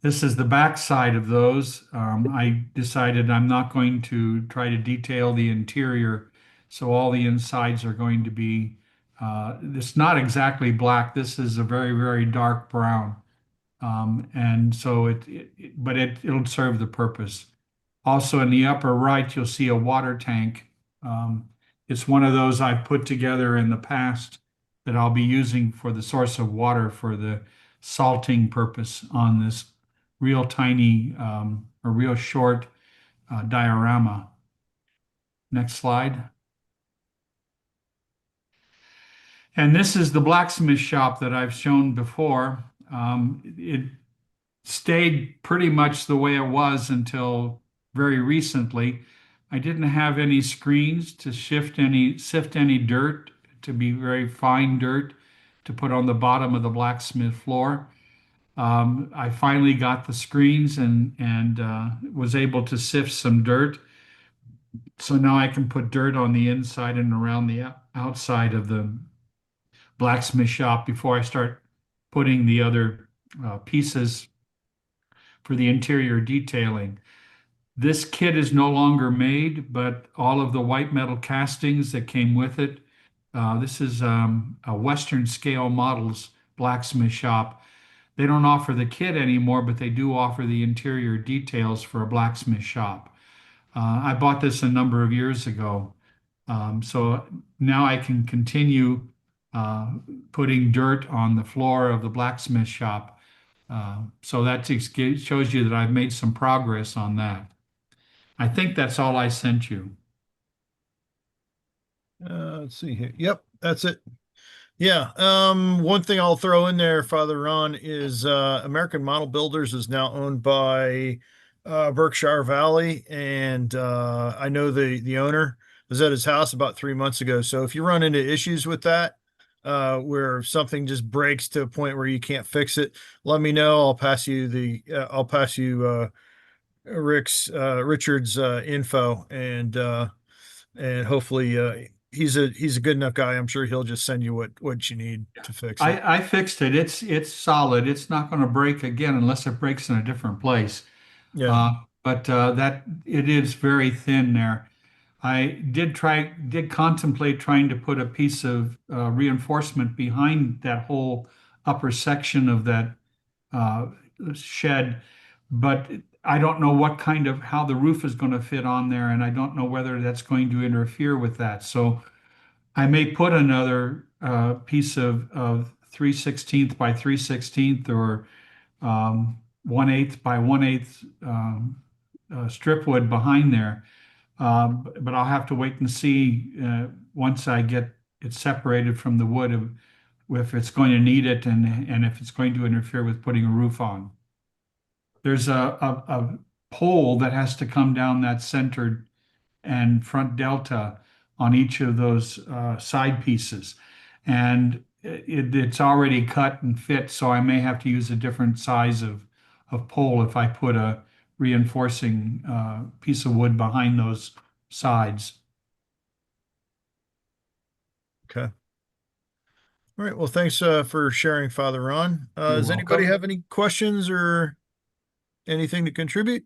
Speaker 20: This is the back side of those. I decided I'm not going to try to detail the interior, so all the insides are going to be, it's not exactly black. This is a very, very dark brown. And so it'll serve the purpose. Also in the upper right, you'll see a water tank. It's one of those I've put together in the past that I'll be using for the source of water for the salting purpose on this real tiny or real short diorama. Next slide. And this is the blacksmith shop that I've shown before. It stayed pretty much the way it was until very recently. I didn't have any screens to sift any dirt, to be very fine dirt, to put on the bottom of the blacksmith floor. I finally got the screens and was able to sift some dirt. So now I can put dirt on the inside and around the outside of the blacksmith shop before I start putting the other pieces for the interior detailing. This kit is no longer made, but all of the white metal castings that came with it. This is a Western Scale Models blacksmith shop. They don't offer the kit anymore, but they do offer the interior details for a blacksmith shop. I bought this a number of years ago. So now I can continue putting dirt on the floor of the blacksmith shop. So that shows you that I've made some progress on that. I think that's all I sent you.
Speaker 9: Let's see here. Yep, that's it. Yeah. One thing I'll throw in there, Father Ron, is American Model Builders is now owned by Berkshire Valley, and I know the owner was at his house about 3 months ago. So if you run into issues with that, where something just breaks to a point where you can't fix it, let me know. I'll pass you Richard's info, and hopefully he's a good enough guy. I'm sure he'll just send you what you need to fix it.
Speaker 20: I fixed it. It's solid. It's not going to break again unless it breaks in a different place.
Speaker 9: Yeah.
Speaker 20: But that it is very thin there. I did contemplate trying to put a piece of reinforcement behind that whole upper section of that shed, but I don't know how the roof is going to fit on there, and I don't know whether that's going to interfere with that. So I may put another piece of 3/16 by 3/16 or 1/8 by 1/8 strip wood behind there. But I'll have to wait and see once I get it separated from the wood if it's going to need it and if it's going to interfere with putting a roof on. There's a pole that has to come down that centered and front delta on each of those side pieces. And it's already cut and fit, so I may have to use a different size of pole if I put a reinforcing piece of wood behind those sides.
Speaker 9: Okay. All right. Well, thanks for sharing, Father Ron. Does anybody
Speaker 20: welcome.
Speaker 9: have any questions or anything to contribute?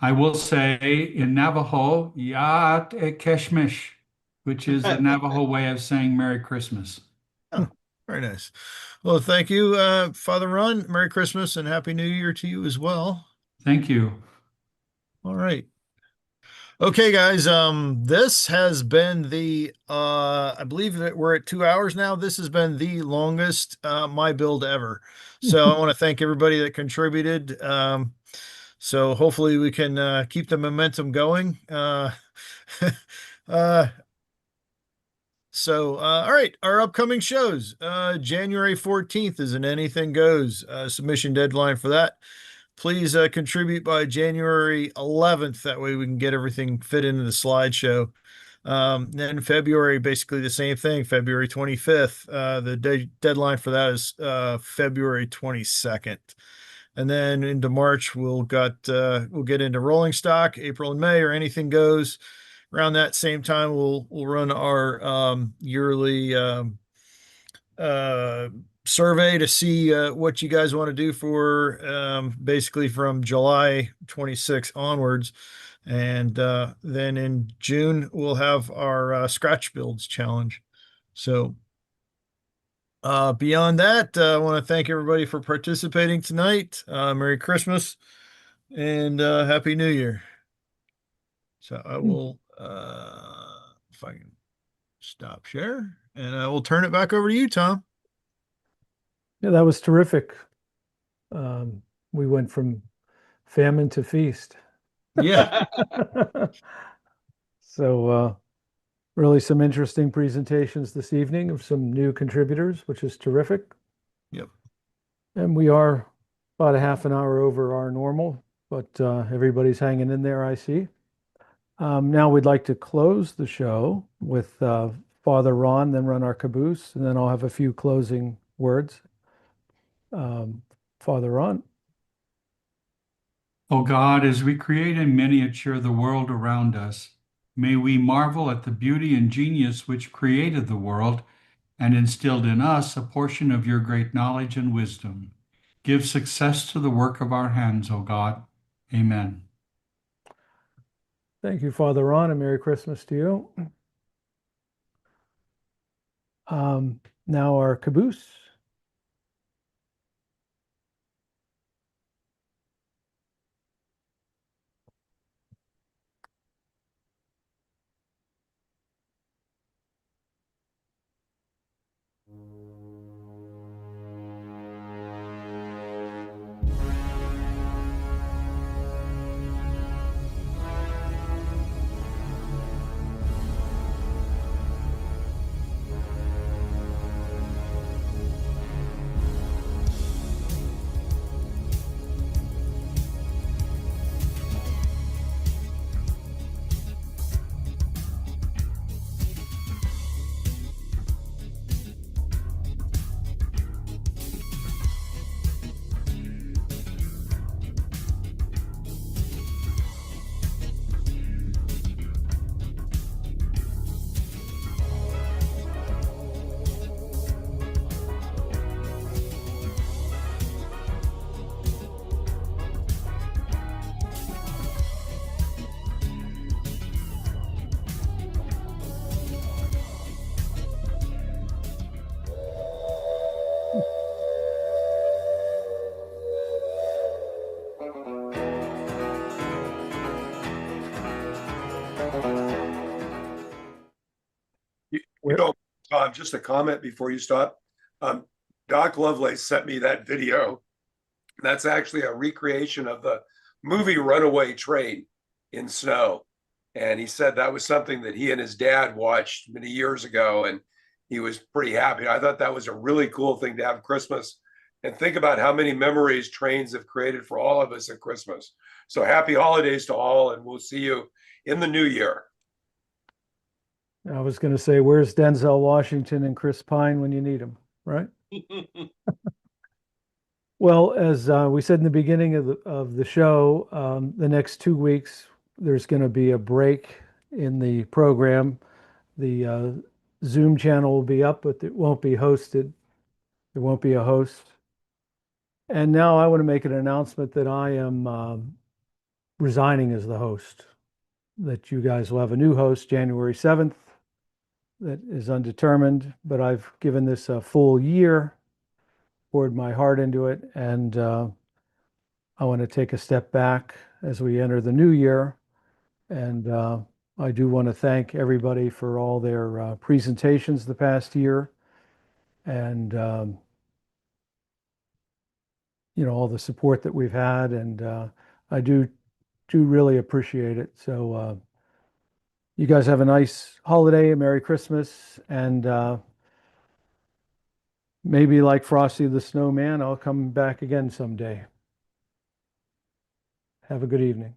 Speaker 20: I will say in Navajo, Yat Keshmish, which is the Navajo way of saying Merry Christmas.
Speaker 9: Oh, very nice. Well, thank you, Father Ron. Merry Christmas and Happy New Year to you as well.
Speaker 20: Thank you.
Speaker 9: All right. Okay, guys. This has been I believe that we're at 2 hours now. This has been the longest MyBuild ever. So I want to thank everybody that contributed. So hopefully we can keep the momentum going. All right, our upcoming shows. January 14th is an Anything Goes submission deadline for that. Please contribute by January 11th. That way we can get everything fit into the slideshow. Then February, basically the same thing, February 25th. The deadline for that is February 22nd. And then into March, we'll get into rolling stock. April and May, or anything goes. Around that same time, we'll run our yearly survey to see what you guys want to do for basically from July 26th onwards. And then in June, we'll have our scratch builds challenge. So beyond that, I want to thank everybody for participating tonight. Merry Christmas and Happy New Year. So I will, if I can stop share, and I will turn it back over to you, Tom.
Speaker 2: Yeah, that was terrific. We went from famine to feast.
Speaker 9: Yeah.
Speaker 2: So really some interesting presentations this evening of some new contributors, which is terrific.
Speaker 9: Yep.
Speaker 2: And we are about a half an hour over our normal, but everybody's hanging in there, I see. Now we'd like to close the show with Father Ron, then run our caboose, and then I'll have a few closing words. Father Ron.
Speaker 20: O God, as we create and miniature the world around us, may we marvel at the beauty and genius which created the world and instilled in us a portion of your great knowledge and wisdom. Give success to the work of our hands, O God. Amen.
Speaker 2: Thank you, Father Ron, and Merry Christmas to you. Now our caboose.
Speaker 4: Tom, just a comment before you stop. Doc Lovelace sent me that video. That's actually a recreation of the movie Runaway Train in snow. And he said that was something that he and his dad watched many years ago, and he was pretty happy. I thought that was a really cool thing to have Christmas. And think about how many memories trains have created for all of us at Christmas. So happy holidays to all, and we'll see you in the new year.
Speaker 2: I was going to say, where's Denzel Washington and Chris Pine when you need them, right? Well, as we said in the beginning of the show, the next 2 weeks, there's going to be a break in the program. The Zoom channel will be up, but it won't be hosted. There won't be a host. And now I want to make an announcement that I am resigning as the host, that you guys will have a new host January 7th. That is undetermined, but I've given this a full year, poured my heart into it, and I want to take a step back as we enter the new year. And I do want to thank everybody for all their presentations the past year, and all the support that we've had, and I do really appreciate it. So you guys have a nice holiday, a Merry Christmas, and maybe like Frosty the Snowman, I'll come back again someday. Have a good evening.